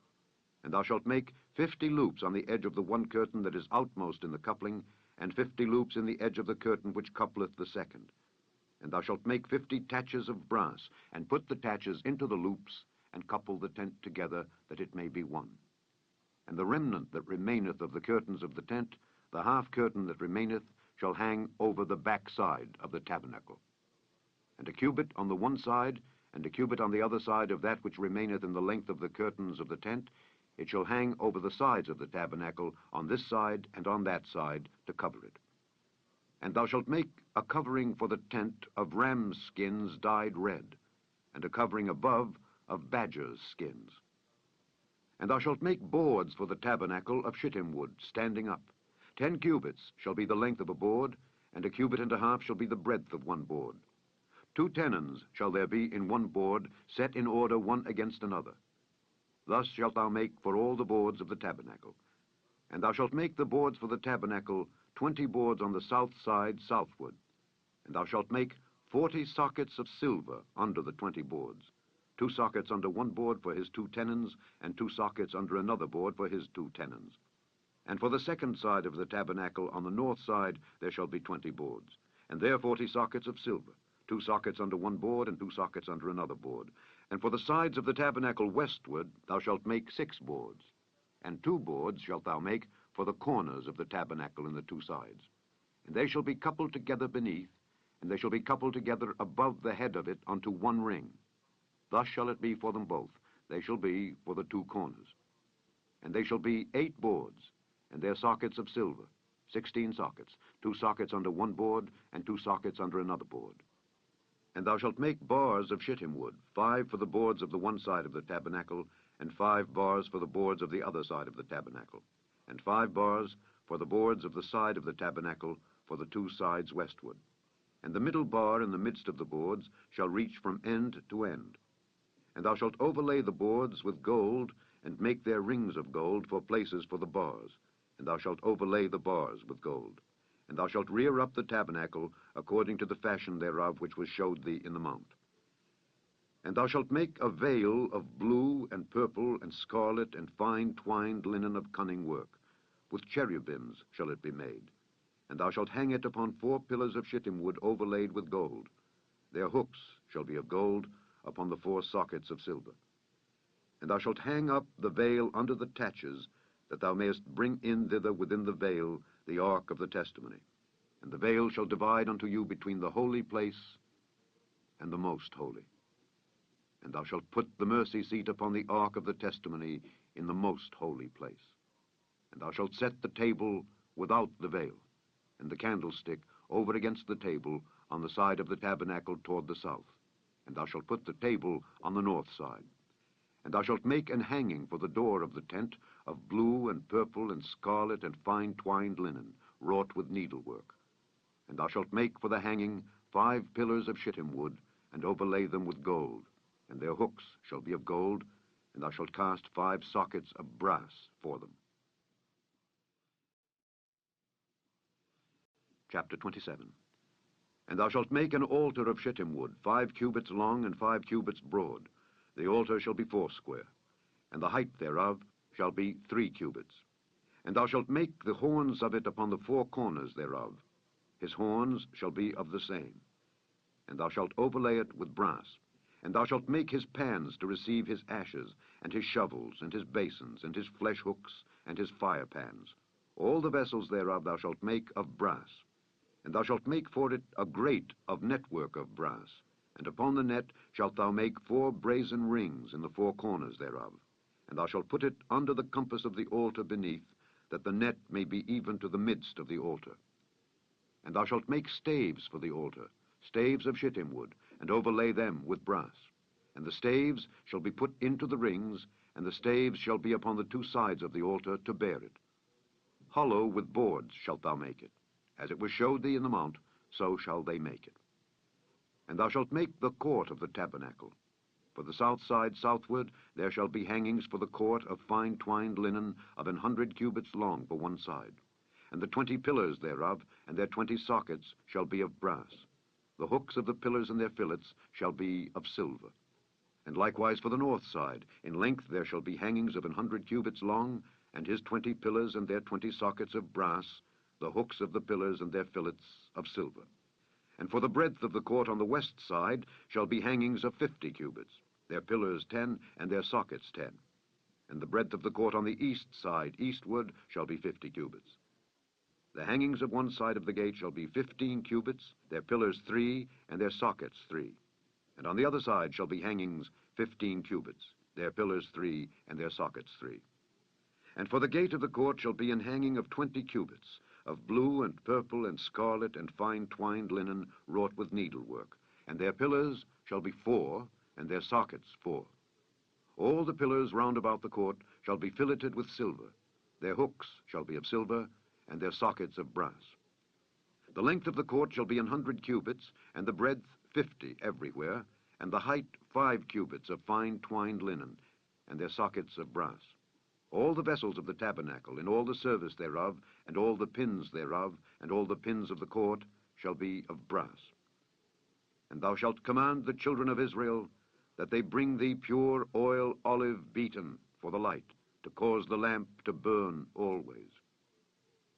And thou shalt make 50 loops on the edge of the one curtain that is outmost in the coupling, and 50 loops in the edge of the curtain which coupleth the second. And thou shalt make 50 taches of brass, and put the taches into the loops, and couple the tent together, that it may be one. And the remnant that remaineth of the curtains of the tent, the half curtain that remaineth, shall hang over the back side of the tabernacle. And 1 cubit on the one side, and 1 cubit on the other side of that which remaineth in the length of the curtains of the tent, it shall hang over the sides of the tabernacle, on this side and on that side, to cover it. And thou shalt make a covering for the tent of rams' skins dyed red, and a covering above of badgers' skins. And thou shalt make boards for the tabernacle of shittim wood, standing up. 10 cubits shall be the length of a board, and 1.5 cubits shall be the breadth of one board. 2 tenons shall there be in one board, set in order one against another. Thus shalt thou make for all the boards of the tabernacle. And thou shalt make the boards for the tabernacle 20 boards on the south side southward. And thou shalt make 40 sockets of silver under the 20 boards, 2 sockets under one board for his 2 tenons, and 2 sockets under another board for his 2 tenons. And for the second side of the tabernacle on the north side there shall be 20 boards, and there 40 sockets of silver, 2 sockets under one board and 2 sockets under another board. And for the sides of the tabernacle westward thou shalt make 6 boards, and 2 boards shalt thou make for the corners of the tabernacle in the 2 sides. And they shall be coupled together beneath, and they shall be coupled together above the head of it unto one ring. Thus shall it be for them both. They shall be for the 2 corners. And they shall be 8 boards, and their sockets of silver, 16 sockets, 2 sockets under one board, and 2 sockets under another board. And thou shalt make bars of shittim wood, 5 for the boards of the one side of the tabernacle, and 5 bars for the boards of the other side of the tabernacle, and 5 bars for the boards of the side of the tabernacle for the 2 sides westward. And the middle bar in the midst of the boards shall reach from end to end. And thou shalt overlay the boards with gold, and make their rings of gold for places for the bars, and thou shalt overlay the bars with gold. And thou shalt rear up the tabernacle according to the fashion thereof which was showed thee in the mount. And thou shalt make a veil of blue and purple and scarlet and fine twined linen of cunning work. With cherubims shall it be made. And thou shalt hang it upon 4 pillars of shittim wood overlaid with gold. Their hooks shall be of gold upon the 4 sockets of silver. And thou shalt hang up the veil under the taches, that thou mayest bring in thither within the veil the ark of the testimony. And the veil shall divide unto you between the holy place and the most holy. And thou shalt put the mercy seat upon the ark of the testimony in the most holy place. And thou shalt set the table without the veil, and the candlestick over against the table on the side of the tabernacle toward the south. And thou shalt put the table on the north side. And thou shalt make an hanging for the door of the tent of blue and purple and scarlet and fine twined linen, wrought with needlework. And thou shalt make for the hanging 5 pillars of shittim wood, and overlay them with gold, and their hooks shall be of gold, and thou shalt cast 5 sockets of brass for them. Chapter 27. And thou shalt make an altar of shittim wood, 5 cubits long and 5 cubits broad. The altar shall be 4 square, and the height thereof shall be 3 cubits. And thou shalt make the horns of it upon the 4 corners thereof. His horns shall be of the same. And thou shalt overlay it with brass. And thou shalt make his pans to receive his ashes, and his shovels, and his basins, and his flesh hooks, and his fire pans. All the vessels thereof thou shalt make of brass. And thou shalt make for it a grate of network of brass. And upon the net shalt thou make 4 brazen rings in the 4 corners thereof. And thou shalt put it under the compass of the altar beneath, that the net may be even to the midst of the altar. And thou shalt make staves for the altar, staves of shittim wood, and overlay them with brass. And the staves shall be put into the rings, and the staves shall be upon the 2 sides of the altar to bear it. Hollow with boards shalt thou make it. As it was showed thee in the mount, so shall they make it. And thou shalt make the court of the tabernacle. For the south side southward there shall be hangings for the court of fine twined linen of 100 cubits long for one side. And the 20 pillars thereof, and their 20 sockets, shall be of brass. The hooks of the pillars and their fillets shall be of silver. And likewise for the north side, in length there shall be hangings of 100 cubits long, and his 20 pillars and their 20 sockets of brass, the hooks of the pillars and their fillets of silver. And for the breadth of the court on the west side shall be hangings of 50 cubits, their pillars 10, and their sockets 10. And the breadth of the court on the east side eastward shall be 50 cubits. The hangings of one side of the gate shall be 15 cubits, their pillars 3, and their sockets 3. And on the other side shall be hangings 15 cubits, their pillars 3, and their sockets 3. And for the gate of the court shall be an hanging of 20 cubits, of blue and purple and scarlet and fine twined linen wrought with needlework. And their pillars shall be 4, and their sockets 4. All the pillars round about the court shall be filleted with silver. Their hooks shall be of silver, and their sockets of brass. The length of the court shall be 100 cubits, and the breadth 50 everywhere, and the height 5 cubits of fine twined linen, and their sockets of brass. All the vessels of the tabernacle, in all the service thereof, and all the pins thereof, and all the pins of the court, shall be of brass. And thou shalt command the children of Israel that they bring thee pure oil olive beaten for the light, to cause the lamp to burn always.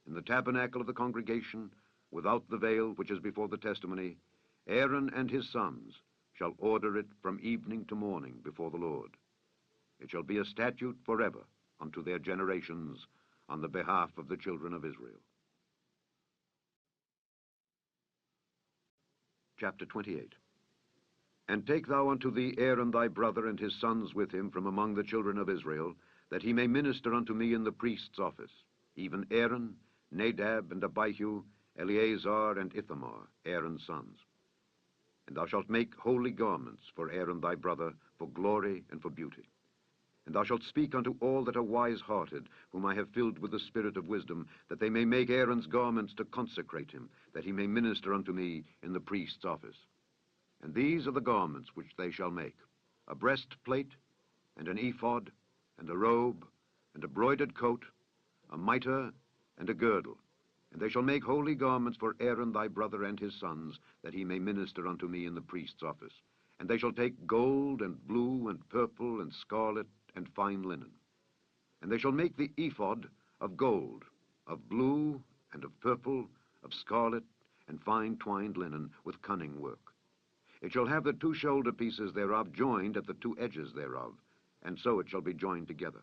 In the tabernacle of the congregation, without the veil which is before the testimony, Aaron and his sons shall order it from evening to morning before the Lord. It shall be a statute forever unto their generations on the behalf of the children of Israel. Chapter 28. And take thou unto thee Aaron thy brother and his sons with him from among the children of Israel, that he may minister unto me in the priest's office, even Aaron, Nadab, and Abihu, Eleazar, and Ithamar, Aaron's sons. And thou shalt make holy garments for Aaron thy brother, for glory and for beauty. And thou shalt speak unto all that are wise-hearted, whom I have filled with the spirit of wisdom, that they may make Aaron's garments to consecrate him, that he may minister unto me in the priest's office. And these are the garments which they shall make: a breastplate, and an ephod, and a robe, and a broidered coat, a mitre, and a girdle. And they shall make holy garments for Aaron thy brother and his sons, that he may minister unto me in the priest's office. And they shall take gold, and blue, and purple, and scarlet, and fine linen. And they shall make the ephod of gold, of blue, and of purple, of scarlet, and fine twined linen, with cunning work. It shall have the 2 shoulder pieces thereof joined at the 2 edges thereof, and so it shall be joined together.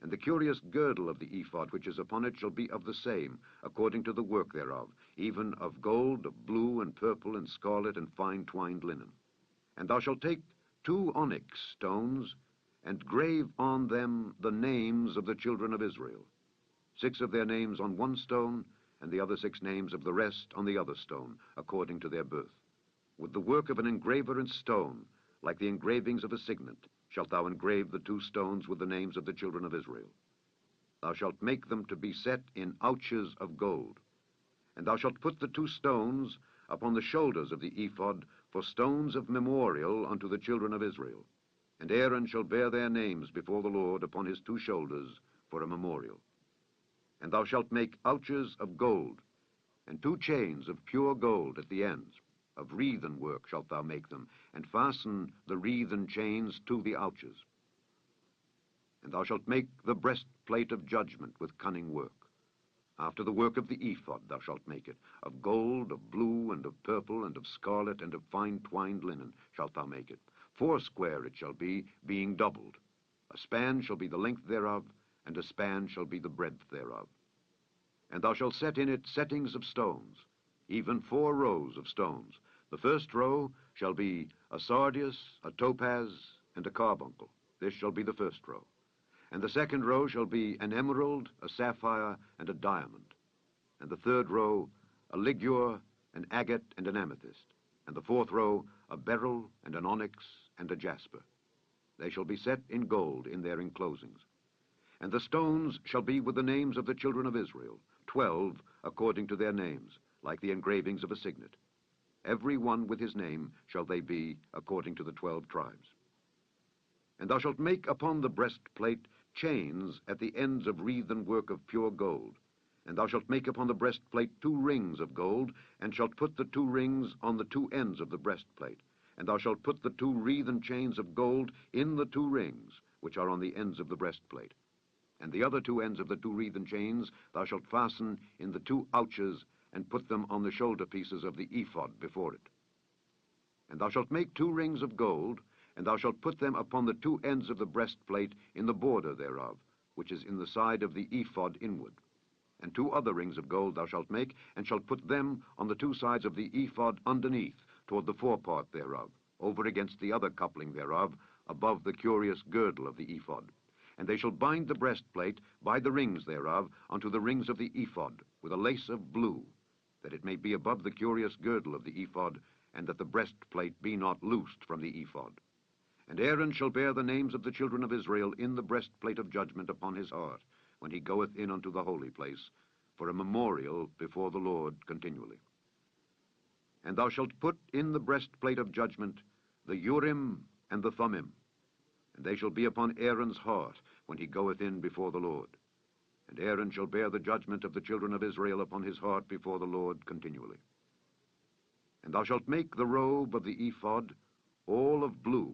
And the curious girdle of the ephod which is upon it shall be of the same, according to the work thereof, even of gold, of blue, and purple, and scarlet, and fine twined linen. And thou shalt take 2 onyx stones, and grave on them the names of the children of Israel, 6 of their names on one stone, and the other 6 names of the rest on the other stone, according to their birth. With the work of an engraver in stone, like the engravings of a signet, shalt thou engrave the 2 stones with the names of the children of Israel. Thou shalt make them to be set in ouches of gold. And thou shalt put the 2 stones upon the shoulders of the ephod for stones of memorial unto the children of Israel. And Aaron shall bear their names before the Lord upon his 2 shoulders for a memorial. And thou shalt make ouches of gold, and 2 chains of pure gold at the ends. Of wreathen work shalt thou make them, and fasten the wreathen chains to the ouches. And thou shalt make the breastplate of judgment with cunning work. After the work of the ephod thou shalt make it. Of gold, of blue, and of purple, and of scarlet, and of fine twined linen shalt thou make it. 4 square it shall be, being doubled. A span shall be the length thereof, and a span shall be the breadth thereof. And thou shalt set in it settings of stones, even 4 rows of stones. The first row shall be a sardius, a topaz, and a carbuncle. This shall be the first row. And the second row shall be an emerald, a sapphire, and a diamond. And the third row, a ligure, an agate, and an amethyst. And the 4th row, a beryl, and an onyx, and a jasper. They shall be set in gold in their enclosings. And the stones shall be with the names of the children of Israel, 12 according to their names, like the engravings of a signet. Every one with his name shall they be, according to the 12 tribes. And thou shalt make upon the breastplate chains at the ends of wreathen work of pure gold. And thou shalt make upon the breastplate 2 rings of gold, and shalt put the 2 rings on the 2 ends of the breastplate. And thou shalt put the 2 wreathen chains of gold in the 2 rings, which are on the ends of the breastplate. And the other 2 ends of the 2 wreathen chains thou shalt fasten in the 2 ouches, and put them on the shoulder pieces of the ephod before it. And thou shalt make 2 rings of gold, and thou shalt put them upon the 2 ends of the breastplate in the border thereof, which is in the side of the ephod inward. And 2 other rings of gold thou shalt make, and shalt put them on the 2 sides of the ephod underneath, toward the forepart thereof, over against the other coupling thereof, above the curious girdle of the ephod. And they shall bind the breastplate by the rings thereof unto the rings of the ephod, with a lace of blue, that it may be above the curious girdle of the ephod, and that the breastplate be not loosed from the ephod. And Aaron shall bear the names of the children of Israel in the breastplate of judgment upon his heart, when he goeth in unto the holy place, for a memorial before the Lord continually. And thou shalt put in the breastplate of judgment the Urim and the Thummim, and they shall be upon Aaron's heart when he goeth in before the Lord. And Aaron shall bear the judgment of the children of Israel upon his heart before the Lord continually. And thou shalt make the robe of the ephod all of blue,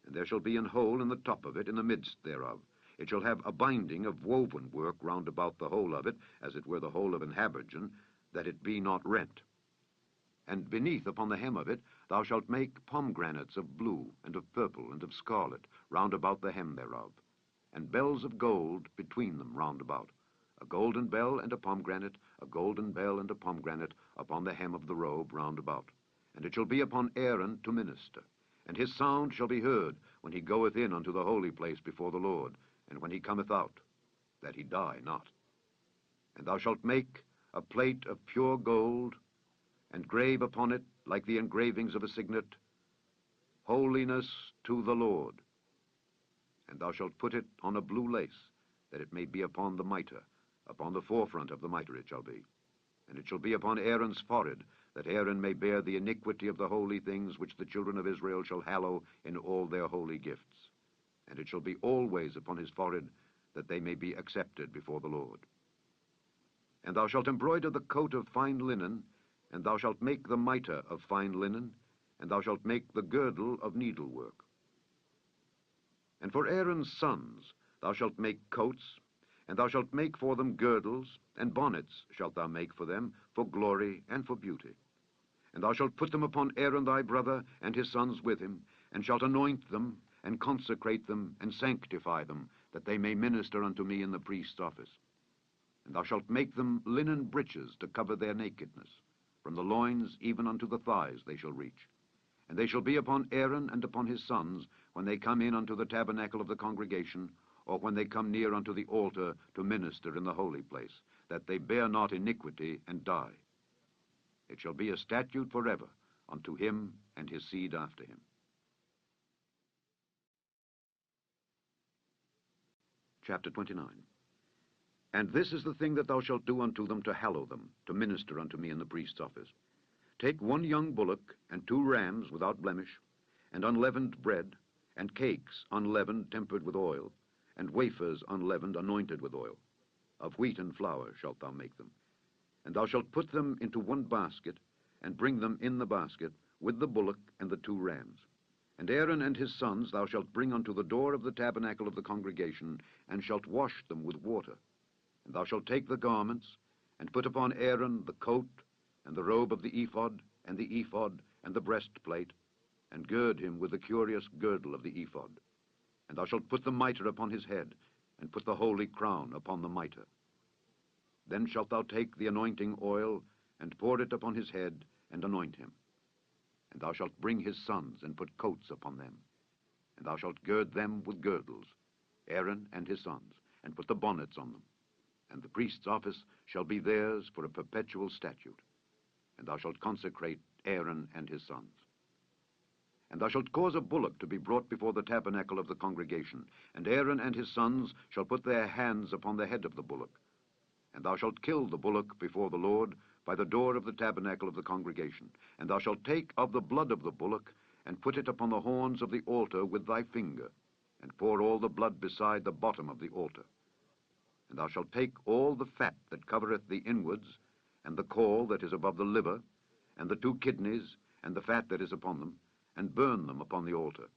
and there shall be an hole in the top of it in the midst thereof. It shall have a binding of woven work round about the whole of it, as it were the whole of an habergeon, that it be not rent. And beneath upon the hem of it thou shalt make pomegranates of blue, and of purple, and of scarlet, round about the hem thereof, and bells of gold between them round about, a golden bell and a pomegranate, a golden bell and a pomegranate, upon the hem of the robe round about. And it shall be upon Aaron to minister, and his sound shall be heard when he goeth in unto the holy place before the Lord, and when he cometh out, that he die not. And thou shalt make a plate of pure gold, and grave upon it, like the engravings of a signet, Holiness to the Lord. And thou shalt put it on a blue lace, that it may be upon the mitre, upon the forefront of the mitre it shall be. And it shall be upon Aaron's forehead, that Aaron may bear the iniquity of the holy things which the children of Israel shall hallow in all their holy gifts. And it shall be always upon his forehead, that they may be accepted before the Lord. And thou shalt embroider the coat of fine linen, and thou shalt make the mitre of fine linen, and thou shalt make the girdle of needlework. And for Aaron's sons thou shalt make coats, and thou shalt make for them girdles, and bonnets shalt thou make for them, for glory and for beauty. And thou shalt put them upon Aaron thy brother, and his sons with him, and shalt anoint them, and consecrate them, and sanctify them, that they may minister unto me in the priest's office. And thou shalt make them linen breeches to cover their nakedness. From the loins even unto the thighs they shall reach. And they shall be upon Aaron and upon his sons, when they come in unto the tabernacle of the congregation, or when they come near unto the altar to minister in the holy place, that they bear not iniquity and die. It shall be a statute forever unto him and his seed after him. Chapter 29. And this is the thing that thou shalt do unto them to hallow them, to minister unto me in the priest's office. Take 1 young bullock, and 2 rams without blemish, and unleavened bread, and cakes unleavened tempered with oil, and wafers unleavened anointed with oil. Of wheat and flour shalt thou make them. And thou shalt put them into 1 basket, and bring them in the basket, with the bullock and the 2 rams. And Aaron and his sons thou shalt bring unto the door of the tabernacle of the congregation, and shalt wash them with water. And thou shalt take the garments, and put upon Aaron the coat, and the robe of the ephod, and the breastplate, and gird him with the curious girdle of the ephod. And thou shalt put the mitre upon his head, and put the holy crown upon the mitre. Then shalt thou take the anointing oil, and pour it upon his head, and anoint him. And thou shalt bring his sons, and put coats upon them. And thou shalt gird them with girdles, Aaron and his sons, and put the bonnets on them. And the priest's office shall be theirs for a perpetual statute. And thou shalt consecrate Aaron and his sons. And thou shalt cause a bullock to be brought before the tabernacle of the congregation, and Aaron and his sons shall put their hands upon the head of the bullock. And thou shalt kill the bullock before the Lord by the door of the tabernacle of the congregation. And thou shalt take of the blood of the bullock, and put it upon the horns of the altar with thy finger, and pour all the blood beside the bottom of the altar. And thou shalt take all the fat that covereth the inwards, and the caul that is above the liver, and the 2 kidneys, and the fat that is upon them, and burn them upon the altar.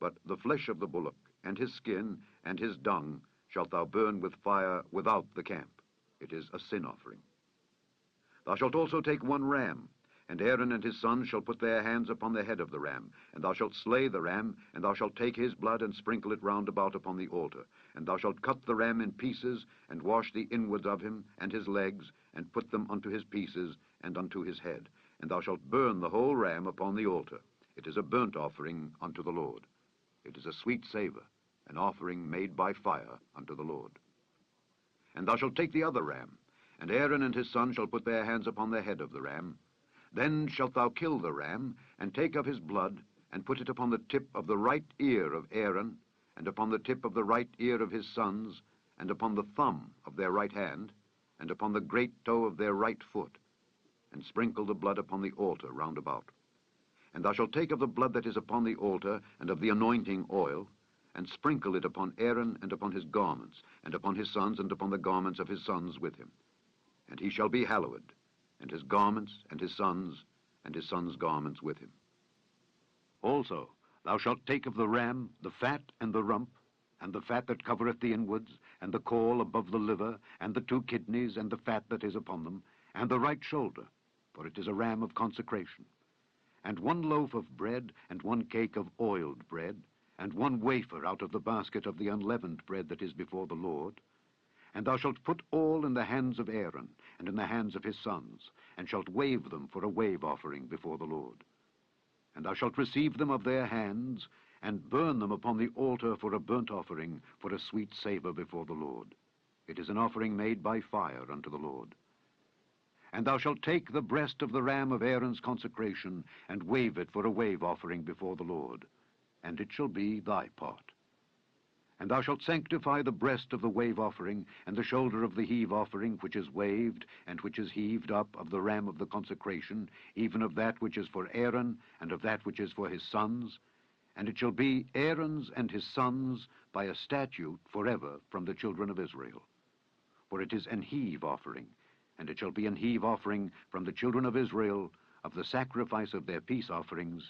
But the flesh of the bullock, and his skin, and his dung, shalt thou burn with fire without the camp. It is a sin offering. Thou shalt also take 1 ram, and Aaron and his sons shall put their hands upon the head of the ram, and thou shalt slay the ram, and thou shalt take his blood, and sprinkle it round about upon the altar. And thou shalt cut the ram in pieces, and wash the inwards of him, and his legs, and put them unto his pieces, and unto his head. And thou shalt burn the whole ram upon the altar. It is a burnt offering unto the Lord. It is a sweet savor. an offering made by fire unto the Lord. And thou shalt take the other ram, and Aaron and his sons shall put their hands upon the head of the ram. Then shalt thou kill the ram, and take of his blood, and put it upon the tip of the right ear of Aaron, and upon the tip of the right ear of his sons, and upon the thumb of their right hand, and upon the great toe of their right foot, and sprinkle the blood upon the altar round about. And thou shalt take of the blood that is upon the altar, and of the anointing oil, and sprinkle it upon Aaron and upon his garments, and upon his sons, and upon the garments of his sons with him. And he shall be hallowed, and his garments, and his sons' garments with him. Also thou shalt take of the ram the fat and the rump, and the fat that covereth the inwards, and the caul above the liver, and the 2 kidneys, and the fat that is upon them, and the right shoulder, for it is a ram of consecration. And 1 loaf of bread, and 1 cake of oiled bread, and 1 wafer out of the basket of the unleavened bread that is before the Lord. And thou shalt put all in the hands of Aaron, and in the hands of his sons, and shalt wave them for a wave offering before the Lord. And thou shalt receive them of their hands, and burn them upon the altar for a burnt offering, for a sweet savor before the Lord. It is an offering made by fire unto the Lord. And thou shalt take the breast of the ram of Aaron's consecration, and wave it for a wave offering before the Lord, and it shall be thy part. And thou shalt sanctify the breast of the wave offering, and the shoulder of the heave offering, which is waved, and which is heaved up of the ram of the consecration, even of that which is for Aaron, and of that which is for his sons. And it shall be Aaron's and his sons by a statute forever from the children of Israel. For it is an heave offering, and it shall be an heave offering from the children of Israel of the sacrifice of their peace offerings,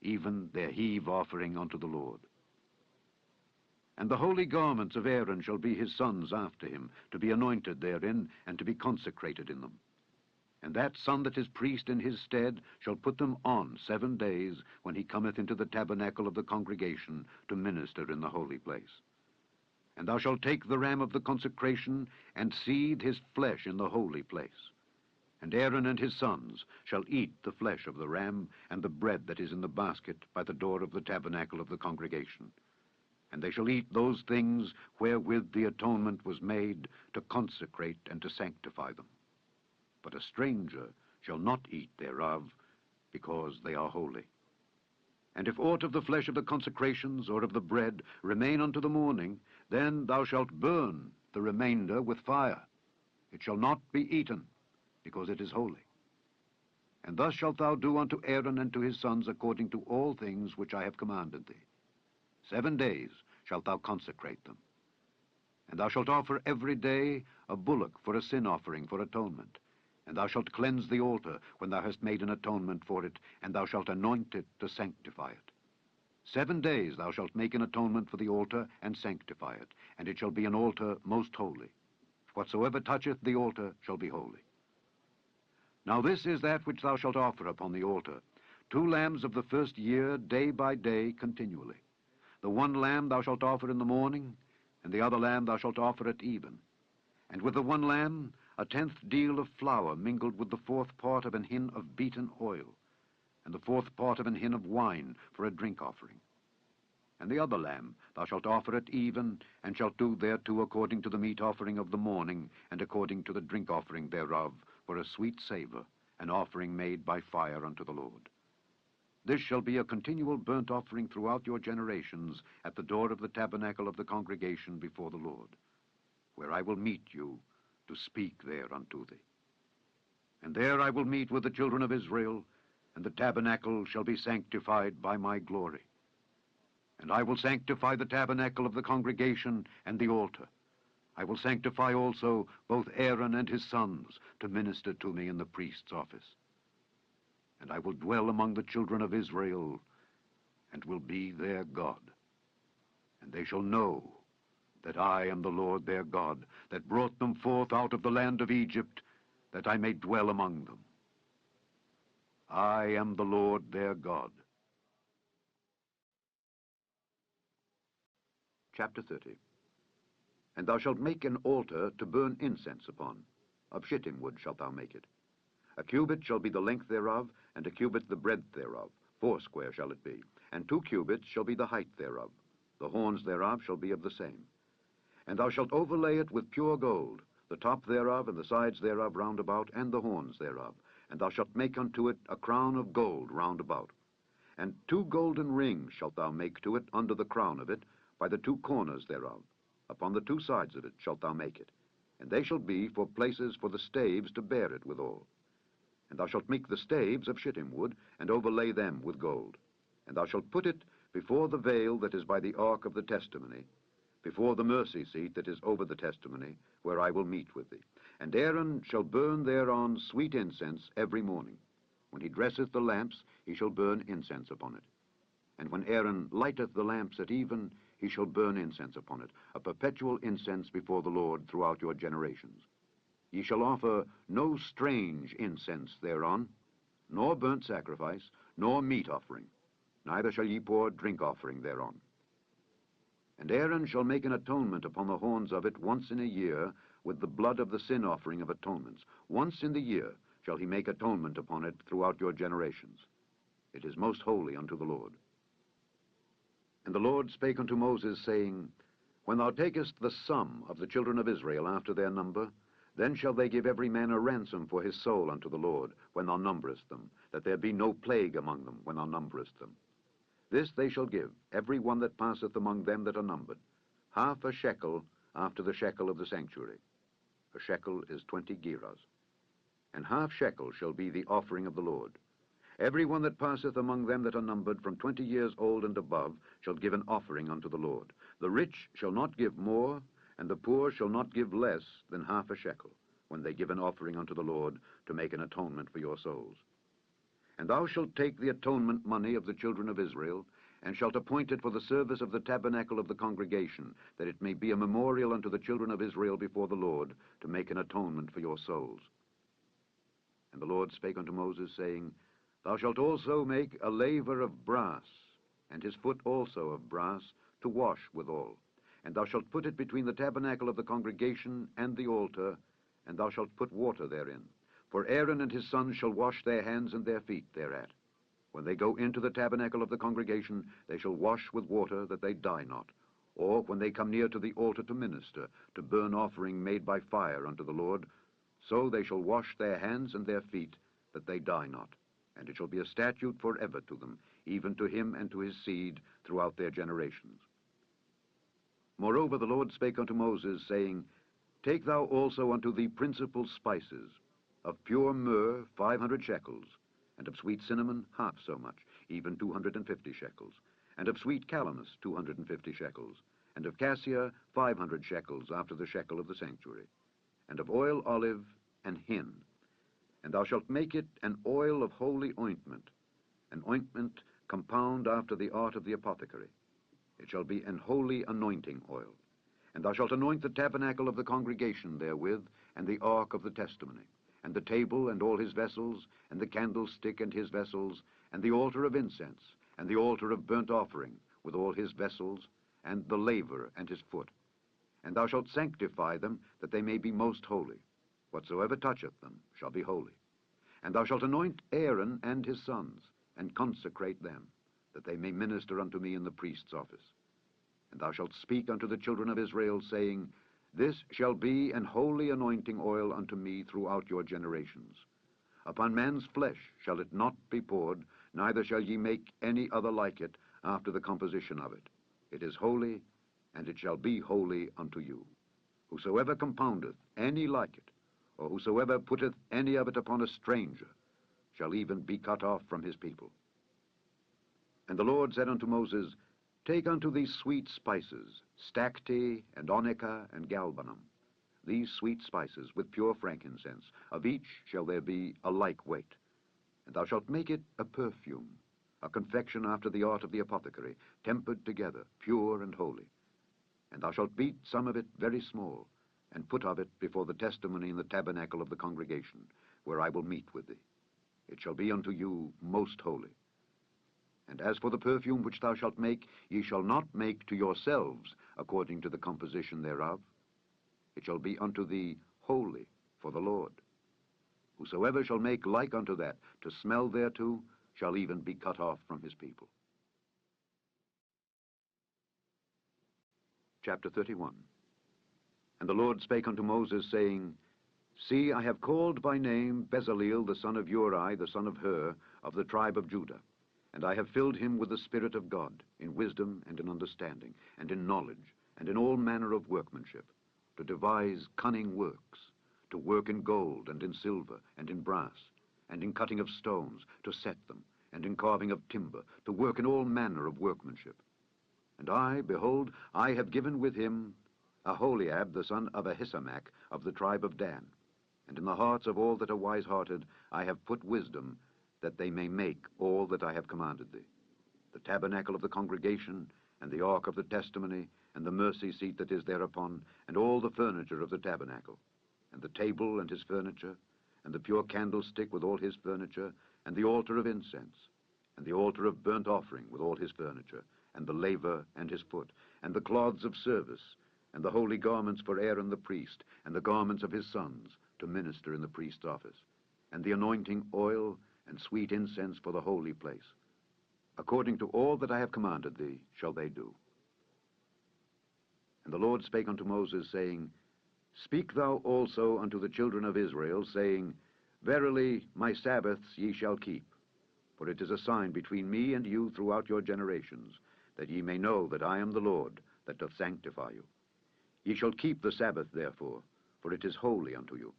even their heave offering unto the Lord. And the holy garments of Aaron shall be his sons after him, to be anointed therein, and to be consecrated in them. And that son that is priest in his stead shall put them on 7 days, when he cometh into the tabernacle of the congregation to minister in the holy place. And thou shalt take the ram of the consecration, and seethe his flesh in the holy place. And Aaron and his sons shall eat the flesh of the ram, and the bread that is in the basket by the door of the tabernacle of the congregation. And they shall eat those things wherewith the atonement was made, to consecrate and to sanctify them. But a stranger shall not eat thereof, because they are holy. And if aught of the flesh of the consecrations or of the bread remain unto the morning, then thou shalt burn the remainder with fire. It shall not be eaten, because it is holy. And thus shalt thou do unto Aaron and to his sons according to all things which I have commanded thee. 7 days shalt thou consecrate them. And thou shalt offer every day a bullock for a sin offering for atonement. And thou shalt cleanse the altar when thou hast made an atonement for it, and thou shalt anoint it to sanctify it. 7 days thou shalt make an atonement for the altar, and sanctify it, and it shall be an altar most holy. Whatsoever toucheth the altar shall be holy. Now this is that which thou shalt offer upon the altar: 2 lambs of the first year, day by day, continually. The 1 lamb thou shalt offer in the morning, and the other lamb thou shalt offer at even. And with the 1 lamb, a 10th deal of flour mingled with the 4th part of an hin of beaten oil, and the 4th part of an hin of wine for a drink offering. And the other lamb thou shalt offer at even, and shalt do thereto according to the meat offering of the morning, and according to the drink offering thereof, for a sweet savor, an offering made by fire unto the Lord. This shall be a continual burnt offering throughout your generations at the door of the tabernacle of the congregation before the Lord, where I will meet you to speak there unto thee. And there I will meet with the children of Israel, and the tabernacle shall be sanctified by my glory. And I will sanctify the tabernacle of the congregation and the altar. I will sanctify also both Aaron and his sons to minister to me in the priest's office. And I will dwell among the children of Israel, and will be their God. And they shall know that I am the Lord their God, that brought them forth out of the land of Egypt, that I may dwell among them. I am the Lord their God. Chapter 30. And thou shalt make an altar to burn incense upon. Of shittim wood shalt thou make it. A cubit shall be the length thereof, and a cubit the breadth thereof. 4 square shall it be, and 2 cubits shall be the height thereof. The horns thereof shall be of the same. And thou shalt overlay it with pure gold, the top thereof and the sides thereof round about, and the horns thereof. And thou shalt make unto it a crown of gold round about. And 2 golden rings shalt thou make to it under the crown of it, by the 2 corners thereof. Upon the 2 sides of it shalt thou make it. And they shall be for places for the staves to bear it withal. And thou shalt make the staves of shittim wood, and overlay them with gold. And thou shalt put it before the veil that is by the ark of the testimony, before the mercy seat that is over the testimony, where I will meet with thee. And Aaron shall burn thereon sweet incense every morning. When he dresseth the lamps, he shall burn incense upon it. And when Aaron lighteth the lamps at even, he shall burn incense upon it, a perpetual incense before the Lord throughout your generations. Ye shall offer no strange incense thereon, nor burnt sacrifice, nor meat offering, neither shall ye pour drink offering thereon. And Aaron shall make an atonement upon the horns of it once in a year, with the blood of the sin offering of atonements. Once in the year shall he make atonement upon it throughout your generations. It is most holy unto the Lord. And the Lord spake unto Moses, saying, When thou takest the sum of the children of Israel after their number, then shall they give every man a ransom for his soul unto the Lord, when thou numberest them, that there be no plague among them when thou numberest them. This they shall give, every one that passeth among them that are numbered, 1/2 shekel after the shekel of the sanctuary. A shekel is 20 gerahs. And 1/2 shekel shall be the offering of the Lord. Every one that passeth among them that are numbered from 20 years old and above shall give an offering unto the Lord. The rich shall not give more, and the poor shall not give less than 1/2 shekel, when they give an offering unto the Lord to make an atonement for your souls. And thou shalt take the atonement money of the children of Israel, and shalt appoint it for the service of the tabernacle of the congregation, that it may be a memorial unto the children of Israel before the Lord, to make an atonement for your souls. And the Lord spake unto Moses, saying, Thou shalt also make a laver of brass, and his foot also of brass, to wash withal. And thou shalt put it between the tabernacle of the congregation and the altar, and thou shalt put water therein. For Aaron and his sons shall wash their hands and their feet thereat. When they go into the tabernacle of the congregation, they shall wash with water, that they die not. Or when they come near to the altar to minister, to burn offering made by fire unto the Lord, so they shall wash their hands and their feet, that they die not. And it shall be a statute forever to them, even to him and to his seed throughout their generations. Moreover the Lord spake unto Moses, saying, Take thou also unto thee principal spices, of pure myrrh 500 shekels, and of sweet cinnamon 1/2 so much, even 250 shekels, and of sweet calamus 250 shekels, and of cassia 500 shekels after the shekel of the sanctuary, and of oil olive and hin. And thou shalt make it an oil of holy ointment, an ointment compound after the art of the apothecary. It shall be an holy anointing oil. And thou shalt anoint the tabernacle of the congregation therewith, and the ark of the testimony, and the table and all his vessels, and the candlestick and his vessels, and the altar of incense, and the altar of burnt offering, with all his vessels, and the laver and his foot. And thou shalt sanctify them, that they may be most holy. Whatsoever toucheth them shall be holy. And thou shalt anoint Aaron and his sons, and consecrate them, that they may minister unto me in the priest's office. And thou shalt speak unto the children of Israel, saying, This shall be an holy anointing oil unto me throughout your generations. Upon man's flesh shall it not be poured, neither shall ye make any other like it after the composition of it. It is holy, and it shall be holy unto you. Whosoever compoundeth any like it, or whosoever putteth any of it upon a stranger, shall even be cut off from his people. And the Lord said unto Moses, Take unto these sweet spices, stacte, and onycha, and galbanum, these sweet spices with pure frankincense, of each shall there be a like weight. And thou shalt make it a perfume, a confection after the art of the apothecary, tempered together, pure and holy. And thou shalt beat some of it very small, and put of it before the testimony in the tabernacle of the congregation, where I will meet with thee. It shall be unto you most holy. And as for the perfume which thou shalt make, ye shall not make to yourselves according to the composition thereof. It shall be unto thee holy for the Lord. Whosoever shall make like unto that, to smell thereto, shall even be cut off from his people. Chapter 31. And the Lord spake unto Moses, saying, See, I have called by name Bezaleel the son of Uri, the son of Hur, of the tribe of Judah. And I have filled him with the Spirit of God, in wisdom and in understanding, and in knowledge, and in all manner of workmanship, to devise cunning works, to work in gold, and in silver, and in brass, and in cutting of stones, to set them, and in carving of timber, to work in all manner of workmanship. And I, behold, I have given with him Aholiab the son of Ahisamach, of the tribe of Dan. And in the hearts of all that are wise-hearted I have put wisdom, that they may make all that I have commanded thee. The tabernacle of the congregation, and the ark of the testimony, and the mercy seat that is thereupon, and all the furniture of the tabernacle, and the table and his furniture, and the pure candlestick with all his furniture, and the altar of incense, and the altar of burnt offering with all his furniture, and the laver and his foot, and the cloths of service, and the holy garments for Aaron the priest, and the garments of his sons, to minister in the priest's office, and the anointing oil, and sweet incense for the holy place. According to all that I have commanded thee shall they do. And the Lord spake unto Moses, saying, Speak thou also unto the children of Israel, saying, Verily my Sabbaths ye shall keep, for it is a sign between me and you throughout your generations, that ye may know that I am the Lord, that doth sanctify you. Ye shall keep the Sabbath therefore, for it is holy unto you.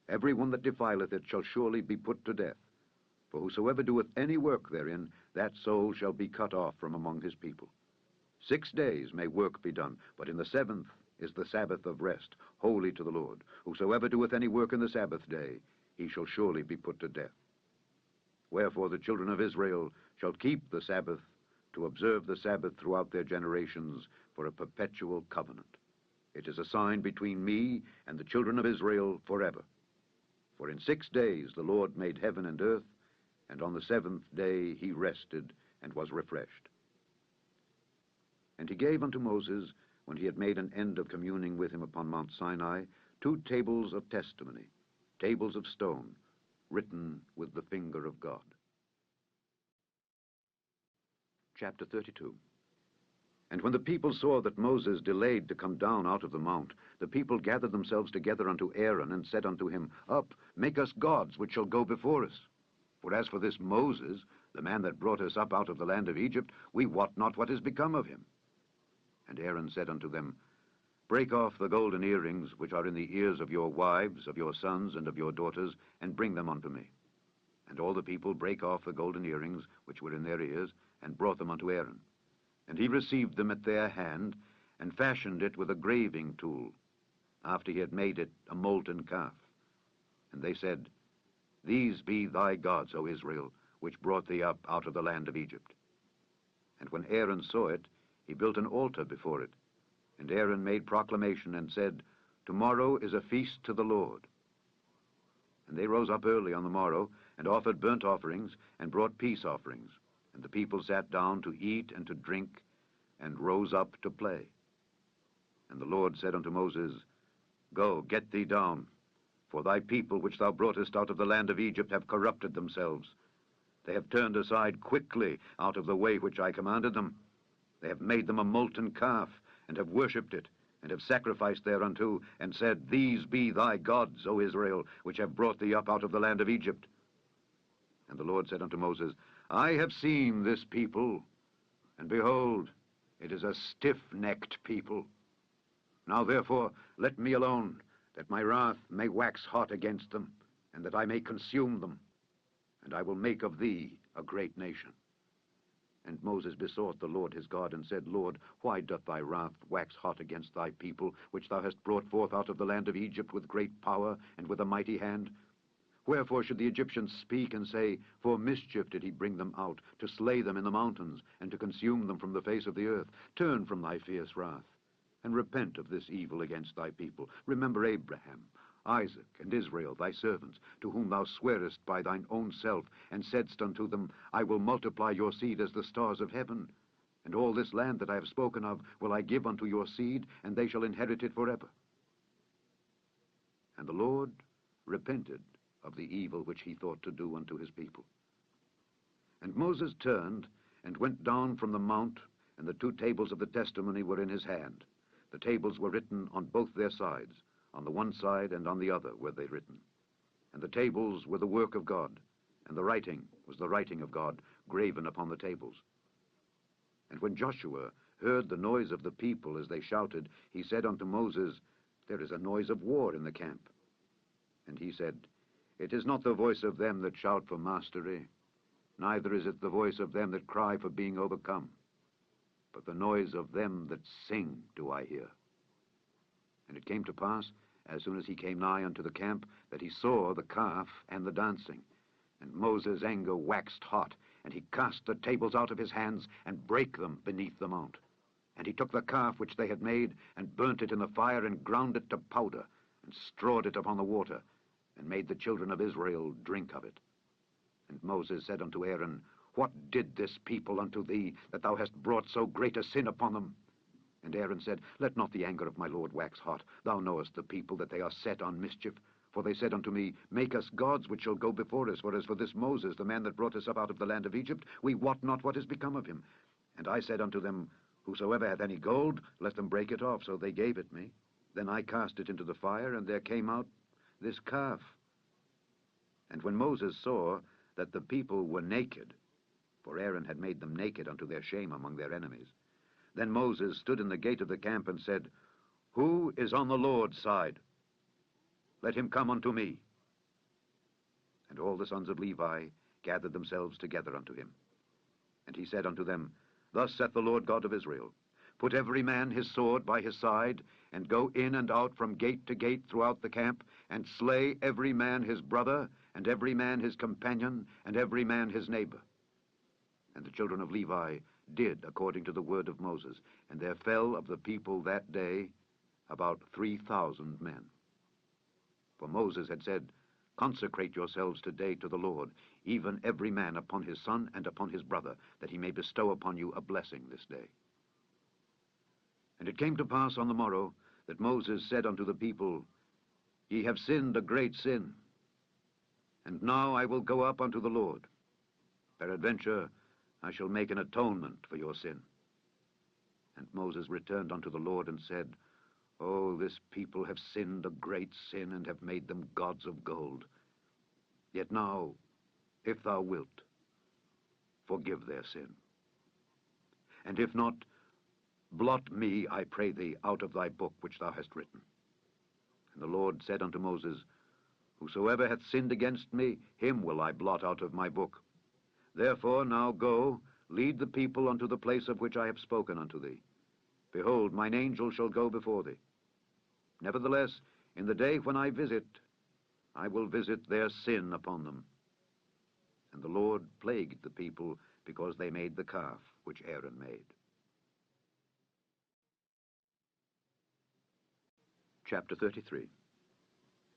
Every one that defileth it shall surely be put to death. For whosoever doeth any work therein, that soul shall be cut off from among his people. 6 days may work be done, but in the 7th is the Sabbath of rest, holy to the Lord. Whosoever doeth any work in the Sabbath day, he shall surely be put to death. Wherefore the children of Israel shall keep the Sabbath, to observe the Sabbath throughout their generations, for a perpetual covenant. It is a sign between me and the children of Israel forever. For in 6 days the Lord made heaven and earth, and on the 7th day he rested and was refreshed. And he gave unto Moses, when he had made an end of communing with him upon Mount Sinai, 2 tables of testimony, tables of stone, written with the finger of God. Chapter 32. And when the people saw that Moses delayed to come down out of the mount, the people gathered themselves together unto Aaron, and said unto him, Up, make us gods which shall go before us. For as for this Moses, the man that brought us up out of the land of Egypt, we wot not what is become of him. And Aaron said unto them, Break off the golden earrings which are in the ears of your wives, of your sons, and of your daughters, and bring them unto me. And all the people brake off the golden earrings which were in their ears, and brought them unto Aaron. And he received them at their hand, and fashioned it with a graving tool, after he had made it a molten calf. And they said, These be thy gods, O Israel, which brought thee up out of the land of Egypt. And when Aaron saw it, he built an altar before it. And Aaron made proclamation and said, Tomorrow is a feast to the Lord. And they rose up early on the morrow, and offered burnt offerings, and brought peace offerings. And the people sat down to eat and to drink, and rose up to play. And the Lord said unto Moses, Go, get thee down, for thy people which thou broughtest out of the land of Egypt have corrupted themselves. They have turned aside quickly out of the way which I commanded them. They have made them a molten calf, and have worshipped it, and have sacrificed thereunto, and said, These be thy gods, O Israel, which have brought thee up out of the land of Egypt. And the Lord said unto Moses, I have seen this people, and behold, it is a stiff-necked people. Now therefore let me alone, that my wrath may wax hot against them, and that I may consume them, and I will make of thee a great nation. And Moses besought the Lord his God, and said, Lord, why doth thy wrath wax hot against thy people, which thou hast brought forth out of the land of Egypt with great power and with a mighty hand? Wherefore should the Egyptians speak and say, For mischief did he bring them out, to slay them in the mountains, and to consume them from the face of the earth? Turn from thy fierce wrath, and repent of this evil against thy people. Remember Abraham, Isaac, and Israel, thy servants, to whom thou swarest by thine own self, and saidst unto them, I will multiply your seed as the stars of heaven. And all this land that I have spoken of will I give unto your seed, and they shall inherit it forever. And the Lord repented of the evil which he thought to do unto his people. And Moses turned, and went down from the mount, and the 2 tables of the testimony were in his hand. The tables were written on both their sides. On the one side and on the other were they written. And the tables were the work of God, and the writing was the writing of God, graven upon the tables. And when Joshua heard the noise of the people as they shouted, he said unto Moses, There is a noise of war in the camp. And he said, It is not the voice of them that shout for mastery, neither is it the voice of them that cry for being overcome, but the noise of them that sing do I hear. And it came to pass, as soon as he came nigh unto the camp, that he saw the calf and the dancing. And Moses' anger waxed hot, and he cast the tables out of his hands, and brake them beneath the mount. And he took the calf which they had made, and burnt it in the fire, and ground it to powder, and strawed it upon the water, and made the children of Israel drink of it. And Moses said unto Aaron, What did this people unto thee, that thou hast brought so great a sin upon them? And Aaron said, Let not the anger of my lord wax hot. Thou knowest the people, that they are set on mischief. For they said unto me, Make us gods which shall go before us. For as for this Moses, the man that brought us up out of the land of Egypt, we wot not what is become of him. And I said unto them, Whosoever hath any gold, let them break it off. So they gave it me. Then I cast it into the fire, and there came out this calf. And when Moses saw that the people were naked, for Aaron had made them naked unto their shame among their enemies, then Moses stood in the gate of the camp and said, Who is on the Lord's side? Let him come unto me. And all the sons of Levi gathered themselves together unto him. And he said unto them, Thus saith the Lord God of Israel, Put every man his sword by his side, and go in and out from gate to gate throughout the camp, and slay every man his brother, and every man his companion, and every man his neighbor. And the children of Levi did according to the word of Moses, and there fell of the people that day about 3,000 men. For Moses had said, Consecrate yourselves today to the Lord, even every man upon his son and upon his brother, that he may bestow upon you a blessing this day. And it came to pass on the morrow that Moses said unto the people, Ye have sinned a great sin, and now I will go up unto the Lord. Peradventure I shall make an atonement for your sin. And Moses returned unto the Lord and said, Oh, this people have sinned a great sin, and have made them gods of gold. Yet now, if thou wilt, forgive their sin. And if not, blot me, I pray thee, out of thy book which thou hast written. And the Lord said unto Moses, Whosoever hath sinned against me, him will I blot out of my book. Therefore now go, lead the people unto the place of which I have spoken unto thee. Behold, mine angel shall go before thee. Nevertheless, in the day when I visit, I will visit their sin upon them. And the Lord plagued the people, because they made the calf which Aaron made. Chapter 33.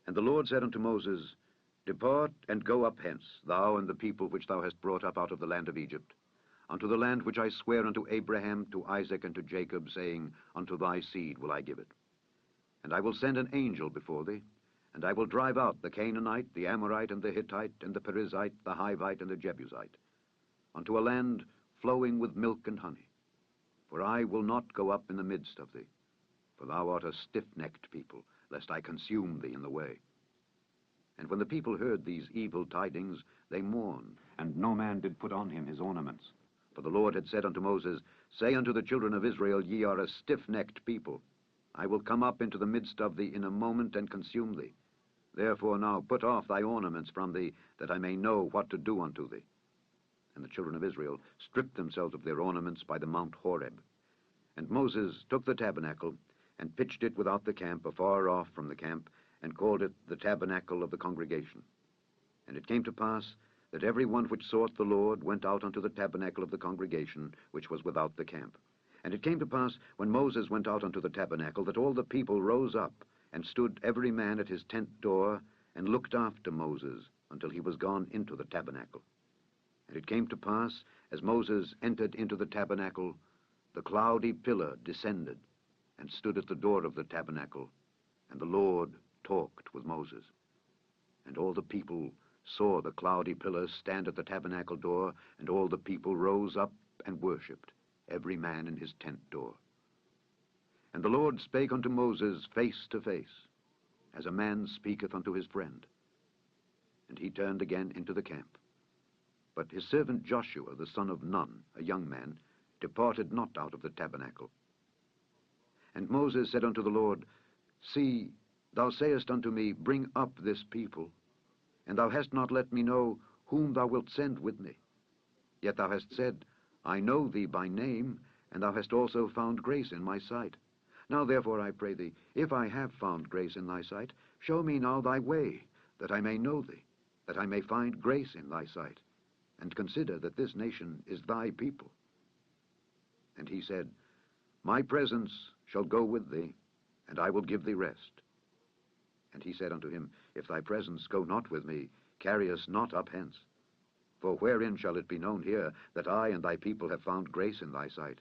And the Lord said unto Moses, Depart and go up hence, thou and the people which thou hast brought up out of the land of Egypt, unto the land which I swear unto Abraham, to Isaac, and to Jacob, saying, Unto thy seed will I give it. And I will send an angel before thee, and I will drive out the Canaanite, the Amorite, and the Hittite, and the Perizzite, the Hivite, and the Jebusite, unto a land flowing with milk and honey. For I will not go up in the midst of thee, for thou art a stiff-necked people, lest I consume thee in the way. And when the people heard these evil tidings, they mourned, and no man did put on him his ornaments. For the Lord had said unto Moses, Say unto the children of Israel, Ye are a stiff-necked people. I will come up into the midst of thee in a moment, and consume thee. Therefore now put off thy ornaments from thee, that I may know what to do unto thee. And the children of Israel stripped themselves of their ornaments by the Mount Horeb. And Moses took the tabernacle, and pitched it without the camp, afar off from the camp, and called it the tabernacle of the congregation. And it came to pass that every one which sought the Lord went out unto the tabernacle of the congregation, which was without the camp. And it came to pass, when Moses went out unto the tabernacle, that all the people rose up, and stood every man at his tent door, and looked after Moses, until he was gone into the tabernacle. And it came to pass, as Moses entered into the tabernacle, the cloudy pillar descended, and stood at the door of the tabernacle, and the Lord talked with Moses. And all the people saw the cloudy pillar stand at the tabernacle door, and all the people rose up and worshipped, every man in his tent door. And the Lord spake unto Moses face to face, as a man speaketh unto his friend. And he turned again into the camp. But his servant Joshua, the son of Nun, a young man, departed not out of the tabernacle. And Moses said unto the Lord, See, thou sayest unto me, Bring up this people, and thou hast not let me know whom thou wilt send with me. Yet thou hast said, I know thee by name, and thou hast also found grace in my sight. Now therefore I pray thee, if I have found grace in thy sight, show me now thy way, that I may know thee, that I may find grace in thy sight, and consider that this nation is thy people. And he said, My presence shall go with thee, and I will give thee rest. And he said unto him, If thy presence go not with me, carry us not up hence. For wherein shall it be known here that I and thy people have found grace in thy sight?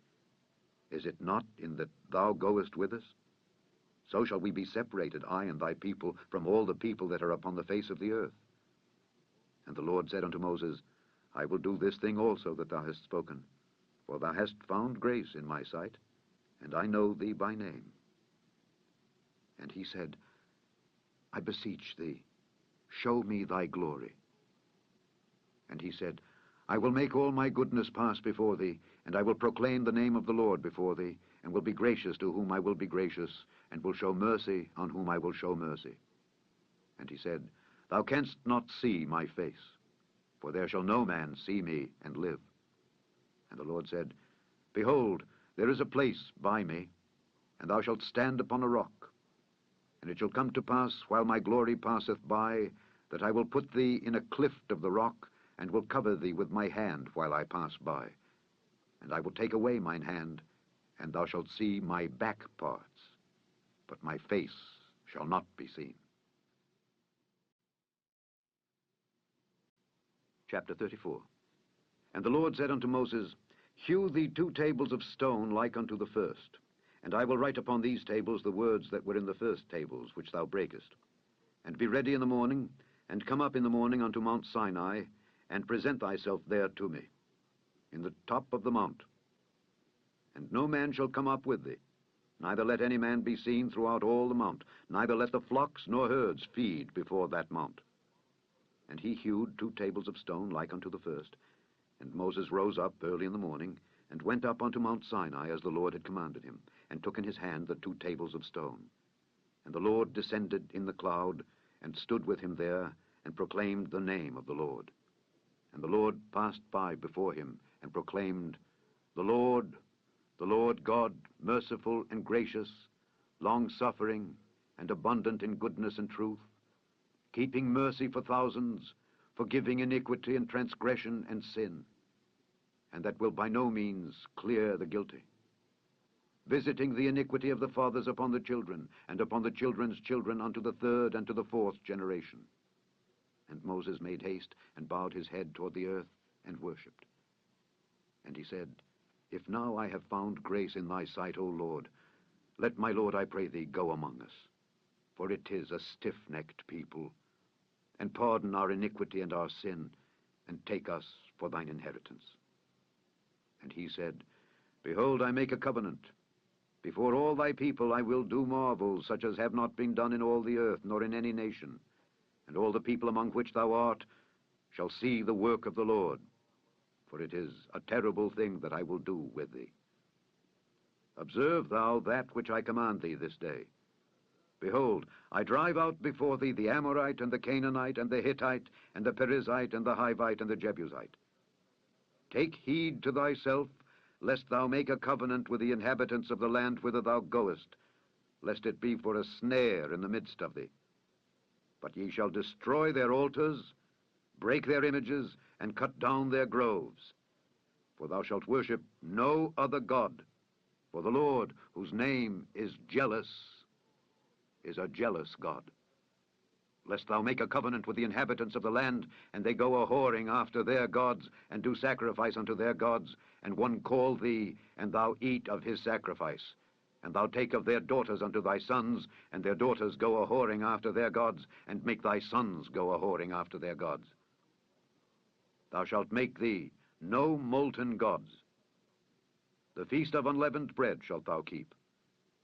Is it not in that thou goest with us? So shall we be separated, I and thy people, from all the people that are upon the face of the earth. And the Lord said unto Moses, I will do this thing also that thou hast spoken, for thou hast found grace in my sight, and I know thee by name. And he said, I beseech thee, show me thy glory. And he said, I will make all my goodness pass before thee, and I will proclaim the name of the Lord before thee, and will be gracious to whom I will be gracious, and will show mercy on whom I will show mercy. And he said, Thou canst not see my face, for there shall no man see me and live. And the Lord said, Behold, there is a place by me, and thou shalt stand upon a rock. And it shall come to pass, while my glory passeth by, that I will put thee in a clift of the rock, and will cover thee with my hand while I pass by. And I will take away mine hand, and thou shalt see my back parts, but my face shall not be seen. Chapter 34. And the Lord said unto Moses, Hew thee 2 tables of stone like unto the first, and I will write upon these tables the words that were in the first tables, which thou breakest. And be ready in the morning, and come up in the morning unto Mount Sinai, and present thyself there to me, in the top of the mount. And no man shall come up with thee, neither let any man be seen throughout all the mount, neither let the flocks nor herds feed before that mount. And he hewed 2 tables of stone like unto the first. And Moses rose up early in the morning, and went up unto Mount Sinai, as the Lord had commanded him, and took in his hand the 2 tables of stone. And the Lord descended in the cloud, and stood with him there, and proclaimed the name of the Lord. And the Lord passed by before him, and proclaimed, the Lord God, merciful and gracious, long-suffering, and abundant in goodness and truth, keeping mercy for thousands, forgiving iniquity and transgression and sin, and that will by no means clear the guilty, visiting the iniquity of the fathers upon the children, and upon the children's children unto the 3rd and to the 4th generation. And Moses made haste, and bowed his head toward the earth, and worshipped. And he said, If now I have found grace in thy sight, O Lord, let my Lord, I pray thee, go among us, for it is a stiff-necked people, and pardon our iniquity and our sin, and take us for thine inheritance. And he said, Behold, I make a covenant. Before all thy people I will do marvels, such as have not been done in all the earth, nor in any nation. And all the people among which thou art shall see the work of the Lord, for it is a terrible thing that I will do with thee. Observe thou that which I command thee this day. Behold, I drive out before thee the Amorite, and the Canaanite, and the Hittite, and the Perizzite, and the Hivite, and the Jebusite. Take heed to thyself, lest thou make a covenant with the inhabitants of the land whither thou goest, lest it be for a snare in the midst of thee. But ye shall destroy their altars, break their images, and cut down their groves. For thou shalt worship no other God, for the Lord, whose name is jealous, is a jealous God. Lest thou make a covenant with the inhabitants of the land, and they go a-whoring after their gods, and do sacrifice unto their gods, and one call thee, and thou eat of his sacrifice. And thou take of their daughters unto thy sons, and their daughters go a-whoring after their gods, and make thy sons go a-whoring after their gods. Thou shalt make thee no molten gods. The feast of unleavened bread shalt thou keep.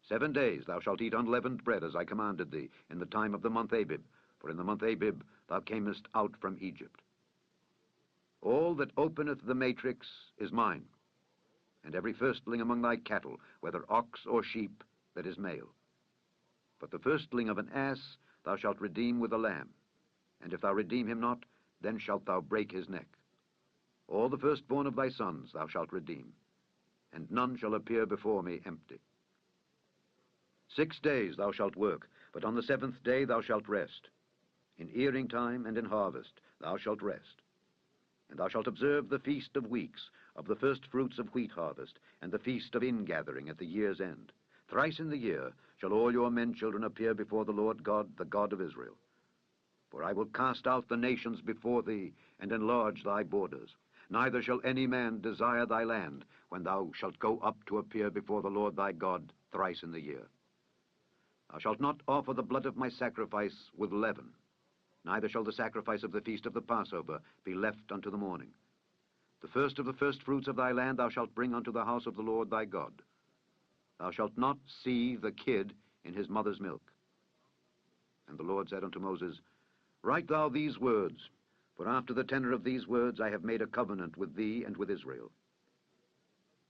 7 days thou shalt eat unleavened bread, as I commanded thee, in the time of the month Abib, for in the month Abib thou camest out from Egypt. All that openeth the matrix is mine, and every firstling among thy cattle, whether ox or sheep, that is male. But the firstling of an ass thou shalt redeem with a lamb, and if thou redeem him not, then shalt thou break his neck. All the firstborn of thy sons thou shalt redeem, and none shall appear before me empty. 6 days thou shalt work, but on the 7th day thou shalt rest. In earing time and in harvest thou shalt rest. And thou shalt observe the feast of weeks, of the first fruits of wheat harvest, and the feast of ingathering at the year's end. Thrice in the year shall all your men children appear before the Lord God, the God of Israel. For I will cast out the nations before thee, and enlarge thy borders. Neither shall any man desire thy land, when thou shalt go up to appear before the Lord thy God thrice in the year. Thou shalt not offer the blood of my sacrifice with leaven, neither shall the sacrifice of the feast of the Passover be left unto the morning. The first of the firstfruits of thy land thou shalt bring unto the house of the Lord thy God. Thou shalt not see the kid in his mother's milk. And the Lord said unto Moses, Write thou these words, for after the tenor of these words I have made a covenant with thee and with Israel.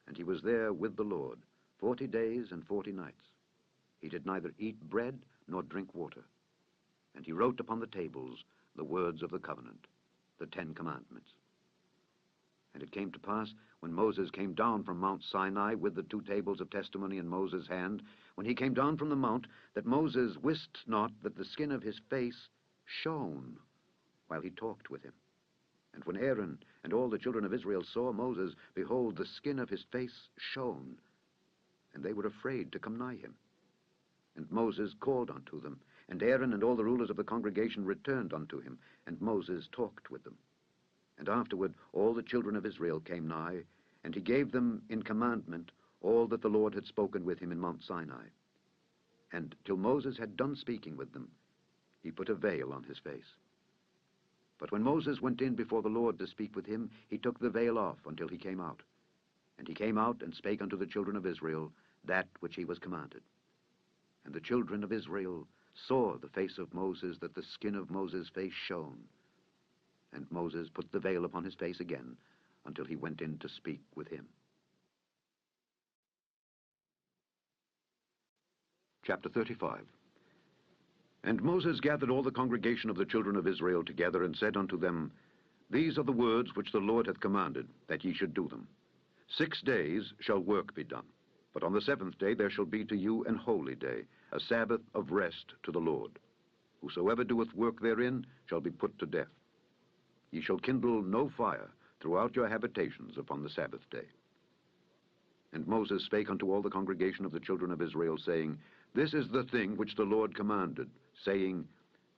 And he was there with the Lord 40 days and 40 nights. He did neither eat bread nor drink water. And he wrote upon the tables the words of the covenant, the 10 commandments. And it came to pass, when Moses came down from Mount Sinai with the 2 tables of testimony in Moses' hand, when he came down from the mount, that Moses wist not that the skin of his face shone while he talked with him. And when Aaron and all the children of Israel saw Moses, behold, the skin of his face shone, and they were afraid to come nigh him. And Moses called unto them, and Aaron and all the rulers of the congregation returned unto him, and Moses talked with them. And afterward all the children of Israel came nigh, and he gave them in commandment all that the Lord had spoken with him in Mount Sinai. And till Moses had done speaking with them, he put a veil on his face. But when Moses went in before the Lord to speak with him, he took the veil off until he came out. And he came out and spake unto the children of Israel that which he was commanded. And the children of Israel saw the face of Moses, that the skin of Moses' face shone. And Moses put the veil upon his face again, until he went in to speak with him. Chapter 35. And Moses gathered all the congregation of the children of Israel together, and said unto them, These are the words which the Lord hath commanded, that ye should do them. 6 days shall work be done. But on the 7th day there shall be to you an holy day, a Sabbath of rest to the Lord. Whosoever doeth work therein shall be put to death. Ye shall kindle no fire throughout your habitations upon the Sabbath day. And Moses spake unto all the congregation of the children of Israel, saying, This is the thing which the Lord commanded, saying,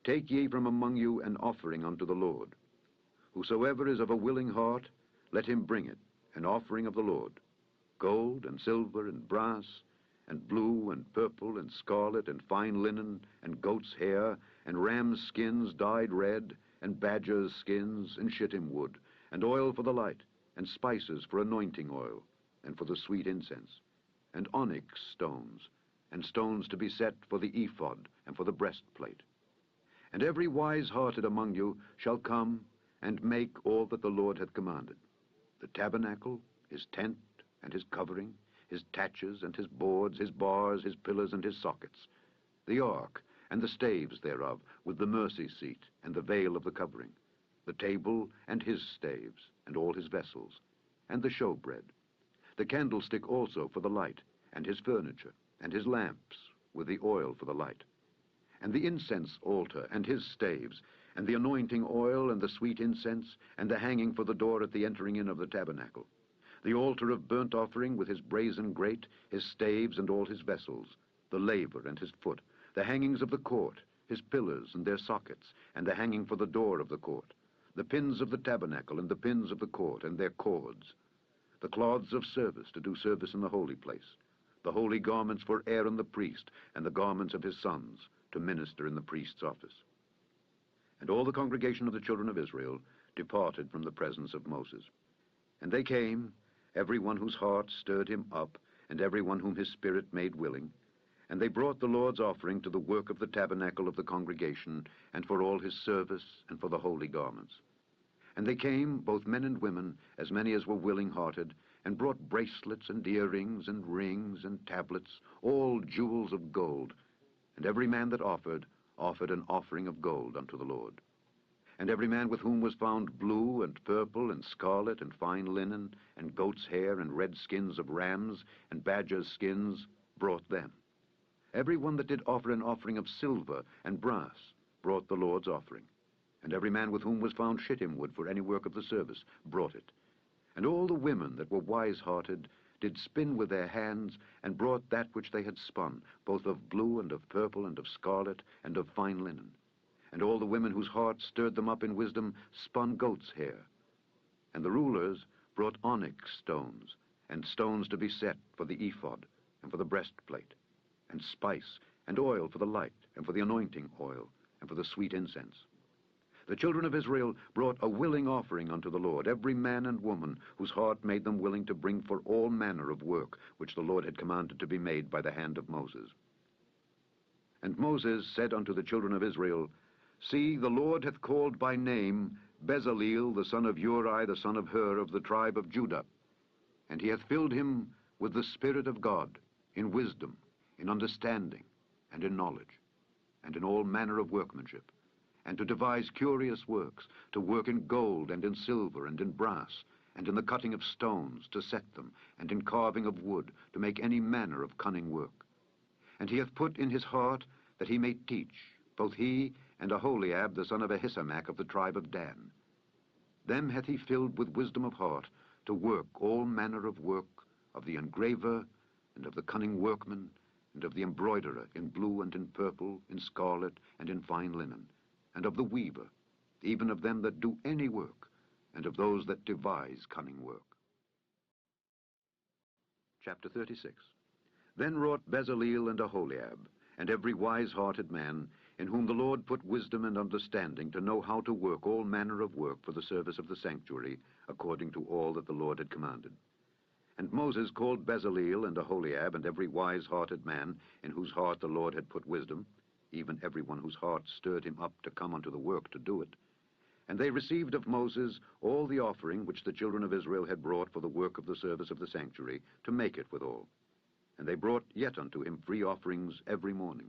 Take ye from among you an offering unto the Lord. Whosoever is of a willing heart, let him bring it, an offering of the Lord, gold and silver and brass, and blue and purple and scarlet and fine linen, and goat's hair, and ram's skins dyed red, and badger's skins, and shittim wood, and oil for the light, and spices for anointing oil, and for the sweet incense, and onyx stones, and stones to be set for the ephod, and for the breastplate. And every wise-hearted among you shall come and make all that the Lord hath commanded: the tabernacle, his tent, and his covering, his taches, and his boards, his bars, his pillars, and his sockets, the ark, and the staves thereof, with the mercy seat, and the veil of the covering, the table, and his staves, and all his vessels, and the showbread, the candlestick also for the light, and his furniture, and his lamps, with the oil for the light, and the incense altar, and his staves, and the anointing oil, and the sweet incense, and the hanging for the door at the entering in of the tabernacle, the altar of burnt offering with his brazen grate, his staves, and all his vessels, the laver and his foot, the hangings of the court, his pillars and their sockets, and the hanging for the door of the court, the pins of the tabernacle, and the pins of the court, and their cords, the cloths of service to do service in the holy place, the holy garments for Aaron the priest, and the garments of his sons, to minister in the priest's office. And all the congregation of the children of Israel departed from the presence of Moses. And they came, every one whose heart stirred him up, and every one whom his spirit made willing, And they brought the Lord's offering to the work of the tabernacle of the congregation, and for all his service, and for the holy garments. And they came, both men and women, as many as were willing-hearted, and brought bracelets and earrings and rings and tablets, all jewels of gold. And every man that offered an offering of gold unto the Lord. And every man with whom was found blue and purple and scarlet and fine linen, and goat's hair and red skins of rams and badgers' skins, brought them. Every one that did offer an offering of silver and brass brought the Lord's offering. And every man with whom was found shittim wood for any work of the service brought it. And all the women that were wise-hearted did spin with their hands, and brought that which they had spun, both of blue and of purple and of scarlet and of fine linen. And all the women whose hearts stirred them up in wisdom spun goat's hair. And the rulers brought onyx stones, and stones to be set for the ephod, and for the breastplate, and spice, and oil for the light, and for the anointing oil, and for the sweet incense. The children of Israel brought a willing offering unto the Lord, every man and woman whose heart made them willing to bring for all manner of work, which the Lord had commanded to be made by the hand of Moses. And Moses said unto the children of Israel, See, the Lord hath called by name Bezaleel, the son of Uri, the son of Hur, of the tribe of Judah. And he hath filled him with the Spirit of God, in wisdom, in understanding, and in knowledge, and in all manner of workmanship, and to devise curious works, to work in gold, and in silver, and in brass, and in the cutting of stones, to set them, and in carving of wood, to make any manner of cunning work. And he hath put in his heart that he may teach, both he and Aholiab, the son of Ahisamach, of the tribe of Dan. Them hath he filled with wisdom of heart, to work all manner of work of the engraver, and of the cunning workman, and of the embroiderer, in blue and in purple, in scarlet, and in fine linen, and of the weaver, even of them that do any work, and of those that devise cunning work. Chapter 36. Then wrought Bezaleel and Aholiab, and every wise-hearted man, in whom the Lord put wisdom and understanding to know how to work all manner of work for the service of the sanctuary, according to all that the Lord had commanded. And Moses called Bezaleel and Aholiab, and every wise-hearted man, in whose heart the Lord had put wisdom, even every one whose heart stirred him up to come unto the work to do it. And they received of Moses all the offering which the children of Israel had brought for the work of the service of the sanctuary, to make it withal. And they brought yet unto him free offerings every morning.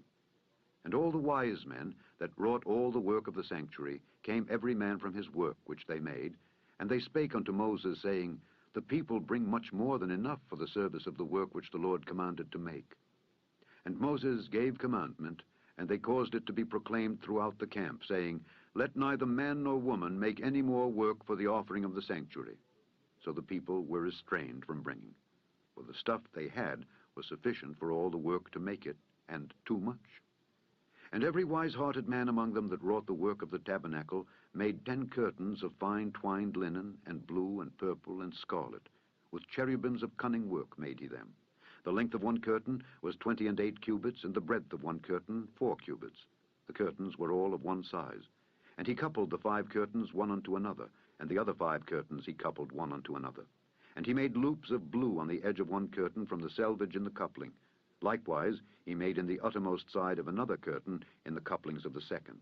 And all the wise men that wrought all the work of the sanctuary came every man from his work which they made, and they spake unto Moses, saying, The people bring much more than enough for the service of the work which the Lord commanded to make. And Moses gave commandment, and they caused it to be proclaimed throughout the camp, saying, Let neither man nor woman make any more work for the offering of the sanctuary. So the people were restrained from bringing, for the stuff they had was sufficient for all the work to make it, and too much. And every wise-hearted man among them that wrought the work of the tabernacle made 10 curtains of fine twined linen, and blue, and purple, and scarlet. With cherubims of cunning work made he them. The length of one curtain was 28 cubits, and the breadth of one curtain 4 cubits. The curtains were all of one size. And he coupled the 5 curtains one unto another, and the other 5 curtains he coupled one unto another. And he made loops of blue on the edge of one curtain from the selvage in the coupling. Likewise he made in the uttermost side of another curtain in the couplings of the second.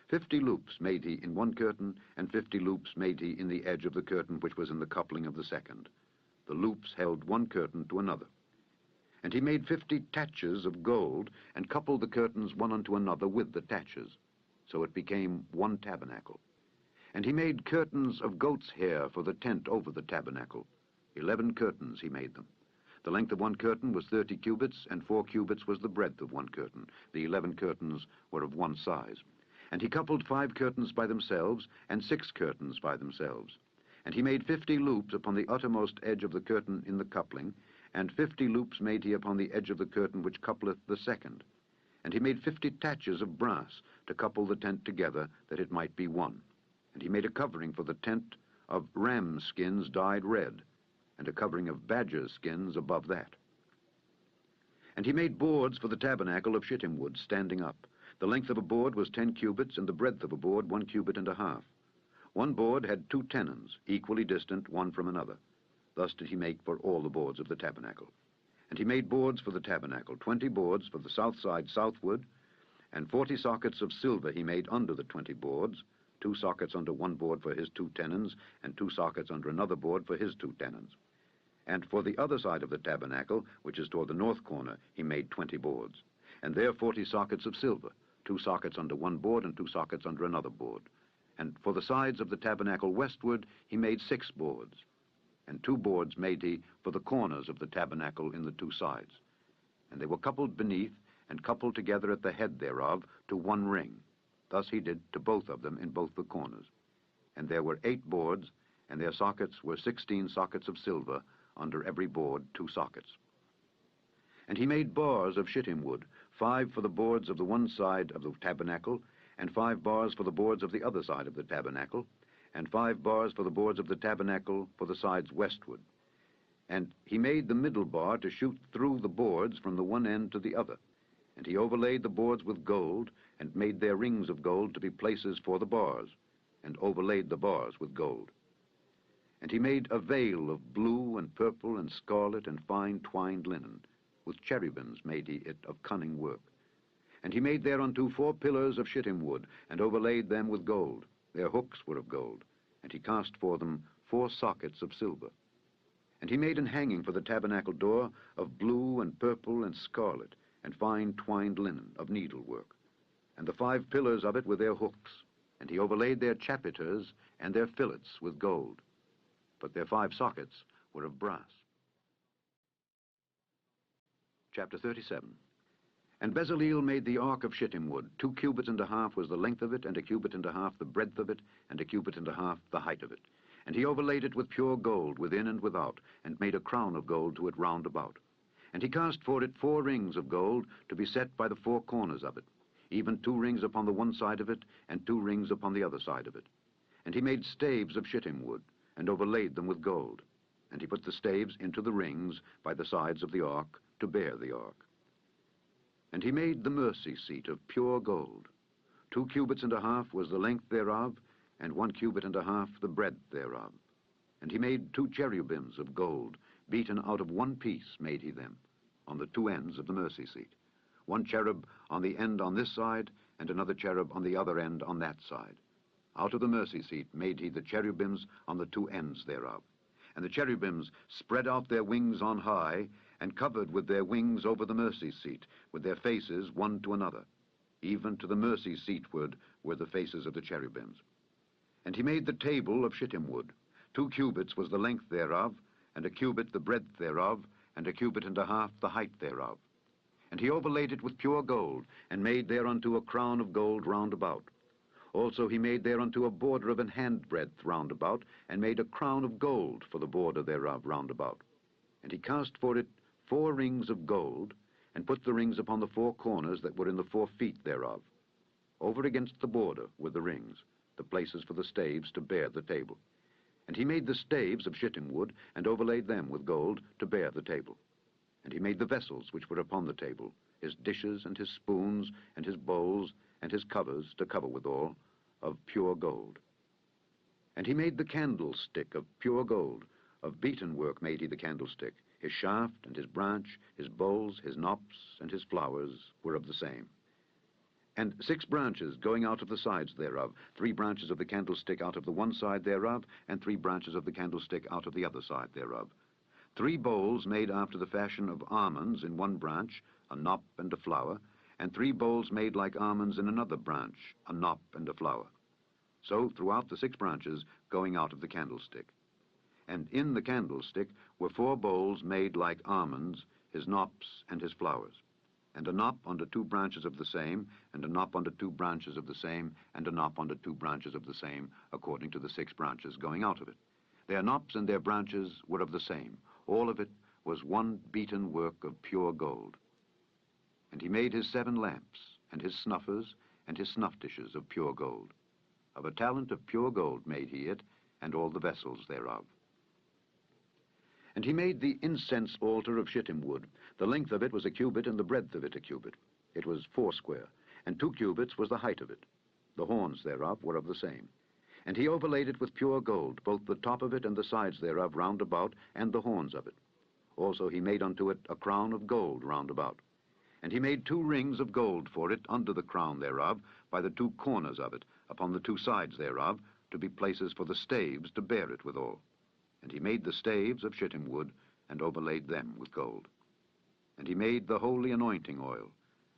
50 loops made he in one curtain, and 50 loops made he in the edge of the curtain which was in the coupling of the second. The loops held one curtain to another. And he made 50 taches of gold, and coupled the curtains one unto another with the taches. So it became one tabernacle. And he made curtains of goat's hair for the tent over the tabernacle. 11 curtains he made them. The length of one curtain was 30 cubits, and 4 cubits was the breadth of one curtain. The 11 curtains were of one size. And he coupled 5 curtains by themselves, and 6 curtains by themselves. And he made 50 loops upon the uttermost edge of the curtain in the coupling, and 50 loops made he upon the edge of the curtain which coupleth the second. And he made 50 taches of brass to couple the tent together, that it might be one. And he made a covering for the tent of ram skins dyed red, and a covering of badger skins above that. And he made boards for the tabernacle of shittim wood, standing up. The length of a board was 10 cubits, and the breadth of a board 1 cubit and a half. One board had 2 tenons, equally distant one from another. Thus did he make for all the boards of the tabernacle. And he made boards for the tabernacle, 20 boards for the south side southward, and 40 sockets of silver he made under the 20 boards, 2 sockets under one board for his 2 tenons, and 2 sockets under another board for his 2 tenons. And for the other side of the tabernacle, which is toward the north corner, he made 20 boards. And there 40 sockets of silver, 2 sockets under one board and 2 sockets under another board. And for the sides of the tabernacle westward, he made 6 boards. And 2 boards made he for the corners of the tabernacle in the 2 sides. And they were coupled beneath, and coupled together at the head thereof to 1 ring. Thus he did to both of them in both the corners. And there were 8 boards, and their sockets were 16 sockets of silver, under every board 2 sockets. And he made bars of shittim wood, 5 for the boards of the one side of the tabernacle, and 5 bars for the boards of the other side of the tabernacle, and 5 bars for the boards of the tabernacle for the sides westward. And he made the middle bar to shoot through the boards from the one end to the other. And he overlaid the boards with gold, and made their rings of gold to be places for the bars, and overlaid the bars with gold. And he made a veil of blue and purple and scarlet and fine twined linen. With cherubims made he it of cunning work. And he made thereunto 4 pillars of shittim wood, and overlaid them with gold. Their hooks were of gold. And he cast for them 4 sockets of silver. And he made an hanging for the tabernacle door of blue and purple and scarlet, and fine twined linen of needlework. And the 5 pillars of it were their hooks. And he overlaid their chapiters and their fillets with gold. But their 5 sockets were of brass. Chapter 37. And Bezaleel made the ark of shittim wood. 2 cubits and a half was the length of it, and 1 cubit and a half the breadth of it, and 1 cubit and a half the height of it. And he overlaid it with pure gold within and without, and made a crown of gold to it round about. And he cast for it 4 rings of gold to be set by the 4 corners of it, even 2 rings upon the one side of it, and 2 rings upon the other side of it. And he made staves of shittim wood, and overlaid them with gold. And he put the staves into the rings by the sides of the ark to bear the ark. And he made the mercy seat of pure gold. 2 cubits and a half was the length thereof, and 1 cubit and a half the breadth thereof. And he made 2 cherubims of gold, beaten out of 1 piece made he them, on the 2 ends of the mercy seat. 1 cherub on the end on this side, and another cherub on the other end on that side. Out of the mercy seat made he the cherubims on the 2 ends thereof. And the cherubims spread out their wings on high, and covered with their wings over the mercy seat, with their faces one to another. Even to the mercy seatward were the faces of the cherubims. And he made the table of shittim wood. 2 cubits was the length thereof, and 1 cubit the breadth thereof, and 1 cubit and a half the height thereof. And he overlaid it with pure gold, and made thereunto a crown of gold round about. Also he made thereunto a border of an handbreadth round about, and made a crown of gold for the border thereof round about. And he cast for it 4 rings of gold, and put the rings upon the 4 corners that were in the 4 feet thereof. Over against the border were the rings, the places for the staves to bear the table. And he made the staves of shittim wood, and overlaid them with gold to bear the table. And he made the vessels which were upon the table, his dishes and his spoons and his bowls and his covers to cover withal, of pure gold. And he made the candlestick of pure gold. Of beaten work made he the candlestick. His shaft and his branch, his bowls, his knops, and his flowers were of the same. And 6 branches going out of the sides thereof, 3 branches of the candlestick out of the one side thereof, and 3 branches of the candlestick out of the other side thereof. 3 bowls made after the fashion of almonds in one branch, a knop and a flower, and 3 bowls made like almonds in another branch, a knop and a flower. So throughout the 6 branches going out of the candlestick. And in the candlestick were 4 bowls made like almonds, his knops and his flowers. And a knop under 2 branches of the same, and a knop under 2 branches of the same, and a knop under 2 branches of the same, according to the 6 branches going out of it. Their knops and their branches were of the same. All of it was one beaten work of pure gold. And he made his 7 lamps, and his snuffers, and his snuff dishes of pure gold. Of a talent of pure gold made he it, and all the vessels thereof. And he made the incense altar of shittim wood. The length of it was 1 cubit, and the breadth of it 1 cubit. It was 4 square, and 2 cubits was the height of it. The horns thereof were of the same. And he overlaid it with pure gold, both the top of it and the sides thereof round about, and the horns of it. Also he made unto it a crown of gold round about. And he made 2 rings of gold for it under the crown thereof, by the 2 corners of it, upon the 2 sides thereof, to be places for the staves to bear it withal. And he made the staves of shittim wood, and overlaid them with gold. And he made the holy anointing oil,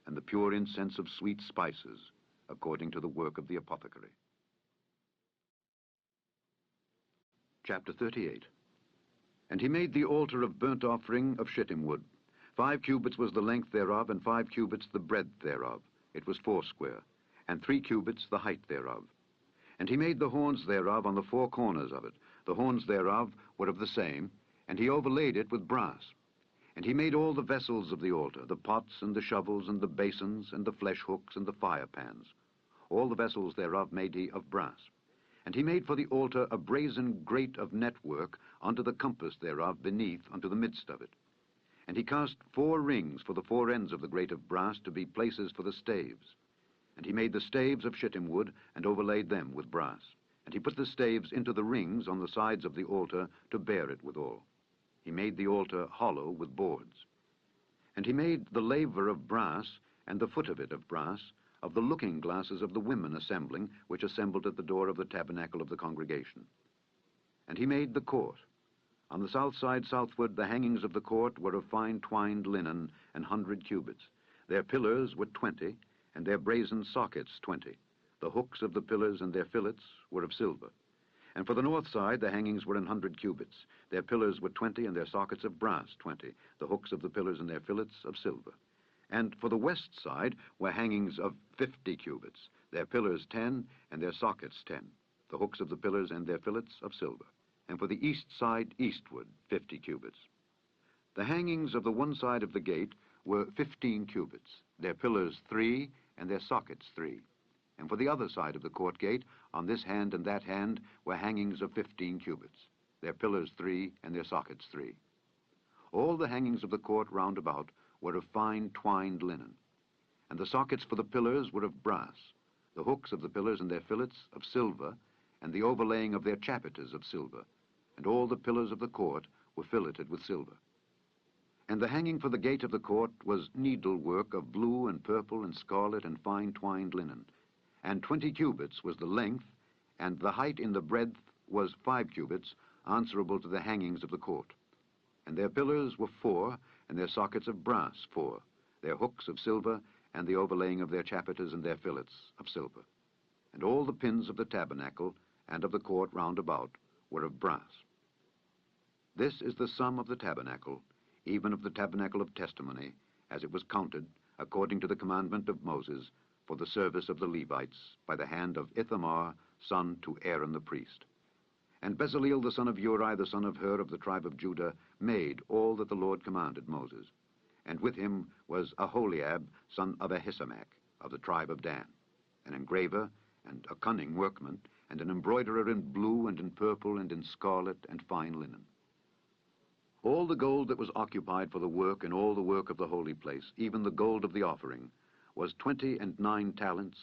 and the pure incense of sweet spices, according to the work of the apothecary. Chapter 38. And he made the altar of burnt offering of shittim wood. 5 cubits was the length thereof, and 5 cubits the breadth thereof. It was 4 square, and 3 cubits the height thereof. And he made the horns thereof on the 4 corners of it. The horns thereof were of the same, and he overlaid it with brass. And he made all the vessels of the altar, the pots and the shovels and the basins and the flesh hooks and the fire pans. All the vessels thereof made he of brass. And he made for the altar a brazen grate of network unto the compass thereof beneath unto the midst of it. And he cast 4 rings for the 4 ends of the grate of brass to be places for the staves. And he made the staves of shittim wood, and overlaid them with brass. And he put the staves into the rings on the sides of the altar to bear it withal. He made the altar hollow with boards. And he made the laver of brass, and the foot of it of brass, of the looking glasses of the women assembling, which assembled at the door of the tabernacle of the congregation. And he made the court. On the south side southward the hangings of the court were of fine twined linen, 100 cubits. Their pillars were 20, and their brazen sockets 20. The hooks of the pillars and their fillets were of silver. And for the north side the hangings were 100 cubits. Their pillars were 20, and their sockets of brass 20. The hooks of the pillars and their fillets of silver. And for the west side were hangings of 50 cubits. Their pillars 10, and their sockets 10. The hooks of the pillars and their fillets of silver. And for the east side eastward 50 cubits. The hangings of the one side of the gate were 15 cubits. Their pillars 3, and their sockets 3. And for the other side of the court gate, on this hand and that hand, were hangings of 15 cubits. Their pillars 3, and their sockets 3. All the hangings of the court round about were of fine twined linen. And the sockets for the pillars were of brass, the hooks of the pillars and their fillets of silver, and the overlaying of their chapiters of silver. And all the pillars of the court were filleted with silver. And the hanging for the gate of the court was needlework of blue and purple and scarlet and fine twined linen. And 20 cubits was the length, and the height in the breadth was 5 cubits, answerable to the hangings of the court. And their pillars were 4, and their sockets of brass 4, their hooks of silver, and the overlaying of their chapiters and their fillets of silver. And all the pins of the tabernacle and of the court round about were of brass. This is the sum of the tabernacle, even of the tabernacle of testimony, as it was counted, according to the commandment of Moses, for the service of the Levites, by the hand of Ithamar, son to Aaron the priest. And Bezaleel the son of Uri, the son of Hur of the tribe of Judah, made all that the Lord commanded Moses. And with him was Aholiab, son of Ahisamach, of the tribe of Dan, an engraver and a cunning workman, and an embroiderer in blue and in purple and in scarlet and fine linen. All the gold that was occupied for the work and all the work of the holy place, even the gold of the offering, was 29 talents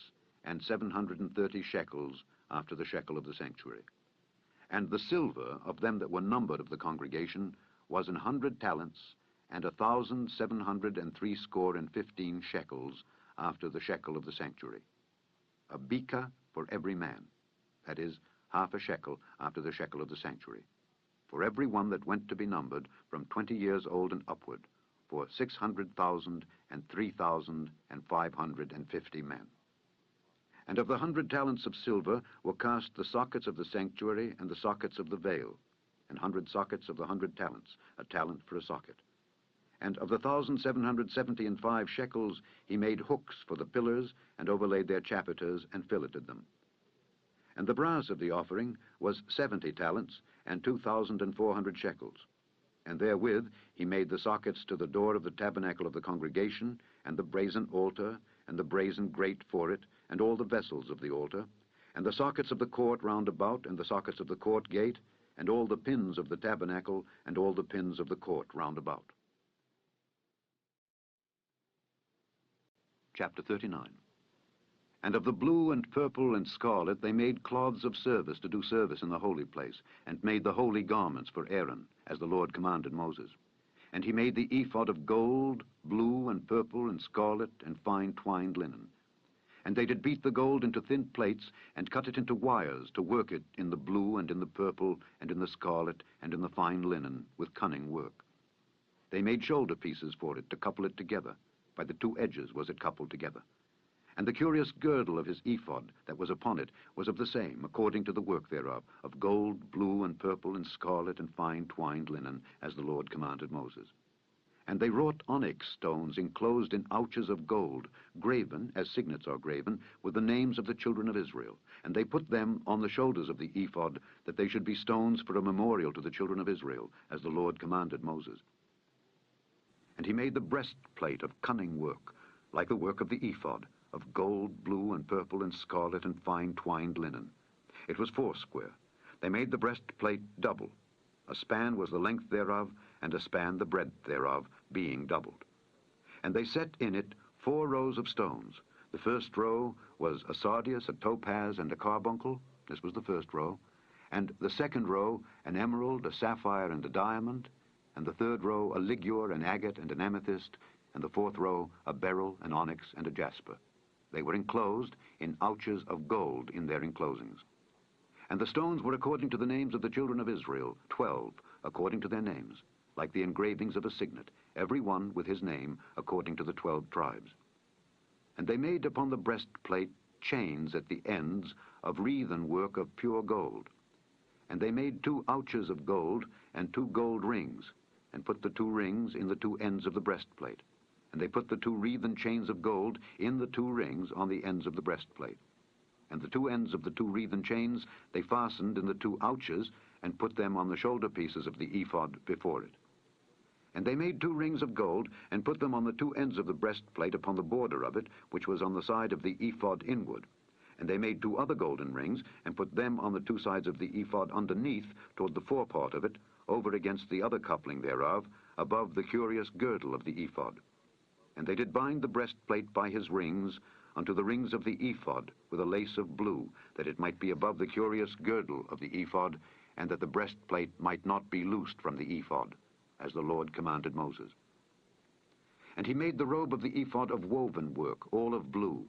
and 730 shekels after the shekel of the sanctuary. And the silver of them that were numbered of the congregation was 100 talents and 1,760 shekels after the shekel of the sanctuary. A beka for every man, that is, half a shekel after the shekel of the sanctuary, for every one that went to be numbered from 20 years old and upward, for 600,000 and 3,550 men. And of the 100 talents of silver were cast the sockets of the sanctuary and the sockets of the veil, and 100 sockets of the 100 talents, a talent for a socket. And of the 1,775 shekels he made hooks for the pillars, and overlaid their chapiters, and filleted them. And the brass of the offering was 70 talents, and 2,400 shekels. And therewith he made the sockets to the door of the tabernacle of the congregation, and the brazen altar, and the brazen grate for it, and all the vessels of the altar, and the sockets of the court round about, and the sockets of the court gate, and all the pins of the tabernacle, and all the pins of the court round about. Chapter 39. And of the blue and purple and scarlet they made cloths of service to do service in the holy place, and made the holy garments for Aaron, as the Lord commanded Moses. And he made the ephod of gold, blue, and purple, and scarlet, and fine twined linen. And they did beat the gold into thin plates, and cut it into wires, to work it in the blue, and in the purple, and in the scarlet, and in the fine linen, with cunning work. They made shoulder pieces for it, to couple it together. By the two edges was it coupled together. And the curious girdle of his ephod that was upon it was of the same, according to the work thereof, of gold, blue, and purple, and scarlet, and fine twined linen, as the Lord commanded Moses. And they wrought onyx stones enclosed in ouches of gold, graven, as signets are graven, with the names of the children of Israel. And they put them on the shoulders of the ephod, that they should be stones for a memorial to the children of Israel, as the Lord commanded Moses. And he made the breastplate of cunning work, like the work of the ephod, of gold, blue, and purple, and scarlet, and fine twined linen. It was foursquare. They made the breastplate double. A span was the length thereof, and a span the breadth thereof, being doubled. And they set in it 4 rows of stones. The first row was a sardius, a topaz, and a carbuncle. This was the first row. And the second row, an emerald, a sapphire, and a diamond. And the third row, a ligure, an agate, and an amethyst. And the fourth row, a beryl, an onyx, and a jasper. They were enclosed in ouches of gold in their enclosings. And the stones were according to the names of the children of Israel, 12, according to their names, like the engravings of a signet, every one with his name, according to the 12 tribes. And they made upon the breastplate chains at the ends of wreathen work of pure gold. And they made 2 ouches of gold and 2 gold rings, and put the 2 rings in the 2 ends of the breastplate. And they put the 2 wreathen chains of gold in the 2 rings on the ends of the breastplate. And the 2 ends of the 2 wreathen chains they fastened in the 2 ouches, and put them on the shoulder pieces of the ephod before it. And they made 2 rings of gold, and put them on the 2 ends of the breastplate upon the border of it, which was on the side of the ephod inward. And they made 2 other golden rings, and put them on the 2 sides of the ephod underneath, toward the forepart of it, over against the other coupling thereof, above the curious girdle of the ephod. And they did bind the breastplate by his rings unto the rings of the ephod with a lace of blue, that it might be above the curious girdle of the ephod, and that the breastplate might not be loosed from the ephod, as the Lord commanded Moses. And he made the robe of the ephod of woven work, all of blue,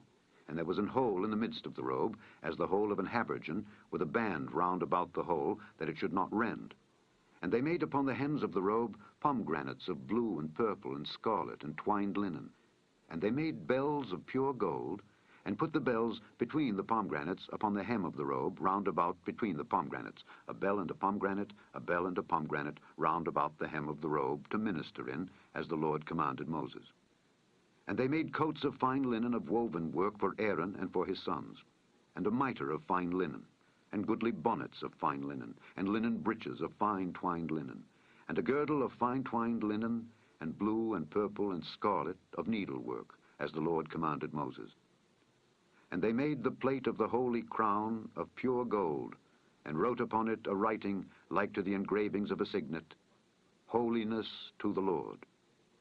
and there was an hole in the midst of the robe, as the hole of an habergeon, with a band round about the hole, that it should not rend. And they made upon the hems of the robe pomegranates of blue and purple and scarlet and twined linen. And they made bells of pure gold, and put the bells between the pomegranates upon the hem of the robe, round about between the pomegranates, a bell and a pomegranate, a bell and a pomegranate, round about the hem of the robe, to minister in, as the Lord commanded Moses. And they made coats of fine linen of woven work for Aaron and for his sons, and a mitre of fine linen, and goodly bonnets of fine linen, and linen breeches of fine twined linen, and a girdle of fine twined linen, and blue and purple and scarlet of needlework, as the Lord commanded Moses. And they made the plate of the holy crown of pure gold, and wrote upon it a writing like to the engravings of a signet, Holiness to the Lord.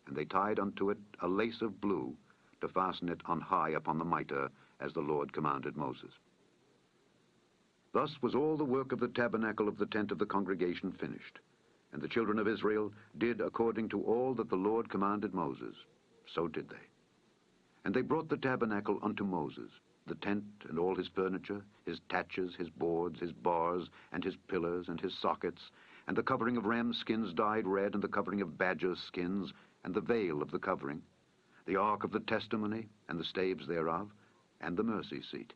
And they tied unto it a lace of blue, to fasten it on high upon the mitre, as the Lord commanded Moses. Thus was all the work of the tabernacle of the tent of the congregation finished. And the children of Israel did according to all that the Lord commanded Moses. So did they. And they brought the tabernacle unto Moses, the tent and all his furniture, his taches, his boards, his bars, and his pillars, and his sockets, and the covering of ram skins dyed red, and the covering of badger skins, and the veil of the covering, the ark of the testimony, and the staves thereof, and the mercy seat,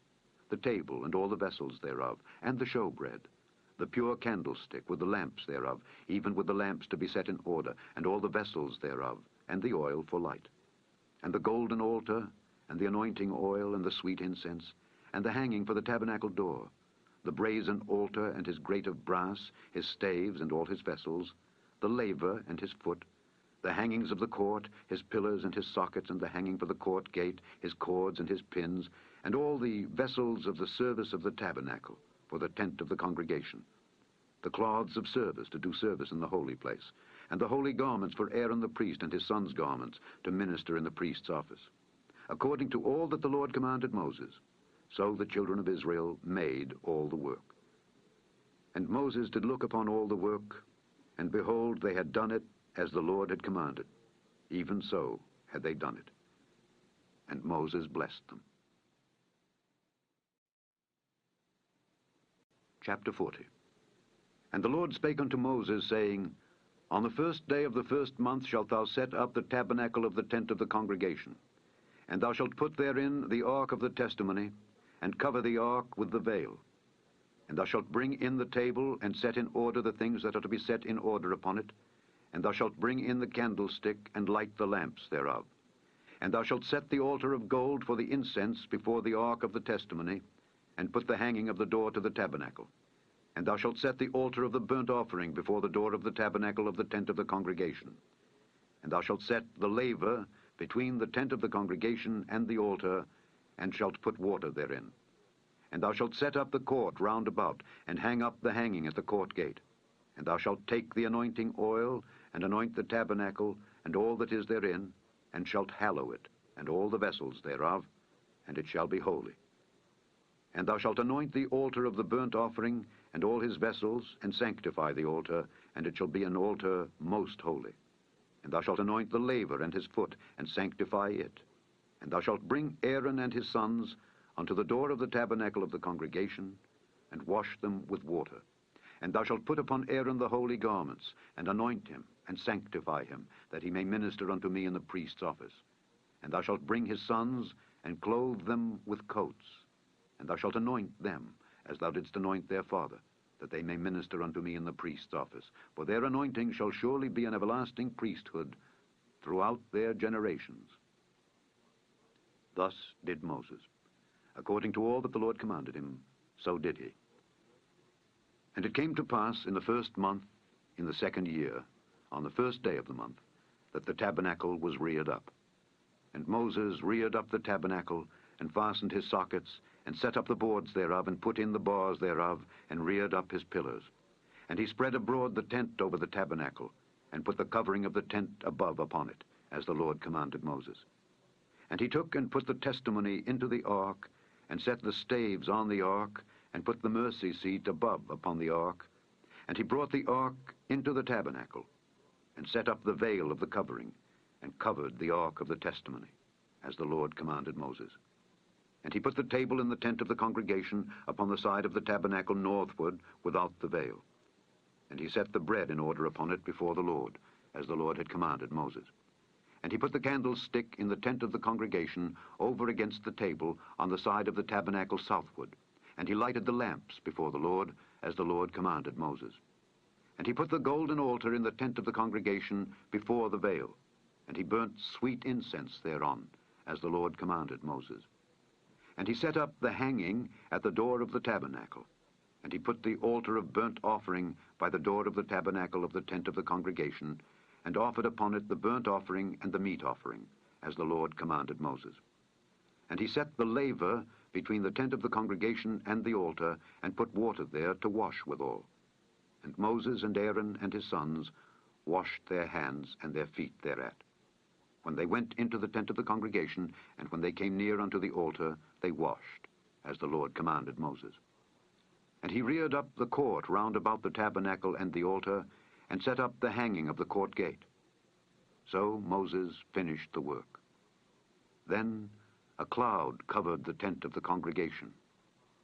the table and all the vessels thereof, and the showbread, the pure candlestick with the lamps thereof, even with the lamps to be set in order, and all the vessels thereof, and the oil for light, and the golden altar, and the anointing oil, and the sweet incense, and the hanging for the tabernacle door, the brazen altar and his grate of brass, his staves and all his vessels, the laver and his foot, the hangings of the court, his pillars and his sockets, and the hanging for the court gate, his cords and his pins, and all the vessels of the service of the tabernacle, for the tent of the congregation, the cloths of service to do service in the holy place, and the holy garments for Aaron the priest and his sons' garments to minister in the priest's office. According to all that the Lord commanded Moses, so the children of Israel made all the work. And Moses did look upon all the work, and behold, they had done it as the Lord had commanded. Even so had they done it. And Moses blessed them. Chapter 40. And the Lord spake unto Moses, saying, On the first day of the first month shalt thou set up the tabernacle of the tent of the congregation. And thou shalt put therein the ark of the testimony, and cover the ark with the veil. And thou shalt bring in the table, and set in order the things that are to be set in order upon it. And thou shalt bring in the candlestick, and light the lamps thereof. And thou shalt set the altar of gold for the incense before the ark of the testimony, and put the hanging of the door to the tabernacle. And thou shalt set the altar of the burnt offering before the door of the tabernacle of the tent of the congregation. And thou shalt set the laver between the tent of the congregation and the altar, and shalt put water therein. And thou shalt set up the court round about, and hang up the hanging at the court gate. And thou shalt take the anointing oil, and anoint the tabernacle, and all that is therein, and shalt hallow it, and all the vessels thereof, and it shall be holy. And thou shalt anoint the altar of the burnt offering, and all his vessels, and sanctify the altar, and it shall be an altar most holy. And thou shalt anoint the laver and his foot, and sanctify it. And thou shalt bring Aaron and his sons unto the door of the tabernacle of the congregation, and wash them with water. And thou shalt put upon Aaron the holy garments, and anoint him, and sanctify him, that he may minister unto me in the priest's office. And thou shalt bring his sons, and clothe them with coats. And thou shalt anoint them, as thou didst anoint their father, that they may minister unto me in the priest's office. For their anointing shall surely be an everlasting priesthood throughout their generations. Thus did Moses. According to all that the Lord commanded him, so did he. And it came to pass in the first month, in the second year, on the first day of the month, that the tabernacle was reared up. And Moses reared up the tabernacle, and fastened his sockets, and set up the boards thereof, and put in the bars thereof, and reared up his pillars. And he spread abroad the tent over the tabernacle, and put the covering of the tent above upon it, as the Lord commanded Moses. And he took and put the testimony into the ark, and set the staves on the ark, and put the mercy seat above upon the ark. And he brought the ark into the tabernacle, and set up the veil of the covering, and covered the ark of the testimony, as the Lord commanded Moses. And he put the table in the tent of the congregation upon the side of the tabernacle northward, without the veil. And he set the bread in order upon it before the Lord, as the Lord had commanded Moses. And he put the candlestick in the tent of the congregation over against the table on the side of the tabernacle southward. And he lighted the lamps before the Lord, as the Lord commanded Moses. And he put the golden altar in the tent of the congregation before the veil. And he burnt sweet incense thereon, as the Lord commanded Moses. And he set up the hanging at the door of the tabernacle. And he put the altar of burnt offering by the door of the tabernacle of the tent of the congregation, and offered upon it the burnt offering and the meat offering, as the Lord commanded Moses. And he set the laver between the tent of the congregation and the altar, and put water there to wash withal. And Moses and Aaron and his sons washed their hands and their feet thereat. When they went into the tent of the congregation, and when they came near unto the altar, they washed, as the Lord commanded Moses. And he reared up the court round about the tabernacle and the altar, and set up the hanging of the court gate. So Moses finished the work. Then a cloud covered the tent of the congregation,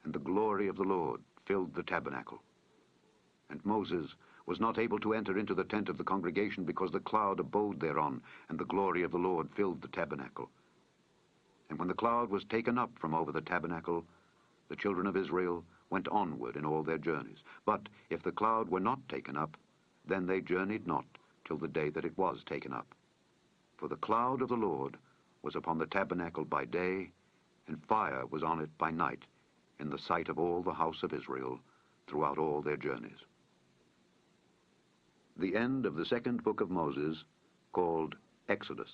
and the glory of the Lord filled the tabernacle. And Moses was not able to enter into the tent of the congregation, because the cloud abode thereon, and the glory of the Lord filled the tabernacle. And when the cloud was taken up from over the tabernacle, the children of Israel went onward in all their journeys. But if the cloud were not taken up, then they journeyed not till the day that it was taken up. For the cloud of the Lord was upon the tabernacle by day, and fire was on it by night, in the sight of all the house of Israel, throughout all their journeys. The end of the second book of Moses, called Exodus.